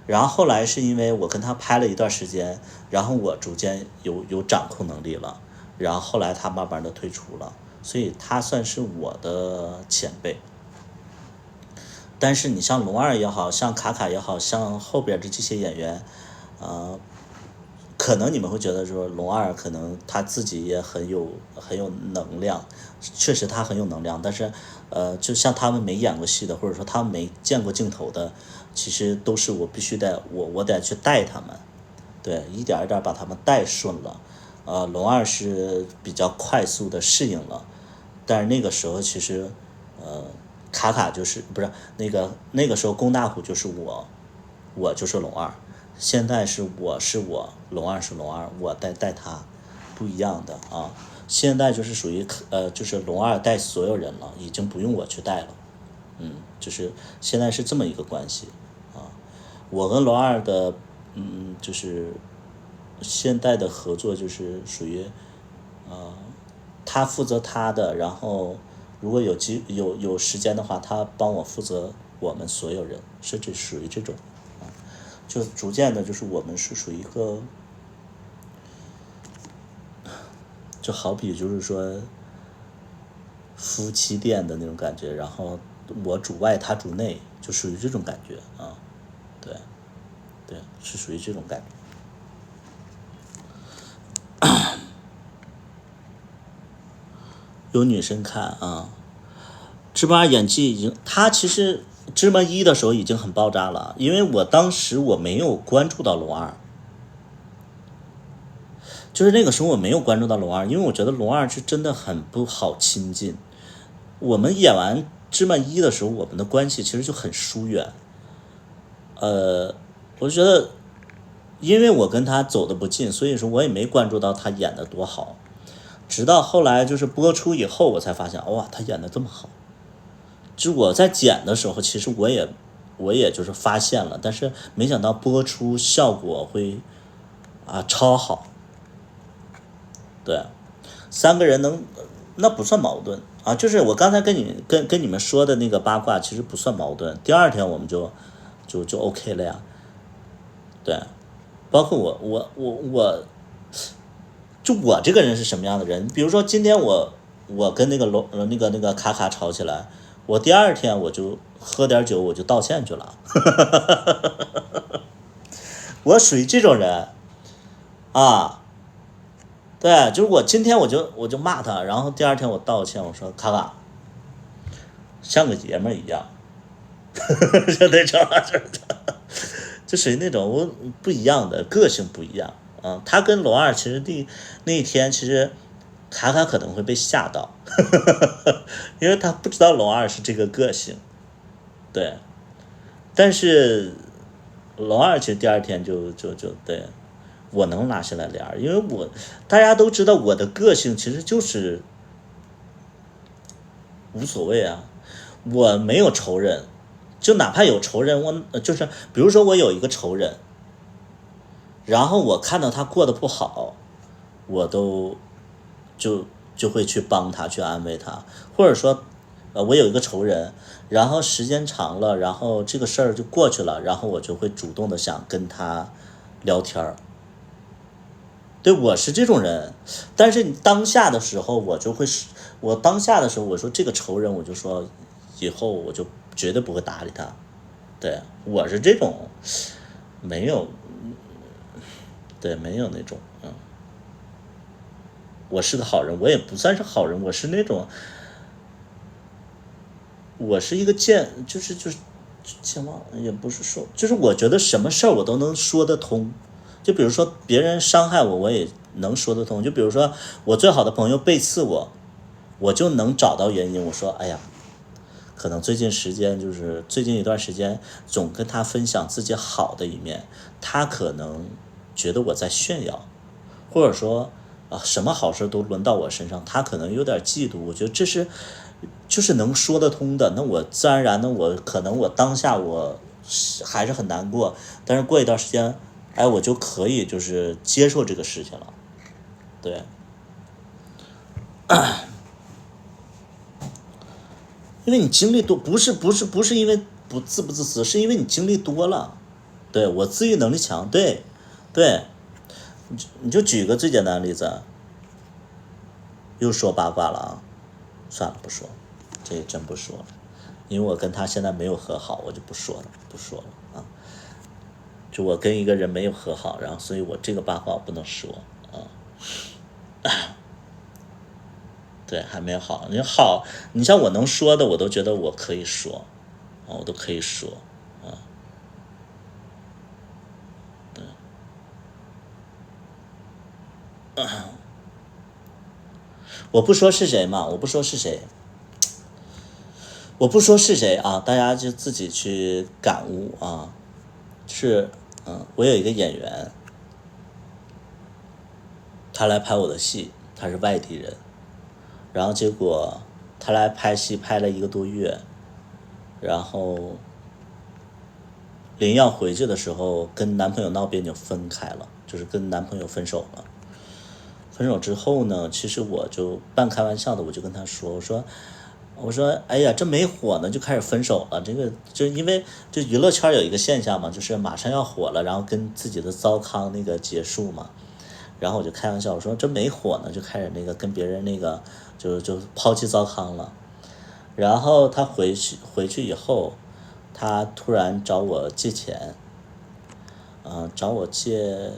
然后后来是因为我跟他拍了一段时间，然后我逐渐有掌控能力了，然后后来他慢慢的退出了，所以他算是我的前辈。但是你像龙二也好，像卡卡也好，像后边的这些演员，可能你们会觉得说龙二可能他自己也很有能量，确实他很有能量，但是就像他们没演过戏的，或者说他们没见过镜头的，其实都是我必须得我得去带他们，对，一点一点把他们带顺了。龙二是比较快速的适应了，但是那个时候其实卡卡就是不是那个时候龚大虎就是我就是龙二。现在是我龙二是龙二，我带他，不一样的啊。现在就是属于就是龙二带所有人了，已经不用我去带了，就是现在是这么一个关系啊。我跟龙二的就是现在的合作就是属于他负责他的，然后如果有时间的话，他帮我负责我们所有人，是属于这种。就逐渐的，就是我们是属于一个，就好比就是说夫妻店的那种感觉，然后我主外，他主内，就属于这种感觉啊，对，是属于这种感觉。有女生看啊，芝麻演技已经，他其实芝麻一的时候已经很爆炸了，因为我当时我没有关注到龙二，就是那个时候我没有关注到龙二，因为我觉得龙二是真的很不好亲近。我们演完芝麻一的时候，我们的关系其实就很疏远。我就觉得，因为我跟他走的不近，所以说我也没关注到他演的多好。直到后来就是播出以后，我才发现，哇，他演的这么好。就我在剪的时候，其实我也就是发现了，但是没想到播出效果会超好。对，三个人那不算矛盾啊，就是我刚才跟你们说的那个八卦，其实不算矛盾。第二天我们就 OK 了呀。对，包括我就我这个人是什么样的人？比如说今天我跟那个卡卡吵起来，我第二天我就喝点酒，我就道歉去了。我属于这种人啊。对，就是我今天我就骂他，然后第二天我道歉，我说卡卡像个爷们儿一样，就那种，就属于那种我不一样的个性不一样啊。他跟龙二其实那一天其实卡卡可能会被吓到，因为他不知道龙二是这个个性，对，但是龙二其实第二天就对。我能拉下来脸，因为大家都知道我的个性其实就是无所谓啊，我没有仇人，就哪怕有仇人，我就是比如说我有一个仇人，然后我看到他过得不好，我都就会去帮他，去安慰他，或者说我有一个仇人，然后时间长了，然后这个事儿就过去了，然后我就会主动的想跟他聊天儿。对，我是这种人，但是你当下的时候，我当下的时候，我说这个仇人，我就说以后我就绝对不会搭理他。对，我是这种，没有，对，没有那种，我是个好人，我也不算是好人，我是那种，我是一个就是健忘，也不是说，就是我觉得什么事儿我都能说得通。就比如说别人伤害我，我也能说得通。就比如说我最好的朋友背刺我，我就能找到原因。我说哎呀，可能最近一段时间总跟他分享自己好的一面，他可能觉得我在炫耀，或者说什么好事都轮到我身上，他可能有点嫉妒。我觉得这是就是能说得通的。那我自然而然的，我可能我当下我还是很难过，但是过一段时间，哎，我就可以就是接受这个事情了。对，因为你经历多，不是因为不自私，是因为你经历多了。对，我自愈能力强。对，对，你就举个最简单的例子，又说八卦了啊，算了不说，这真不说了，因为我跟他现在没有和好，我就不说了啊。就我跟一个人没有和好，然后所以我这个八卦我不能说啊。对，还没好。你好，你像我能说的，我都觉得我可以说啊，我都可以说啊。对，我不说是谁嘛，我不说是谁，啊，大家就自己去感悟啊。是，我有一个演员，他来拍我的戏，他是外地人，然后结果他来拍戏拍了1个多月，然后临要回去的时候跟男朋友闹别扭分开了，就是跟男朋友分手了。分手之后呢，其实我就半开玩笑的，我就跟他说，我说，哎呀，这没火呢就开始分手了，这个就因为就娱乐圈有一个现象嘛，就是马上要火了，然后跟自己的糟糠那个结束嘛。然后我就开玩笑，我说这没火呢就开始那个跟别人那个就抛弃糟糠了。然后他回去以后，他突然找我借钱，找我借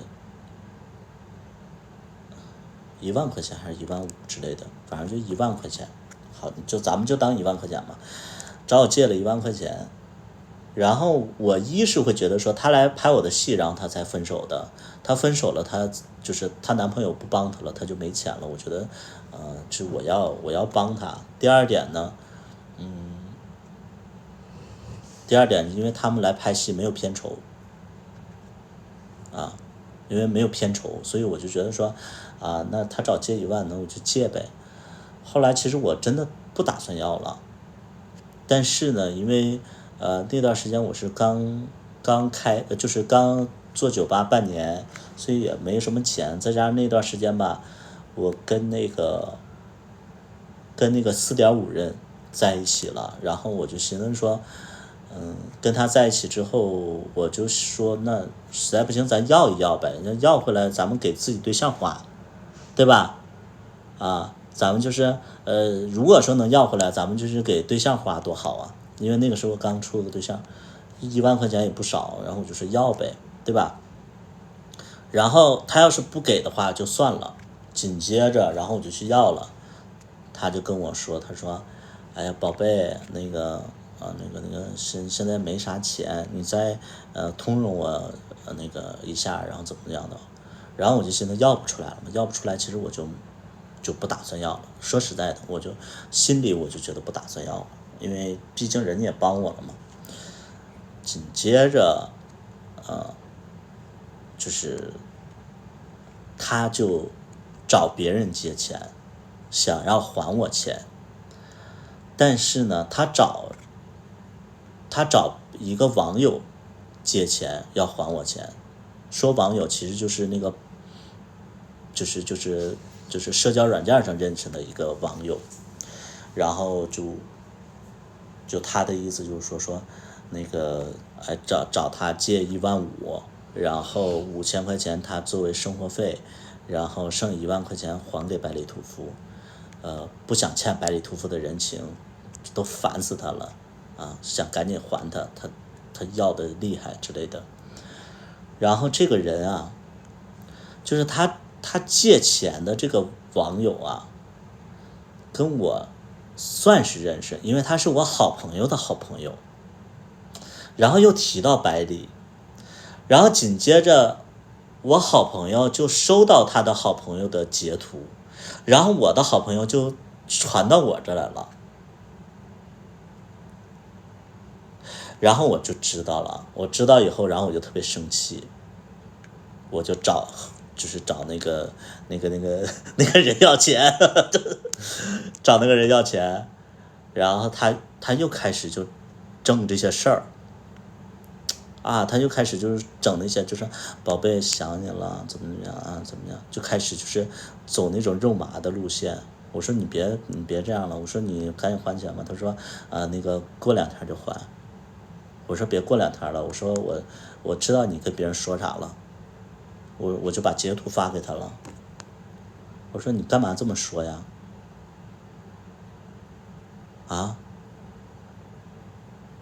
10000块钱还是15000之类的，反正就10000块钱。好，咱们就当10000块钱吧，找我借了10000块钱。然后我一是会觉得说他来拍我的戏，然后他才分手的。他分手了，他就是她男朋友不帮他了，他就没钱了。我觉得，是我要帮他。第二点呢，因为他们来拍戏没有片酬，啊，因为没有片酬，所以我就觉得说，那他找借1万，那我就借呗。后来其实我真的不打算要了，但是呢，因为那段时间我是就是刚做酒吧半年，所以也没什么钱，再加上那段时间吧，我跟那个4.5任在一起了，然后我就寻思说，跟他在一起之后，我就说那实在不行咱要一要呗，那要回来咱们给自己对象花，对吧？咱们就是如果说能要回来，咱们就是给对象花多好啊！因为那个时候刚处的对象，10000块钱也不少，然后我就说要呗，对吧？然后他要是不给的话就算了，紧接着然后我就去要了，他就跟我说，他说，哎呀宝贝，那个现在没啥钱，你再通融我那个一下，然后怎么样的？然后我就寻思要不出来了嘛，要不出来，其实我就不打算要了。说实在的，心里我就觉得不打算要了，因为毕竟人家也帮我了嘛。紧接着，就是他就找别人借钱，想要还我钱，但是呢，他找一个网友借钱要还我钱，说网友其实就是那个，就是社交软件上认识的一个网友，然后就他的意思就是说那个找他借15000，然后5000块钱他作为生活费，然后剩10000块钱还给百里屠夫，不想欠百里屠夫的人情，都烦死他了啊，想赶紧还他要的厉害之类的。然后这个人啊，就是他借钱的这个网友啊，跟我算是认识，因为他是我好朋友的好朋友。然后又提到百里，然后紧接着我好朋友就收到他的好朋友的截图，然后我的好朋友就传到我这来了，然后我就知道了，我知道以后，然后我就特别生气，我就找那个那个人要钱，找那个人要钱，然后他又开始就整这些事儿。他就开始就是整那些，就是宝贝想你了，怎么样啊，怎么样，就开始就是走那种肉麻的路线。我说你别这样了，我说你赶紧还钱吧。他说那个过2天就还。我说别过2天了，我说我知道你跟别人说啥了，我就把截图发给他了。我说你干嘛这么说呀？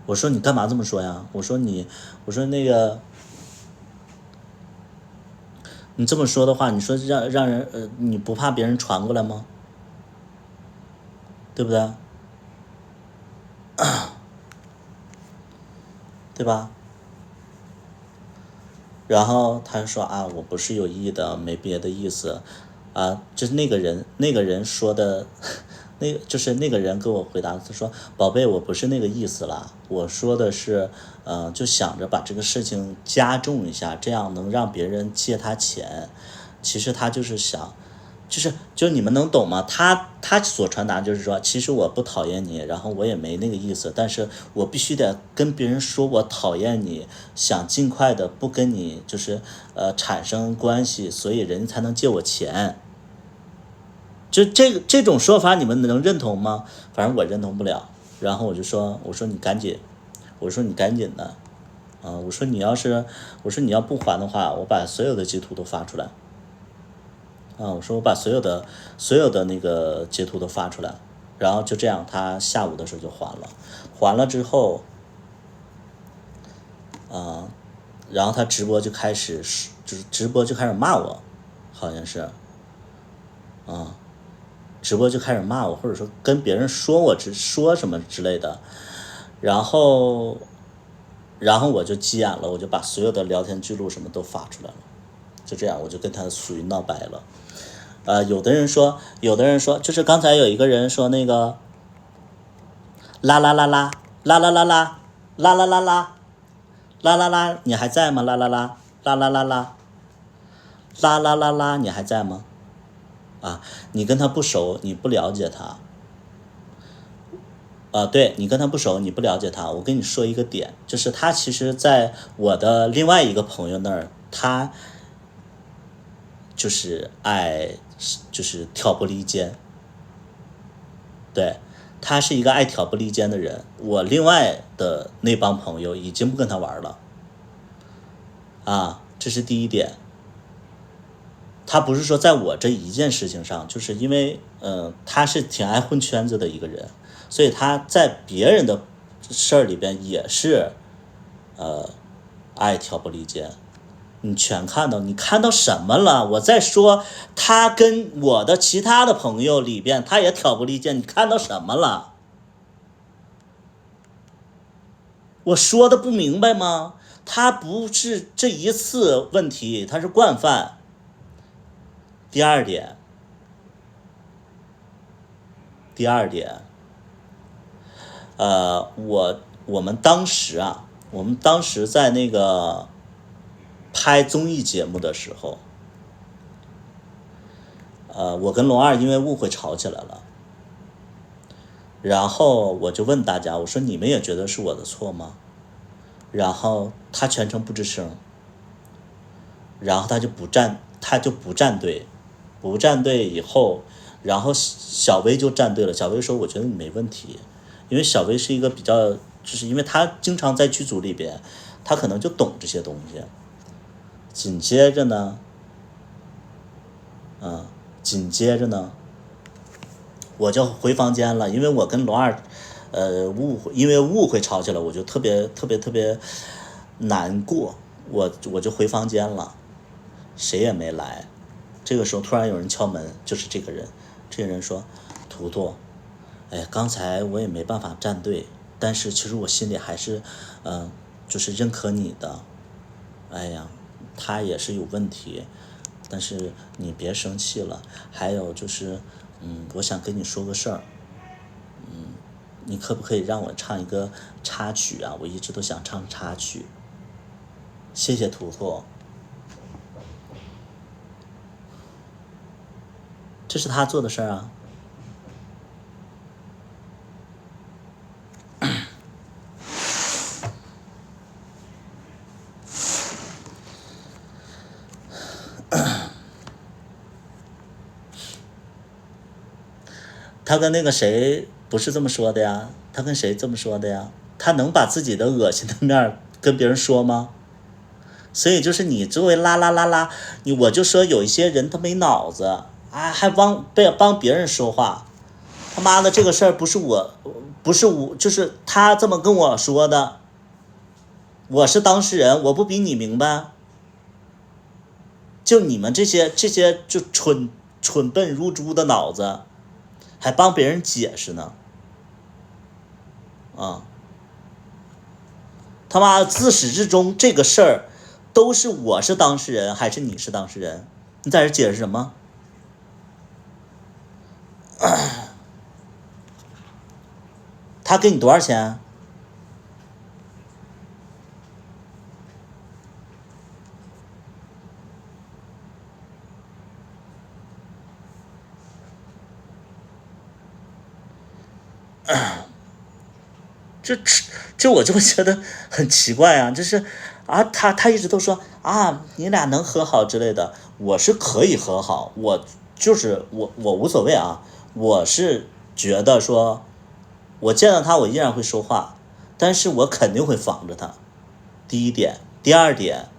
我说你干嘛这么说呀？我说那个，你这么说的话，你说让人你不怕别人传过来吗？对不对？对吧？然后他说我不是有意的，没别的意思，就是那个人说的，就是那个人给我回答，他说宝贝，我不是那个意思啦，我说的是，就想着把这个事情加重一下，这样能让别人借他钱，其实他就是想。就是你们能懂吗？他所传达就是说，其实我不讨厌你，然后我也没那个意思，但是我必须得跟别人说我讨厌你，想尽快的不跟你就是产生关系，所以人才能借我钱。就这种说法，你们能认同吗？反正我认同不了。然后我说你赶紧，我说你赶紧的，我说你要不还的话，我把所有的截图都发出来。我说我把所有的那个截图都发出来，然后就这样，他下午的时候就还了之后，然后他直播就开始骂我，好像是，直播就开始骂我，或者说跟别人说什么之类的，然后我就急眼了，我就把所有的聊天记录什么都发出来了，就这样我就跟他属于闹掰了。有的人说，就是刚才有一个人说那个，啦啦啦啦啦啦啦啦啦啦啦啦啦啦啦，你还在吗？啦啦啦啦啦啦啦啦啦啦啦，你还在吗？你跟他不熟，你不了解他。对，你跟他不熟，你不了解他。我跟你说一个点，就是他其实在我的另外一个朋友那儿，他就是就是挑拨离间。对，他是一个爱挑拨离间的人。我另外的那帮朋友已经不跟他玩了。这是第一点。他不是说在我这一件事情上，就是因为他是挺爱混圈子的一个人，所以他在别人的事儿里边也是爱挑拨离间。你全看到，你看到什么了？我在说他跟我的其他的朋友里边，他也挑拨离间，你看到什么了？我说的不明白吗？他不是这一次问题，他是惯犯。第二点，我们当时在那个拍综艺节目的时候，我跟龙二因为误会吵起来了，然后我就问大家，我说你们也觉得是我的错吗？然后他全程不吱声，然后他就不站队，不站队以后，然后小薇就站队了。小薇说我觉得你没问题，因为小薇是一个比较，就是因为他经常在剧组里边，他可能就懂这些东西。紧接着呢，我就回房间了，因为我跟龙二因为误会吵起来，我就特别难过，我就回房间了，谁也没来。这个时候突然有人敲门，就是这个人。这个人说：图图，刚才我也没办法站队，但是其实我心里还是就是认可你的。哎呀，他也是有问题，但是你别生气了。还有就是，我想跟你说个事儿，你可不可以让我唱一个插曲啊？我一直都想唱插曲。谢谢图图，这是他做的事儿啊。他跟那个谁不是这么说的呀？他跟谁这么说的呀？他能把自己的恶心的面跟别人说吗？所以就是你作为啦啦啦啦，我就说有一些人他没脑子啊，还帮别人说话。他妈的，这个事儿不是我，就是他这么跟我说的。我是当事人，我不比你明白。就你们这些就蠢笨如猪的脑子，还帮别人解释呢。啊，他妈自始至终这个事儿都是我是当事人还是你是当事人？你在这解释什么？他给你多少钱？这我就觉得很奇怪啊，就是啊，他一直都说啊，你俩能和好之类的，我是可以和好，我无所谓啊，我是觉得说，我见到他我依然会说话，但是我肯定会防着他。第一点，第二点，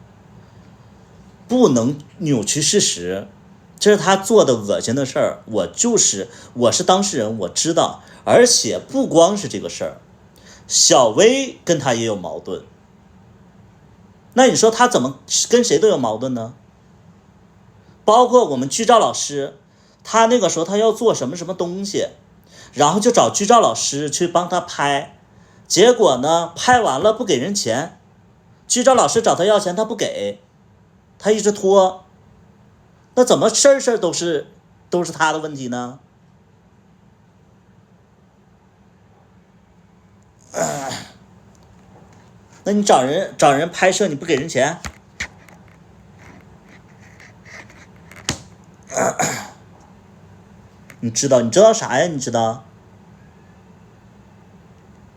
不能扭曲事实，这是他做的恶心的事儿，我是当事人，我知道，而且不光是这个事儿。小薇跟他也有矛盾，那你说他怎么跟谁都有矛盾呢？包括我们剧照老师，他那个时候他要做什么什么东西，然后就找剧照老师去帮他拍，结果呢拍完了不给人钱，剧照老师找他要钱他不给，他一直拖，那怎么事儿都是他的问题呢？那你找人拍摄你不给人钱？你知道啥呀？你知道？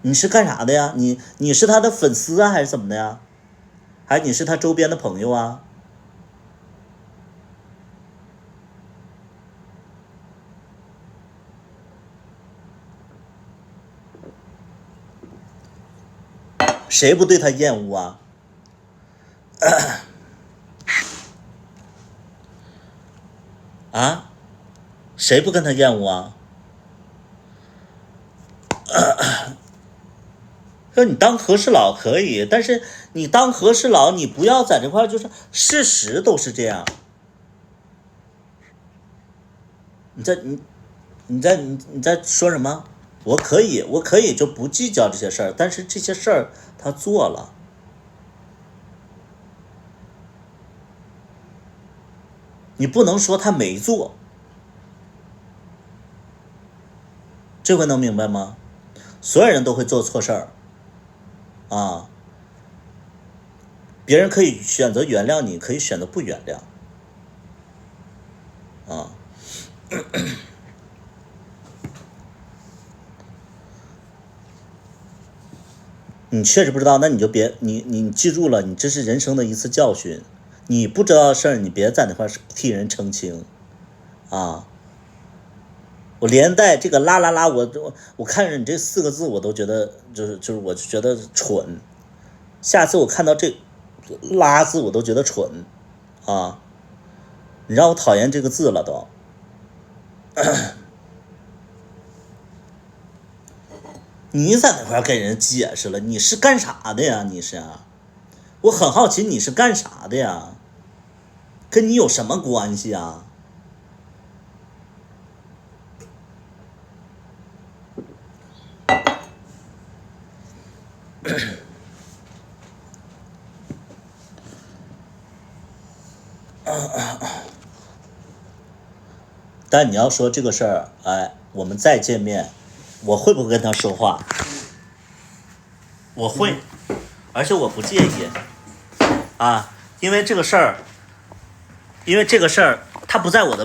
你是干啥的呀？你是他的粉丝啊，还是怎么的呀？还是你是他周边的朋友啊？谁不对他厌恶啊？啊？谁不跟他厌恶啊？说你当和事佬可以，但是你当和事佬，你不要在这块就是事实都是这样。你在说什么？我可以就不计较这些事儿，但是这些事儿他做了，你不能说他没做。这回能明白吗？所有人都会做错事儿啊，别人可以选择原谅你，可以选择不原谅啊。你确实不知道，那你就别你记住了，你这是人生的一次教训。你不知道的事儿，你别在那块替人澄清啊。我连带这个啦啦啦，我看着你这4个字，我都觉得我就觉得蠢。下次我看到这拉字，我都觉得蠢啊。你让我讨厌这个字了都。你在那块跟人解释了，你是干啥的呀？你是，我很好奇你是干啥的呀？跟你有什么关系啊？但你要说这个事儿，哎，我们再见面，我会不会跟他说话？我会，而且我不介意啊，因为这个事儿，他不在我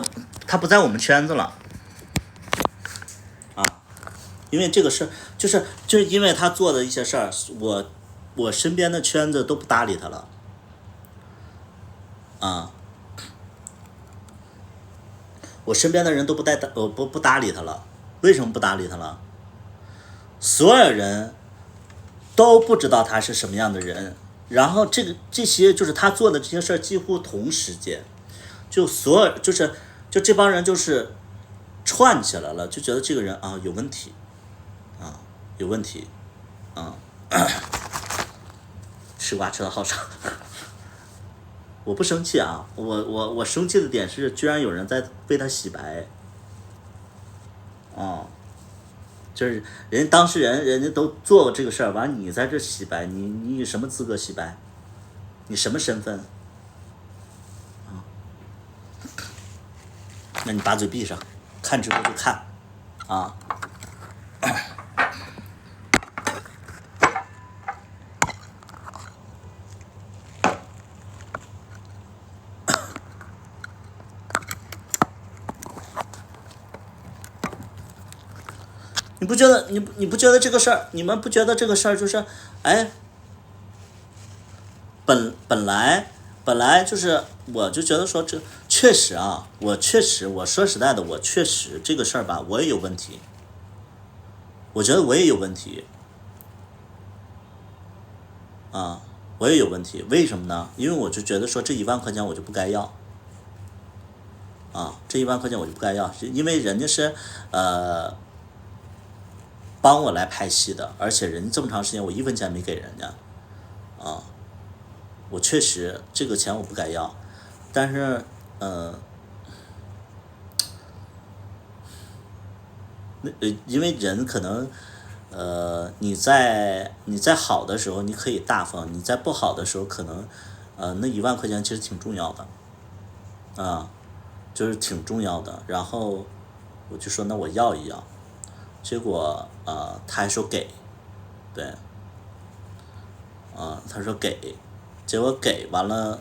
们圈子了啊，因为这个事儿就是因为他做的一些事儿，我身边的圈子都不搭理他了啊，我身边的人都不搭理他了，为什么不搭理他了？所有人都不知道他是什么样的人，然后这些就是他做的这些事儿，几乎同时间，就这帮人就是串起来了，就觉得这个人啊有问题，啊有问题，啊，吃瓜吃的好长。我不生气啊，我生气的点是，居然有人在为他洗白，哦，就是人家当事人，人家都做过这个事儿，完你在这洗白，你有什么资格洗白？你什么身份？啊，那你把嘴闭上，看直播就看，啊。你不觉得你不觉得这个事儿？你们不觉得这个事儿就是，哎，本来就是，我就觉得说这确实啊，我说实在的，我确实这个事儿吧，我也有问题，我觉得我也有问题，啊，我也有问题，为什么呢？因为我就觉得说这10000块钱我就不该要，啊，这10000块钱我就不该要，因为人家是帮我来拍戏的，而且人家这么长时间我1分钱没给人家，啊，我确实这个钱我不该要，但是因为人可能你在好的时候你可以大方，你在不好的时候可能那10000块钱其实挺重要的，啊，就是挺重要的，然后我就说那我要一要，结果他还说给，对，他说给，结果给完了，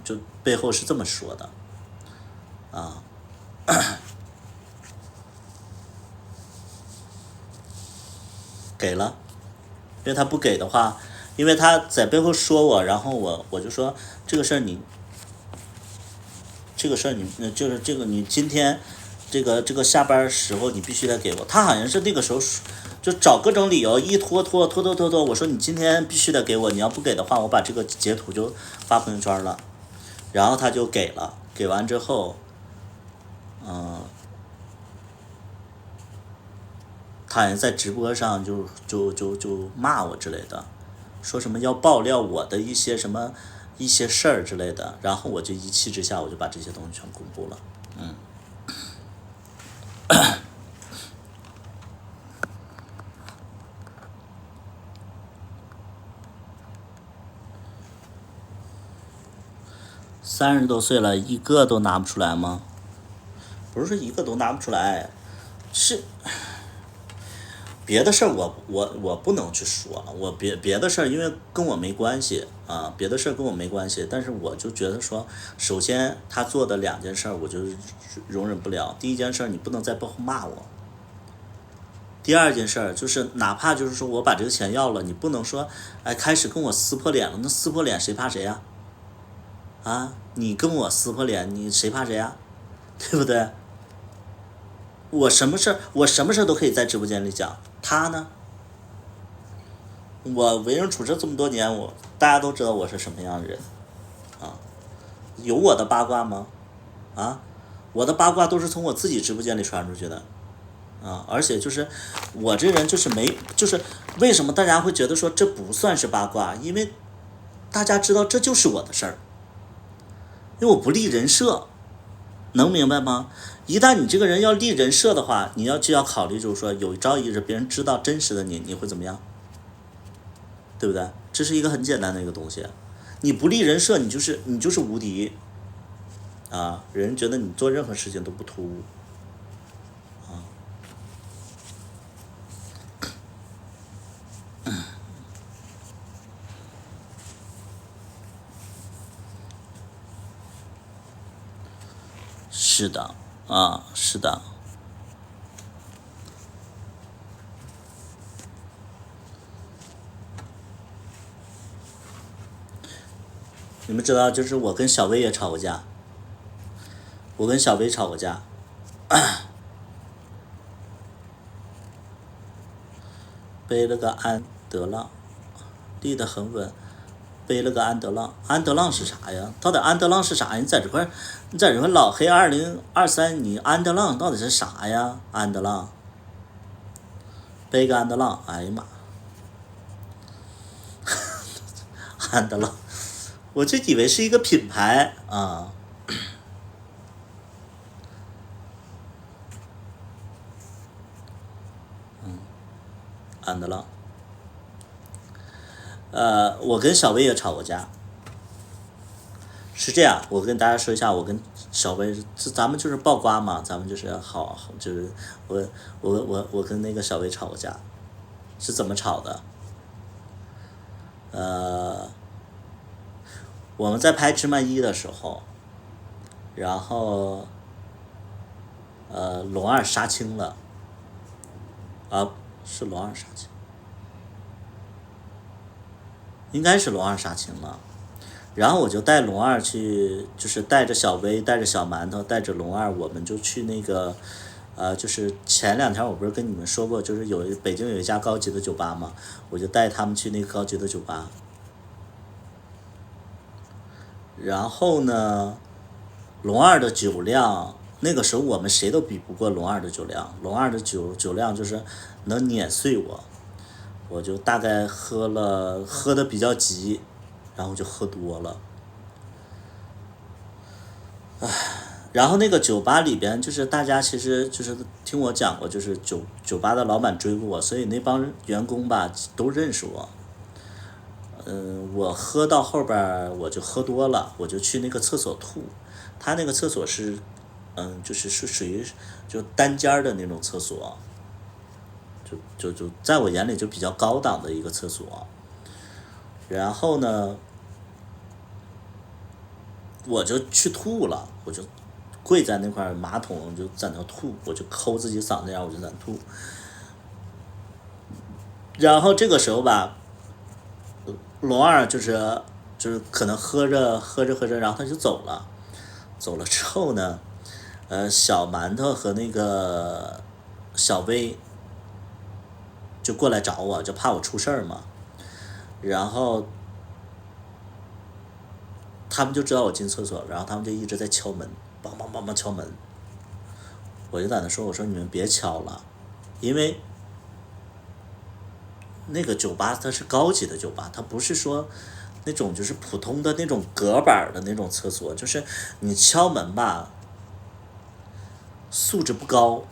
就背后是这么说的，啊，给了，因为他不给的话，因为他在背后说我，然后我就说这个事儿你就是这个你今天这个下班时候你必须得给我，他好像是那个时候就找各种理由一拖，我说你今天必须得给我，你要不给的话，我把这个截图就发朋友圈了，然后他就给了，给完之后，他好像在直播上就骂我之类的，说什么要爆料我的一些事儿之类的，然后我就一气之下我就把这些东西全公布了，30多岁了，一个都拿不出来吗？不是说一个都拿不出来，是别的事儿我不能去说，我别的事儿因为跟我没关系啊，别的事儿跟我没关系，但是我就觉得说，首先他做的2件事我就容忍不了。第一件事你不能在背后骂我，第二件事就是哪怕就是说我把这个钱要了，你不能说哎开始跟我撕破脸了，那撕破脸谁怕谁呀？啊，你跟我撕破脸，你谁怕谁呀？对不对？我什么事儿都可以在直播间里讲，他呢？我为人处事这么多年，大家都知道我是什么样的人，啊，有我的八卦吗？啊，我的八卦都是从我自己直播间里传出去的，啊，而且就是我这人就是为什么大家会觉得说这不算是八卦？因为大家知道这就是我的事儿，因为我不立人设，能明白吗？一旦你这个人要立人设的话，你就要考虑，就是说有朝一日别人知道真实的你会怎么样，对不对？这是一个很简单的一个东西。你不立人设，你就是无敌啊！人觉得你做任何事情都不突兀是的，啊，是的。你们知道，就是我跟小薇也吵过架，我跟小薇吵过架，背了个安德浪，立得很稳，背了个安德浪。安德浪是啥呀？到底安德浪是啥呀？你在这块老黑2023，你安德浪到底是啥呀？安德浪，背个安德浪，哎呀妈，安德浪，我就以为是一个品牌啊。安德浪。我跟小薇也吵过架。是这样，我跟大家说一下，我跟小薇，咱们就是爆瓜嘛，咱们就是就是我跟那个小薇吵过架，是怎么吵的？我们在拍芝麻一的时候，然后龙二杀青了，是龙二杀青，应该是龙二杀青了。然后我就带龙二去，就是带着小薇，带着小馒头，带着龙二，我们就去那个，就是前2天我不是跟你们说过，就是北京有一家高级的酒吧嘛，我就带他们去那个高级的酒吧。然后呢，龙二的酒量，那个时候我们谁都比不过龙二的酒量，龙二的酒量就是能碾碎我，我就大概喝的比较急。然后就喝多了，然后那个酒吧里边，就是大家其实就是听我讲过，就是酒吧的老板追过我，所以那帮员工吧都认识我。我喝到后边我就喝多了，我就去那个厕所吐。他那个厕所是，就是属于就单间的那种厕所，就在我眼里就比较高档的一个厕所。然后呢，我就去吐了，我就跪在那块马桶，就在那吐，我就抠自己嗓子眼，我就在那吐。然后这个时候吧，龙二就是可能喝着，然后他就走了。走了之后呢，小馒头和那个小薇就过来找我，就怕我出事儿嘛。然后他们就知道我进厕所，然后他们就一直在敲门，梆梆梆梆敲门。我就在那说，我说你们别敲了，因为那个酒吧它是高级的酒吧，它不是说那种就是普通的那种隔板的那种厕所，就是你敲门吧，素质不高，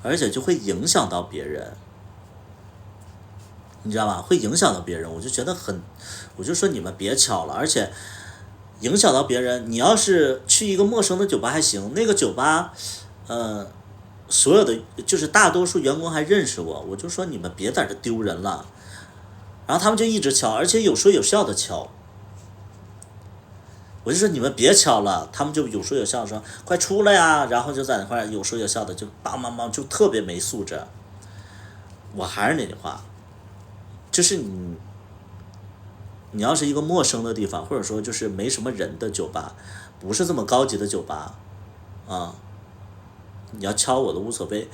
而且就会影响到别人，你知道吧？会影响到别人，我就觉得我就说你们别敲了，而且影响到别人。你要是去一个陌生的酒吧还行，那个酒吧，所有的就是大多数员工还认识我，我就说你们别在这丢人了。然后他们就一直敲，而且有说有笑的敲。我就说你们别敲了，他们就有说有笑说快出来呀，然后就在那块有说有笑的就梆梆梆，就特别没素质。我还是那句话，就是你要是一个陌生的地方，或者说就是没什么人的酒吧，不是这么高级的酒吧，你要敲我都无所谓。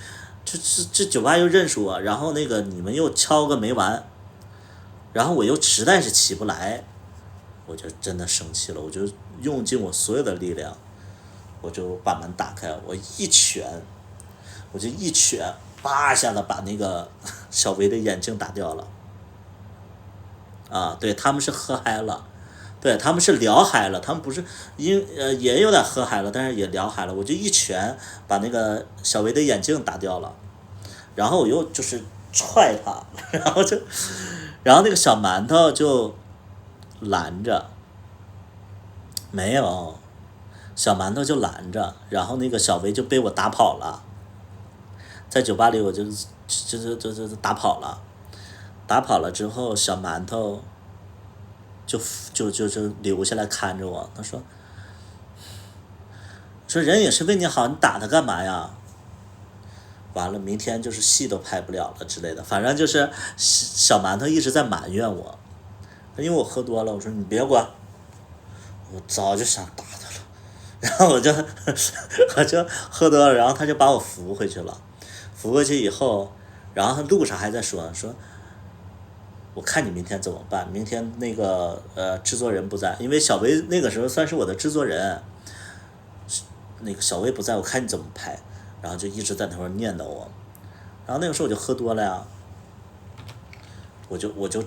这酒吧又认识我，然后那个你们又敲个没完，然后我又实在是起不来，我就真的生气了，我就用尽我所有的力量，我就把门打开，我就一拳，叭一下子把那个小薇的眼镜打掉了。对，他们是喝嗨了，对，他们是聊嗨了，他们不是也有点喝嗨了，但是也聊嗨了。我就一拳把那个小薇的眼镜打掉了，然后我又就是踹他，然后那个小馒头就拦着，没有，小馒头就拦着，然后那个小薇就被我打跑了，在酒吧里我就打跑了。打跑了之后，小馒头就留下来看着我。他说，说人也是为你好，你打他干嘛呀？完了，明天就是戏都拍不了了之类的，反正就是小馒头一直在埋怨我，因为我喝多了，我说你别管，我早就想打他了，然后我就喝多了，然后他就把我扶回去了，扶回去以后，然后他路上还在说，我看你明天怎么办？明天那个制作人不在，因为小薇那个时候算是我的制作人，那个小薇不在，我看你怎么拍，然后就一直在那块念叨我，然后那个时候我就喝多了呀，我就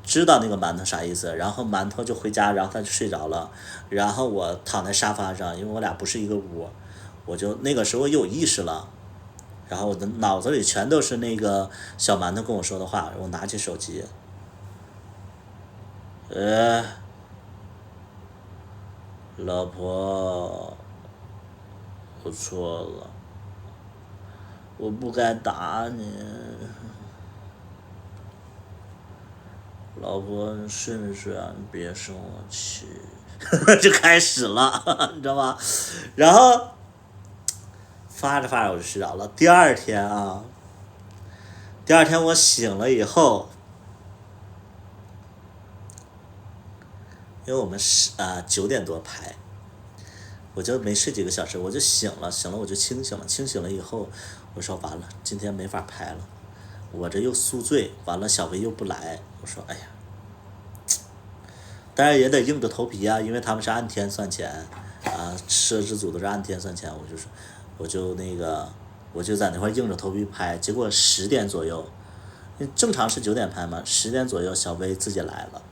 知道那个馒头啥意思，然后馒头就回家，然后他就睡着了，然后我躺在沙发上，因为我俩不是一个屋，我就那个时候有意识了，然后我的脑子里全都是那个小馒头跟我说的话，我拿起手机，老婆，我错了，我不该打你，老婆你睡没睡啊？你别生我气，就开始了，你知道吗？然后发着发着我就睡着了。第二天我醒了以后，因为我们是9点多拍，我就没睡几个小时，我就醒了我就清醒了，清醒了以后，我说完了，今天没法拍了，我这又宿醉，完了小薇又不来，我说哎呀，当然也得硬着头皮啊，因为他们是按天算钱，摄制组都是按天算钱，我就在那块硬着头皮拍，结果10点左右，正常是9点拍嘛，10点左右小薇自己来了，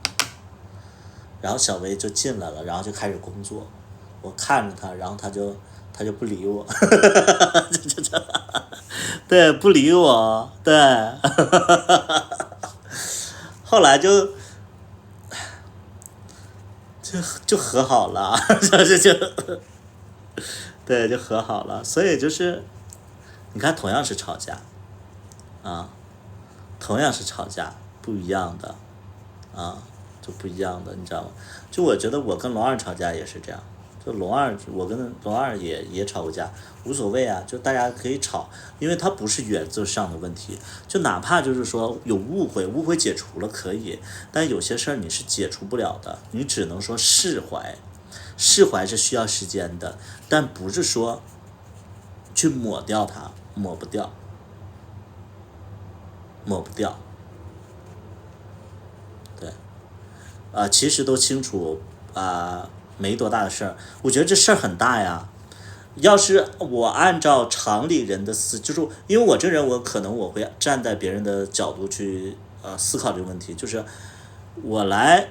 然后小薇就进来了，然后就开始工作，我看着她，然后她就不理我，对，不理我，对，后来就和好了，对，就和好了，所以就是你看，同样是吵架，啊，同样是吵架，不一样的，就不一样的，你知道吗？就我觉得我跟龙二吵架也是这样，就我跟龙二也吵过架，无所谓啊，就大家可以吵，因为它不是原则上的问题，就哪怕就是说有误会解除了可以，但有些事儿你是解除不了的，你只能说释怀，释怀是需要时间的，但不是说去抹掉它，抹不掉，抹不掉，对，其实都清楚，没多大的事儿，我觉得这事儿很大呀。要是我按照常理人的就是因为我这人，我可能我会站在别人的角度去思考这个问题，就是我来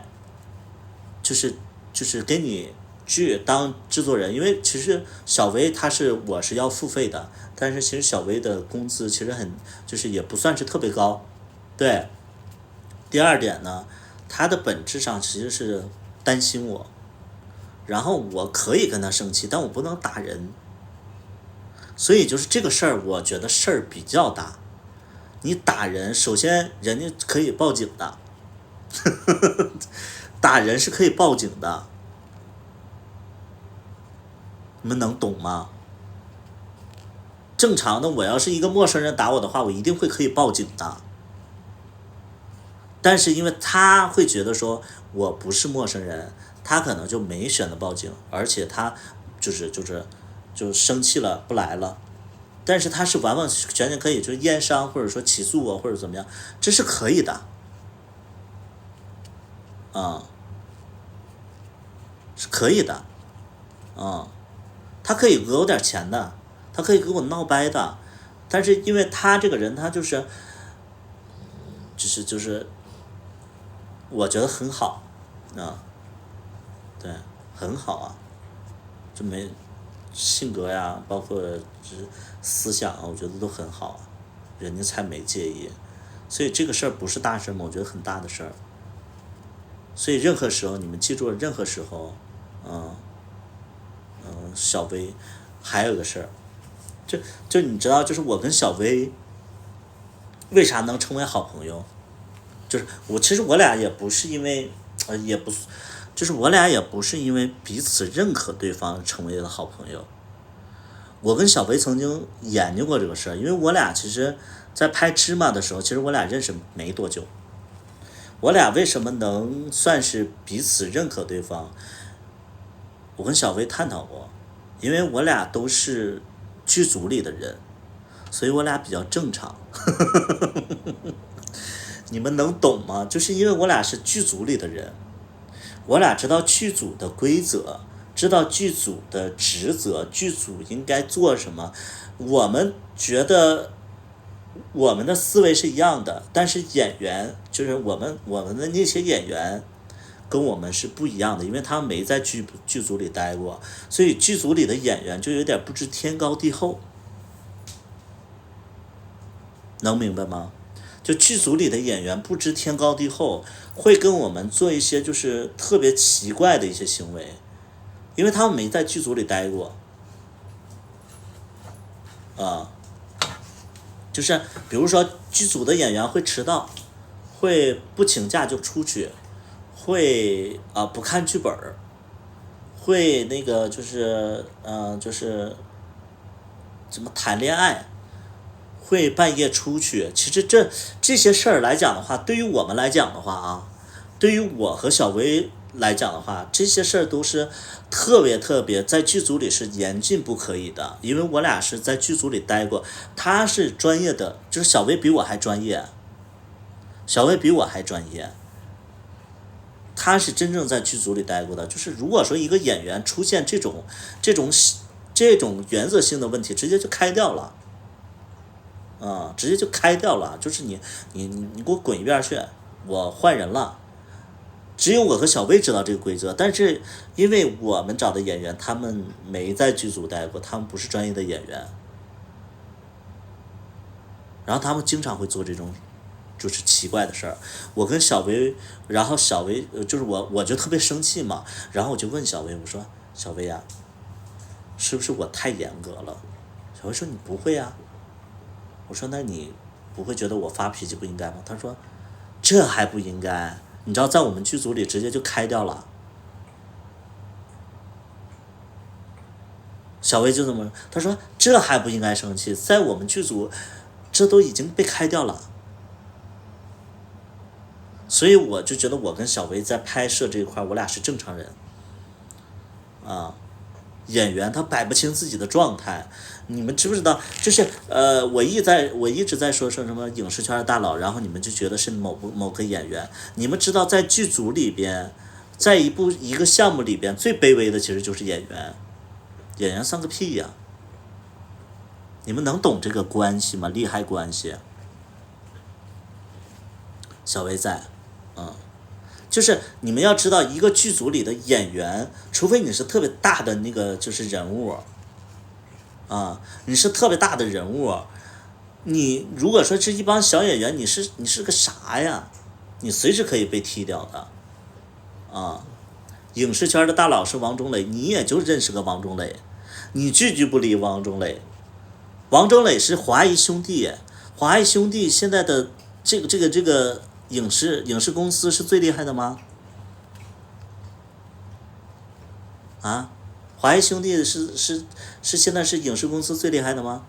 就是给你去当制作人，因为其实小薇我是要付费的，但是其实小薇的工资其实就是也不算是特别高，对。第二点呢，她的本质上其实是担心我，然后我可以跟她生气，但我不能打人，所以就是这个事儿，我觉得事儿比较大。你打人，首先人家可以报警的，打人是可以报警的，你们能懂吗？正常的，我要是一个陌生人打我的话，我一定会可以报警的。但是因为他会觉得说我不是陌生人，他可能就没选择报警，而且他就生气了不来了。但是他是完完全全可以就是验伤，或者说起诉我，或者怎么样，这是可以的，是可以的，他可以讹我点钱的，他可以给我闹掰的，但是因为他这个人，他就是我觉得很好，对，很好啊，就没性格呀，包括思想啊，我觉得都很好啊，人家才没介意，所以这个事儿不是大事吗？我觉得很大的事儿。所以任何时候你们记住了，任何时候，小薇还有个事儿，就你知道，就是我跟小薇为啥能成为好朋友？就是其实我俩也不是因为，也不就是我俩也不是因为彼此认可对方成为了好朋友。我跟小薇曾经研究过这个事儿，因为我俩其实，在拍芝麻的时候，其实我俩认识没多久。我俩为什么能算是彼此认可对方？我跟小薇探讨过，因为我俩都是剧组里的人，所以我俩比较正常。你们能懂吗？就是因为我俩是剧组里的人，我俩知道剧组的规则，知道剧组的职责，剧组应该做什么。我们觉得我们的思维是一样的，但是演员就是我们的那些演员跟我们是不一样的，因为他们没在剧组里待过，所以剧组里的演员就有点不知天高地厚，能明白吗？就剧组里的演员不知天高地厚，会跟我们做一些就是特别奇怪的一些行为，因为他们没在剧组里待过，就是比如说剧组的演员会迟到，会不请假就出去，会不看剧本，会那个就是怎么谈恋爱，会半夜出去。其实这些事儿来讲的话，对于我们来讲的话啊，对于我和小薇来讲的话，这些事儿都是特别特别在剧组里是严禁不可以的，因为我俩是在剧组里待过，他是专业的，就是小薇比我还专业，小薇比我还专业，他是真正在剧组里待过的。就是如果说一个演员出现这种原则性的问题，直接就开掉了。直接就开掉了，就是你给我滚一边去，我换人了。只有我和小薇知道这个规则，但是因为我们找的演员，他们没在剧组待过，他们不是专业的演员，然后他们经常会做这种就是奇怪的事儿。我跟小薇，然后小薇就是我就特别生气嘛，然后我就问小薇，我说小薇啊，是不是我太严格了？小薇说你不会啊。我说那你不会觉得我发脾气不应该吗？他说这还不应该，你知道在我们剧组里直接就开掉了。小薇就这么说，他说这还不应该生气，在我们剧组这都已经被开掉了。所以我就觉得我跟小薇在拍摄这一块，我俩是正常人演员他摆不清自己的状态，你们知不知道？就是我一直在说什么影视圈的大佬，然后你们就觉得是某个演员。你们知道在剧组里边，在一个项目里边，最卑微的其实就是演员，演员算个屁呀！你们能懂这个关系吗？利害关系。小薇在，就是你们要知道，一个剧组里的演员，除非你是特别大的那个就是人物，你是特别大的人物，你如果说是一帮小演员，你是个啥呀？你随时可以被踢掉的，影视圈的大佬是王中磊，你也就认识个王中磊，你拒不离王中磊。王中磊是华谊兄弟，华谊兄弟现在的这个影视公司是最厉害的吗？华谊兄弟是现在是影视公司最厉害的吗？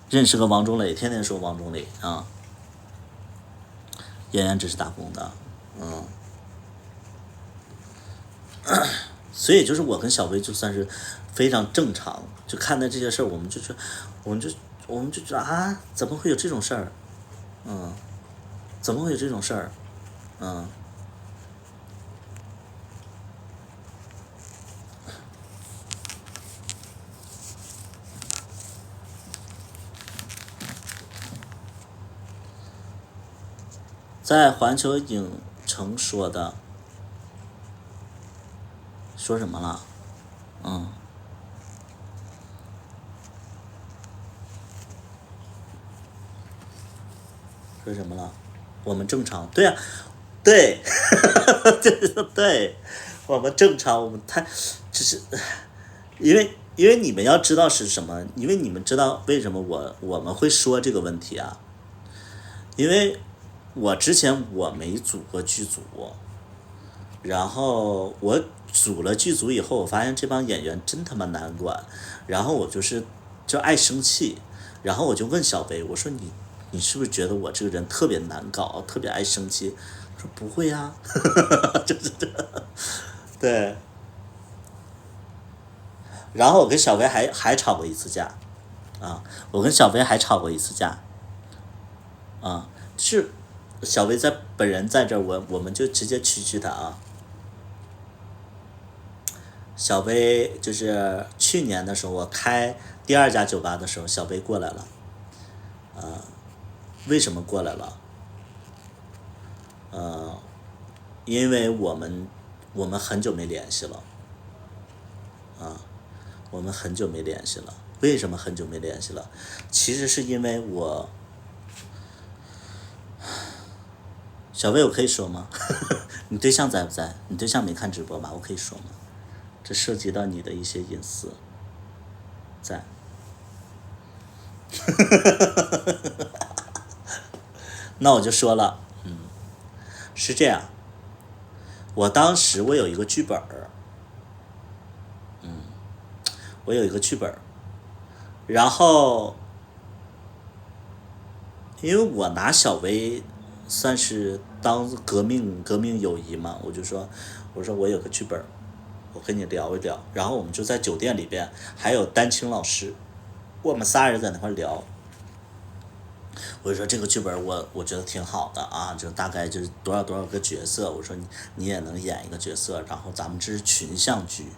认识个王中磊，天天说王中磊啊，演员只是打工的，所以就是我跟小薇就算是非常正常，就看待这些事儿，我们就觉得怎么会有这种事儿？怎么会有这种事儿？在环球影城说的，说什么了？说什么了？我们正常，对啊，对，对，我们正常，我们只是因为你们要知道是什么，因为你们知道为什么我们会说这个问题啊？因为我之前我没组过剧组，然后我组了剧组以后，我发现这帮演员真他妈难管，然后我就爱生气，然后我就问小薇，我说你是不是觉得我这个人特别难搞，特别爱生气？他说不会啊，就是这，对。然后我跟小薇还吵过一次架，啊，我跟小薇还吵过一次架，啊，是小薇本人在这儿，我们就直接蛐她啊。小薇就是去年的时候，我开第二家酒吧的时候，小薇过来了。为什么过来了？因为我们很久没联系了，我们很久没联系了。为什么很久没联系了？其实是因为小薇，我可以说吗？你对象在不在？你对象没看直播吧？我可以说吗？这涉及到你的一些隐私。在。那我就说了，是这样。我当时我有一个剧本儿，我有一个剧本儿，然后因为我拿小薇算是当革命友谊嘛，我说我有个剧本儿，我跟你聊一聊，然后我们就在酒店里边，还有丹青老师，我们仨人在那块聊。我就说这个剧本我觉得挺好的啊，就大概就是多少多少个角色，我说你也能演一个角色，然后咱们这是群像剧。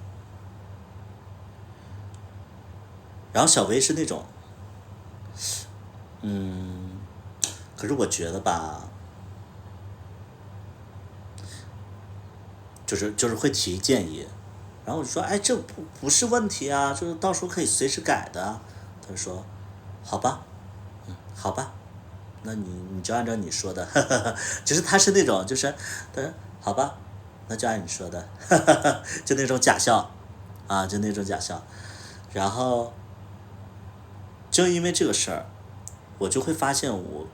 然后小薇是那种，可是我觉得吧，就是会提建议，然后我就说，哎，这不是问题啊，就是到时候可以随时改的。他就说，好吧，好吧，那你就按照你说的，就是他是那种就是他说好吧，那就按你说的，就那种假笑，啊，就那种假笑，然后就因为这个事儿，我就会发现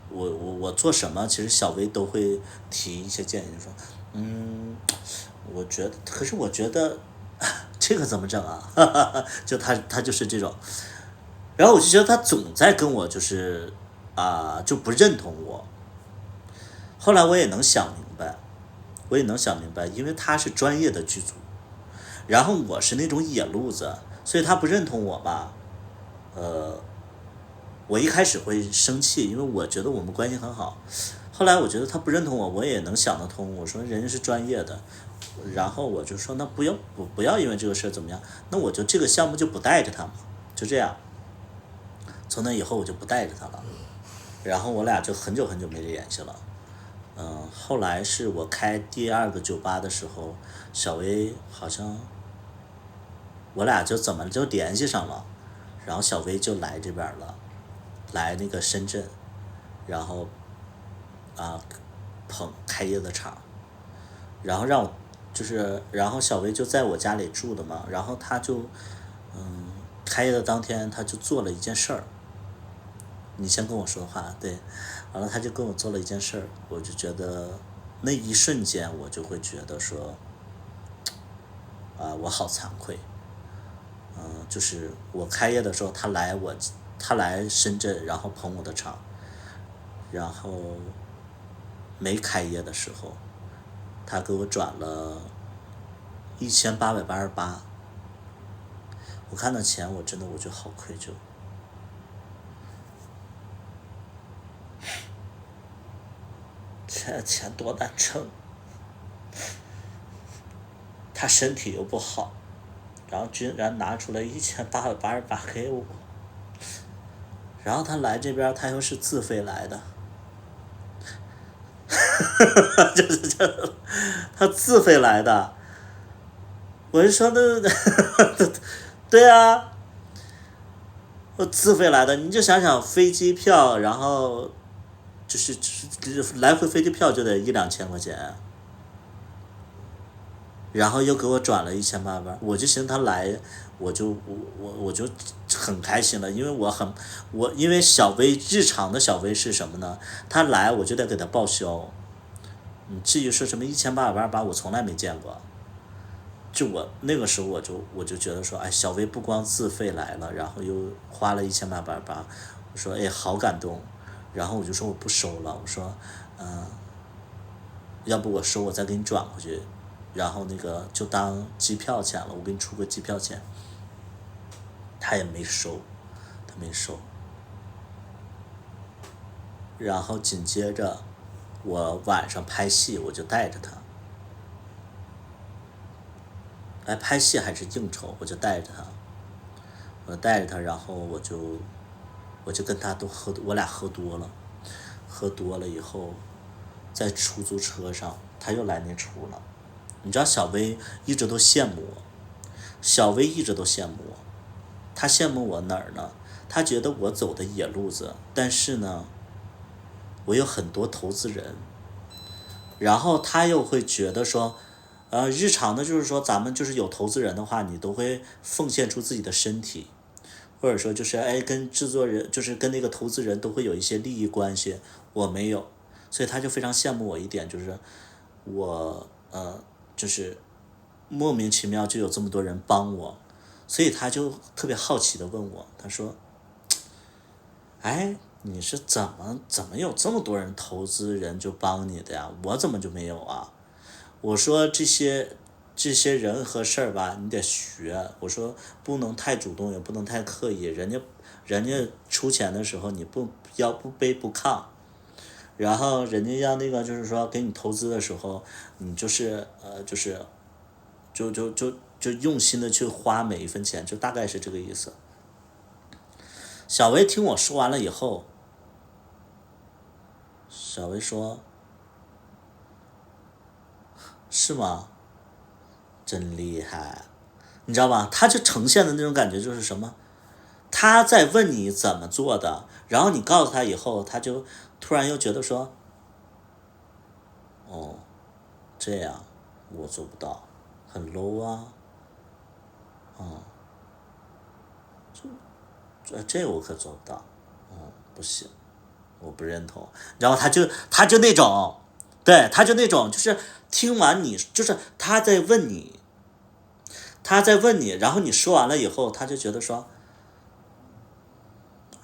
我做什么，其实小薇都会提一些建议，说，我觉得，可是我觉得这个怎么整啊？就他就是这种，然后我就觉得他总在跟我就是就不认同我。后来我也能想明白，因为他是专业的剧组，然后我是那种野路子，所以他不认同我吧，我一开始会生气，因为我觉得我们关系很好。后来我觉得他不认同我，我也能想得通。我说人家是专业的，然后我就说那不要因为这个事怎么样，那我就这个项目就不带着他嘛，就这样。从那以后我就不带着他了，然后我俩就很久很久没联系了。后来是我开第二个酒吧的时候，小薇好像我俩就怎么就联系上了，然后小薇就来这边了，来那个深圳，然后捧开业的场，然后让我然后小薇就在我家里住的嘛，然后他就开业的当天他就做了一件事儿。你先跟我说话，对，完了他就跟我做了一件事儿，我就觉得那一瞬间我就会觉得说，我好惭愧，就是我开业的时候他来深圳，然后捧我的场，然后没开业的时候，他给我转了1888，我看到钱我真的我就好愧疚。这钱多难挣，他身体又不好，然后居然拿出来1888给我，然后他来这边他又是自费来的，就是这，他自费来的，我就说那，对啊，我自费来的，你就想想飞机票，然后就是来回飞机票就得1-2千块钱，然后又给我转了1800，我就寻思他来，我就很开心了，因为因为小薇日常的小薇是什么呢？他来我就得给他报销，至于说什么1800我从来没见过。就我那个时候我就觉得说，哎，小薇不光自费来了，然后又花了1800，我说哎好感动，然后我就说我不收了，我说要不我收我再给你转回去，然后那个就当机票钱了，我给你出个机票钱。他也没收，他没收。然后紧接着我晚上拍戏，我就带着他，哎，拍戏还是应酬，我就带着他，然后我就跟他都我俩喝多了，喝多了以后，在出租车上他又来那出了。你知道小薇一直都羡慕我，小薇一直都羡慕我，他羡慕我哪儿呢？他觉得我走的野路子，但是呢，我有很多投资人，然后他又会觉得说，日常的就是说咱们就是有投资人的话，你都会奉献出自己的身体，或者说就是哎跟制作人就是跟那个投资人都会有一些利益关系，我没有，所以他就非常羡慕我一点，就是我就是莫名其妙就有这么多人帮我，所以他就特别好奇的问我，他说，哎，你是怎么有这么多人投资人就帮你的呀？我怎么就没有啊？我说这些人和事儿吧，你得学。我说不能太主动，也不能太刻意。人家出钱的时候，你不要不卑不亢，然后人家要那个就是说给你投资的时候，你就是就是就用心的去花每一分钱，就大概是这个意思。小薇听我说完了以后，小薇说：“是吗？真厉害，你知道吧？”他就呈现的那种感觉就是什么？他在问你怎么做的，然后你告诉他以后，他就突然又觉得说：“哦，这样我做不到，很 low 啊，这我可做不到，不行。”我不认同。然后他就那种，对，他就那种，就是听完你，就是他在问你，然后你说完了以后，他就觉得说，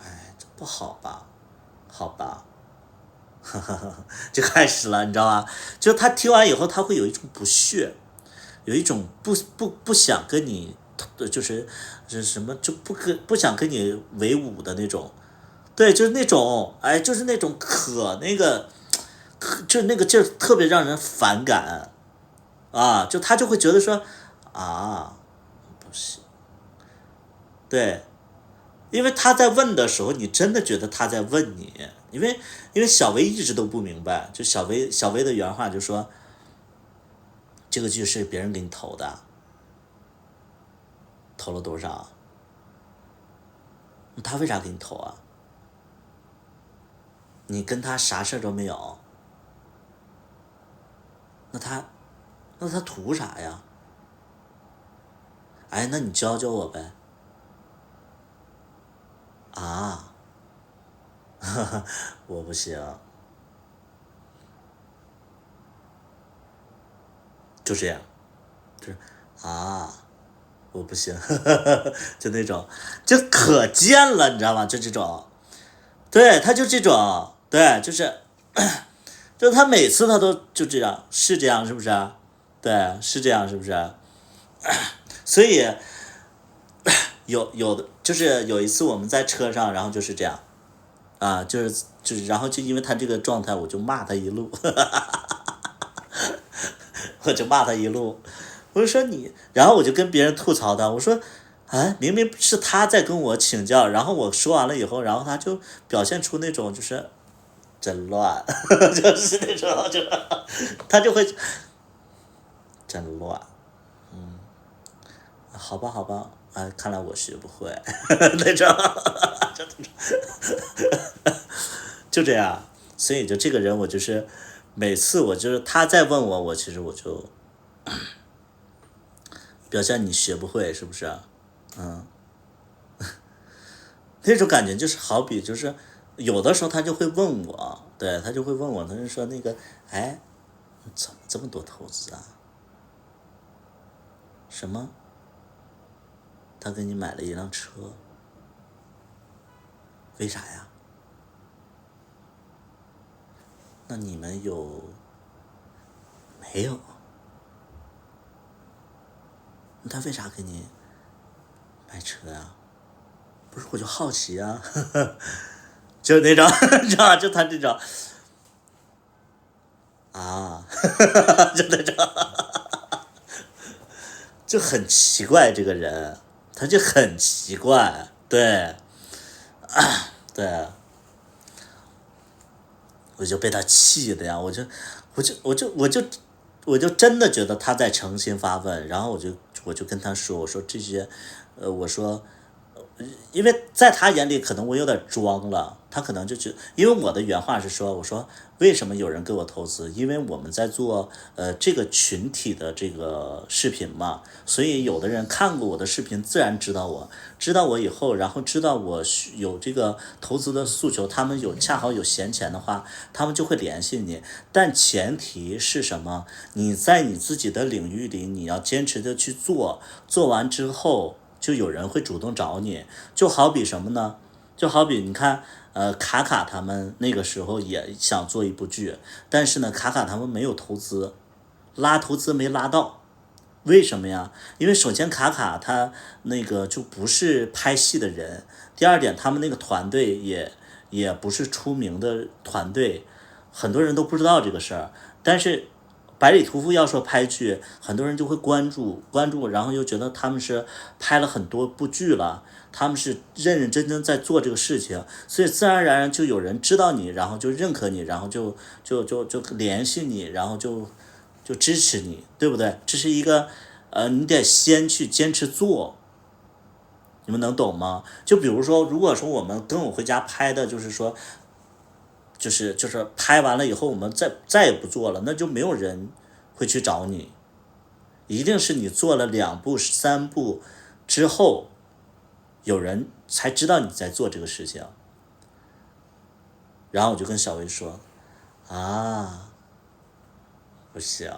哎，这不好吧，好吧，就开始了，你知道吧？就他听完以后，他会有一种不屑，有一种不想跟你，就是什么就不想跟你为伍的那种。对，就是那种，哎，就是那种就是那个劲儿特别让人反感啊，就他就会觉得说啊，不行，对，因为他在问的时候，你真的觉得他在问你，因为小薇一直都不明白，就小薇的原话就说，这个剧是别人给你投的，投了多少？他为啥给你投啊？你跟他啥事儿都没有，那他图啥呀？哎，那你教教我呗。啊，我不行，就这样，就是啊，我不行，就那种，就可见了，你知道吗？就这种，对，他就这种，对，就是他每次他都就这样，是这样是不是啊？对，是这样是不是啊？所以有的就是有一次我们在车上，然后就是这样啊，然后就因为他这个状态，我就骂他一路，我就骂他一路，我就说你，然后我就跟别人吐槽他，我说，哎，明明是他在跟我请教，然后我说完了以后，然后他就表现出那种就是真乱，就是那种他就会真乱，好吧好吧，哎，看来我学不会那种，就这样，所以就这个人我就是每次我就是他在问我，我其实我就表现你学不会，是不是？嗯，那种感觉就是好比就是有的时候他就会问我，对他就会问我，他就说那个，哎，你怎么这么多投资啊？什么？他给你买了一辆车，为啥呀？那你们有没有？他为啥给你买车呀？不是，我就好奇啊，就那种，你知道吧？就他这种啊，就那种，就很奇怪，这个人他就很奇怪，对对，我就被他气的呀，我就真的觉得他在诚心发问，然后我就跟他说，我说这些，我说因为在他眼里可能我有点装了，他可能就觉得，因为我的原话是说，我说为什么有人给我投资？因为我们在做这个群体的这个视频嘛，所以有的人看过我的视频，自然知道我以后，然后知道我有这个投资的诉求，他们恰好有闲钱的话，他们就会联系你。但前提是什么？你在你自己的领域里，你要坚持的去做，做完之后。就有人会主动找你，就好比什么呢？就好比你看，卡卡他们那个时候也想做一部剧，但是呢，卡卡他们没有投资，拉投资没拉到，为什么呀？因为首先卡卡他那个就不是拍戏的人，第二点他们那个团队也不是出名的团队，很多人都不知道这个事儿，但是。百里屠夫要说拍剧，很多人就会关注，然后又觉得他们是拍了很多部剧了，他们是认认真真在做这个事情，所以自然而然就有人知道你，然后就认可你，然后就联系你，然后就支持你，对不对？这是一个你得先去坚持做，你们能懂吗？就比如说，如果说我们跟我回家拍的，就是说。就是拍完了以后，我们再也不做了，那就没有人会去找你，一定是你做了2部3部之后，有人才知道你在做这个事情。然后我就跟小薇说，啊，不行，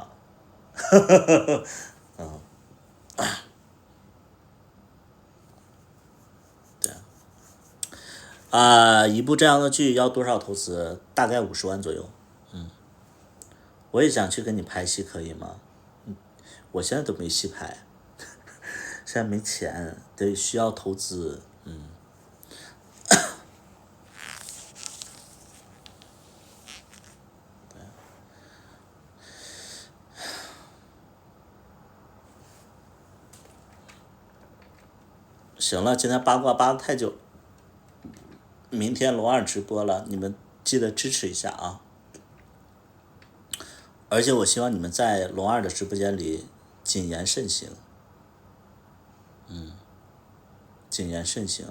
一部这样的剧要多少投资？大概50万左右。我也想去跟你拍戏，可以吗？我现在都没戏拍，现在没钱，得需要投资。行了，今天八卦扒的太久，明天龙二直播了，你们记得支持一下啊！而且我希望你们在龙二的直播间里谨言慎行，谨言慎行，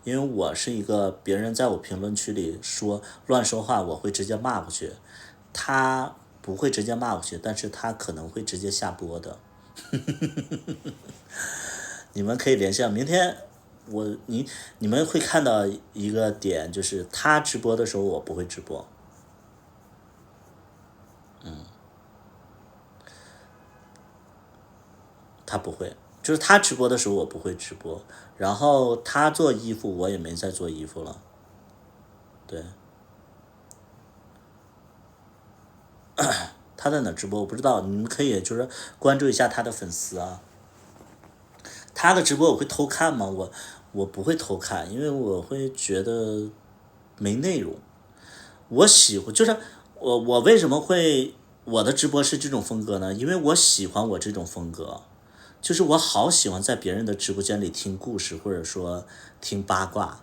因为我是一个别人在我评论区里乱说话，我会直接骂过去，他不会直接骂过去，但是他可能会直接下播的。你们可以联系上，明天你们会看到一个点，就是他直播的时候我不会直播，他不会，就是他直播的时候我不会直播，然后他做衣服我也没再做衣服了，对，他在哪直播我不知道，你们可以就是关注一下他的粉丝啊。他的直播我会偷看吗？我不会偷看，因为我会觉得没内容。我喜欢就是我为什么会我的直播是这种风格呢？因为我喜欢我这种风格，就是我好喜欢在别人的直播间里听故事，或者说听八卦。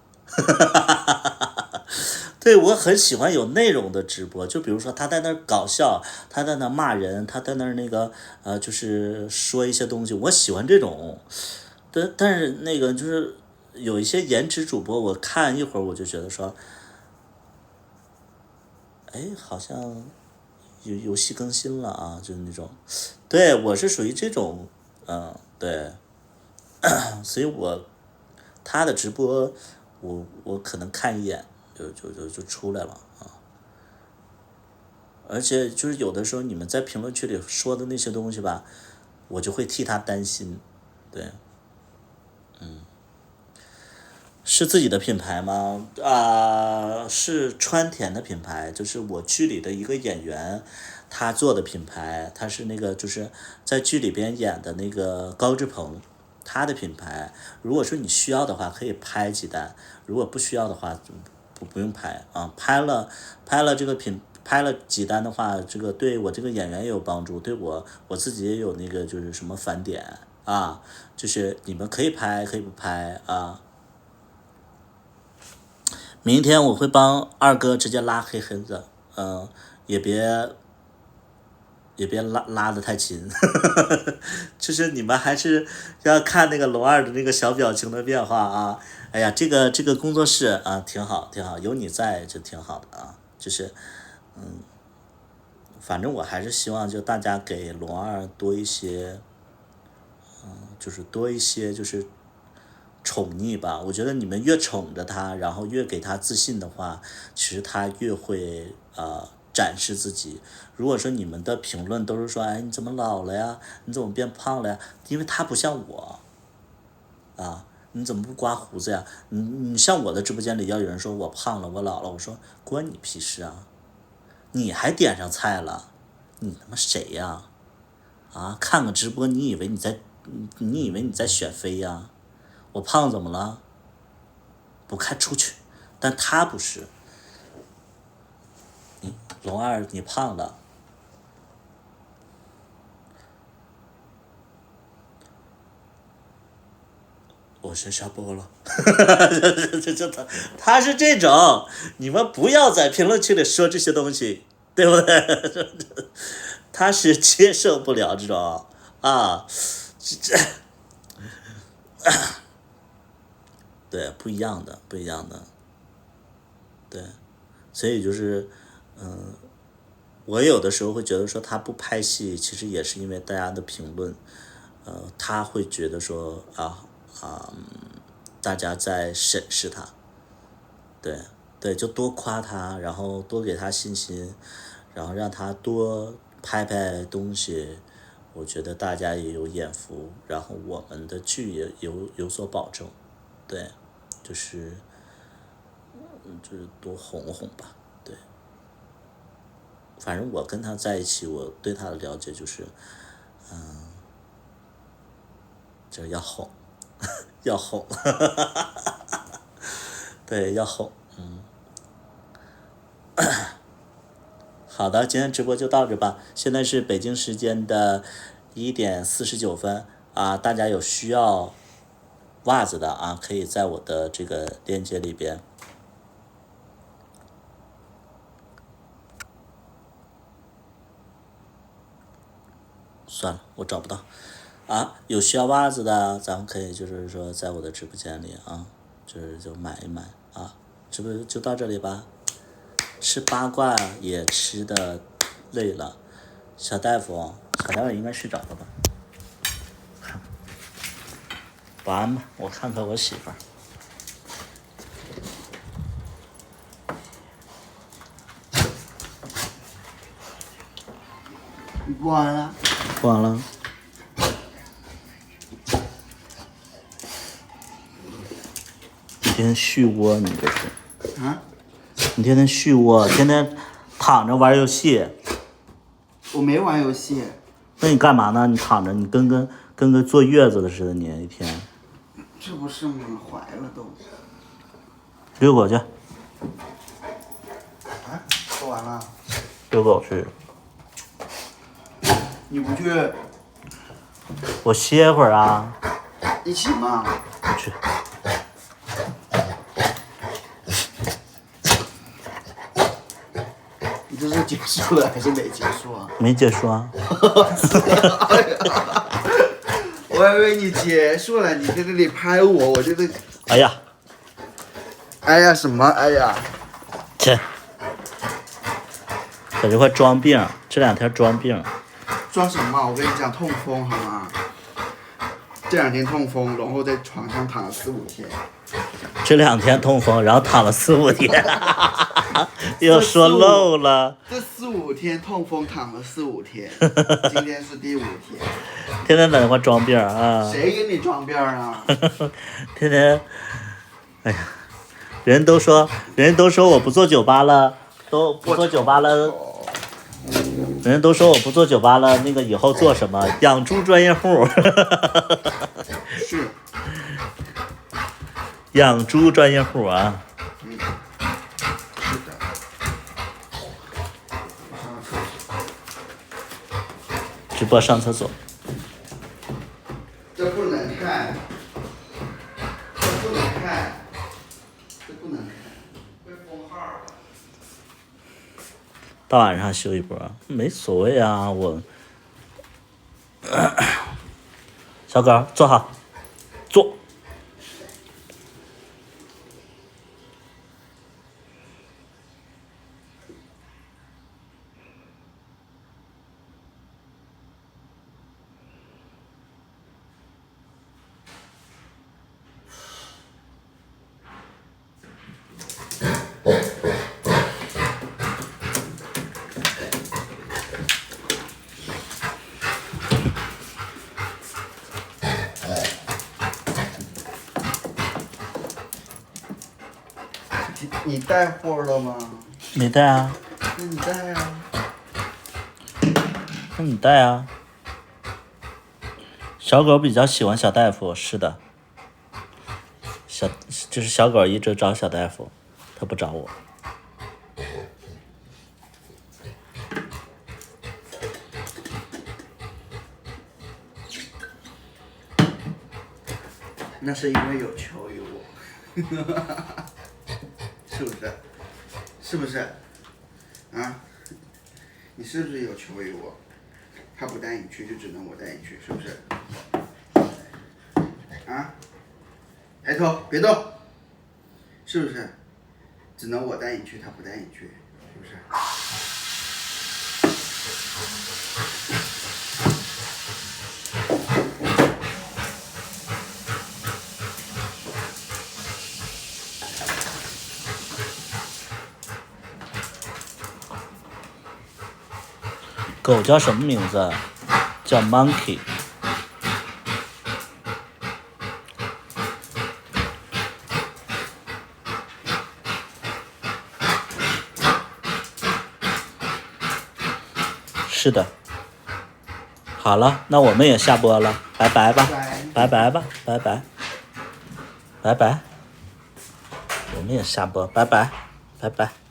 对，我很喜欢有内容的直播，就比如说他在那儿搞笑，他在那儿骂人，他在那儿那个就是说一些东西，我喜欢这种。但是那个就是有一些颜值主播，我看一会儿我就觉得说，哎，好像游戏更新了啊，就是那种，对我是属于这种对，所以他的直播，我可能看一眼就出来了啊。而且就是有的时候你们在评论区里说的那些东西吧，我就会替他担心，对，是自己的品牌吗？是川田的品牌，就是我剧里的一个演员，他做的品牌，他是那个就是在剧里边演的那个高志鹏，他的品牌。如果说你需要的话，可以拍几单；如果不需要的话，不用拍啊。拍了这个拍了几单的话，这个对我这个演员也有帮助，对我自己也有那个就是什么返点啊，就是你们可以拍，可以不拍啊。明天我会帮二哥直接拉黑子，也别拉得太勤，就是你们还是要看那个龙二的那个小表情的变化啊。哎呀，这个工作室啊，挺好，有你在就挺好的啊。就是反正我还是希望就大家给龙二多一些，就是多一些就是宠溺吧。我觉得你们越宠着他，然后越给他自信的话，其实他越会展示自己。如果说你们的评论都是说，哎，你怎么老了呀？你怎么变胖了呀？因为他不像我啊，你怎么不刮胡子呀？你像我的直播间里要有人说我胖了，我老了，我说关你屁事啊！你还点上菜了，你他妈谁呀？啊，看个直播，你以为你在选妃呀？我胖怎么了？不看出去。但他不是，龙二你胖了。我先下播了，他是这种，你们不要在评论区里说这些东西，对不对？他是接受不了这种啊，对，不一样的，对，所以就是，我有的时候会觉得说他不拍戏，其实也是因为大家的评论，他会觉得说大家在审视他，对，就多夸他，然后多给他信心，然后让他多拍东西，我觉得大家也有眼福，然后我们的剧也有所保证，对，就是多哄哄吧，对，反正我跟他在一起，我对他的了解就是，就是要哄，要哄，对，要哄。好的，今天直播就到这吧。现在是北京时间的1:49啊，大家有需要袜子的啊，可以在我的这个链接里边。算了，我找不到啊。有需要袜子的，咱们可以就是说在我的直播间里啊，就买一买啊。直播就到这里吧。吃八卦也吃的累了，小大夫应该睡着了吧？晚安吧，我看看我媳妇儿。
你播完了？
播完了。天天续窝，你这是？
啊？
你天天续窝，天天躺着玩游戏。
我没玩游戏。
那你干嘛呢？你躺着，你跟个坐月子的似的，你一天。
这不是吗？怀了都。
遛狗去。
啊？说完了。
遛狗去。
你不去？
我歇会儿啊。
一起嘛。
不去。
你这是结束了还是没结束啊？
没结束啊。
我还以为你结束了，你在这里拍我，我觉得。
哎呀。
哎呀什么？哎呀。
切。在这块装病，这2天装病。
装什么？我跟你讲，痛风好吗？这2天痛风，然后在床上躺了4、5天。
这2天痛风，然后躺了4、5天，又说漏了。
这4、5天痛风躺了4、5天，今天是第5天。
天天在那块装病啊！
谁给你装病啊？
天天，哎呀，人都说我不做酒吧了，都不做酒吧了。人都说我不做酒吧了，那个以后做什么？养猪专业户。
是。
养猪专业户啊。
是的。
直播上厕所。
这不能看。这不能看。这不能看，会封号的。
大晚上修一波，没所谓啊，我。小狗坐好，坐。
你带货了吗？
没带啊。
那你带啊。
那你带啊。小狗比较喜欢小大夫，是的。就是小狗一直找小大夫，它不找我。
那是因为有求于我。是不是？是不是？啊？你是不是有求于我？他不带你去，就只能我带你去，是不是？啊？抬头，别动。是不是？只能我带你去，他不带你去，是不是？
狗叫什么名字？叫 Monkey。是的。好了，那我们也下播了，拜拜吧，拜拜吧，拜拜，拜拜。我们也下播，拜拜，拜拜。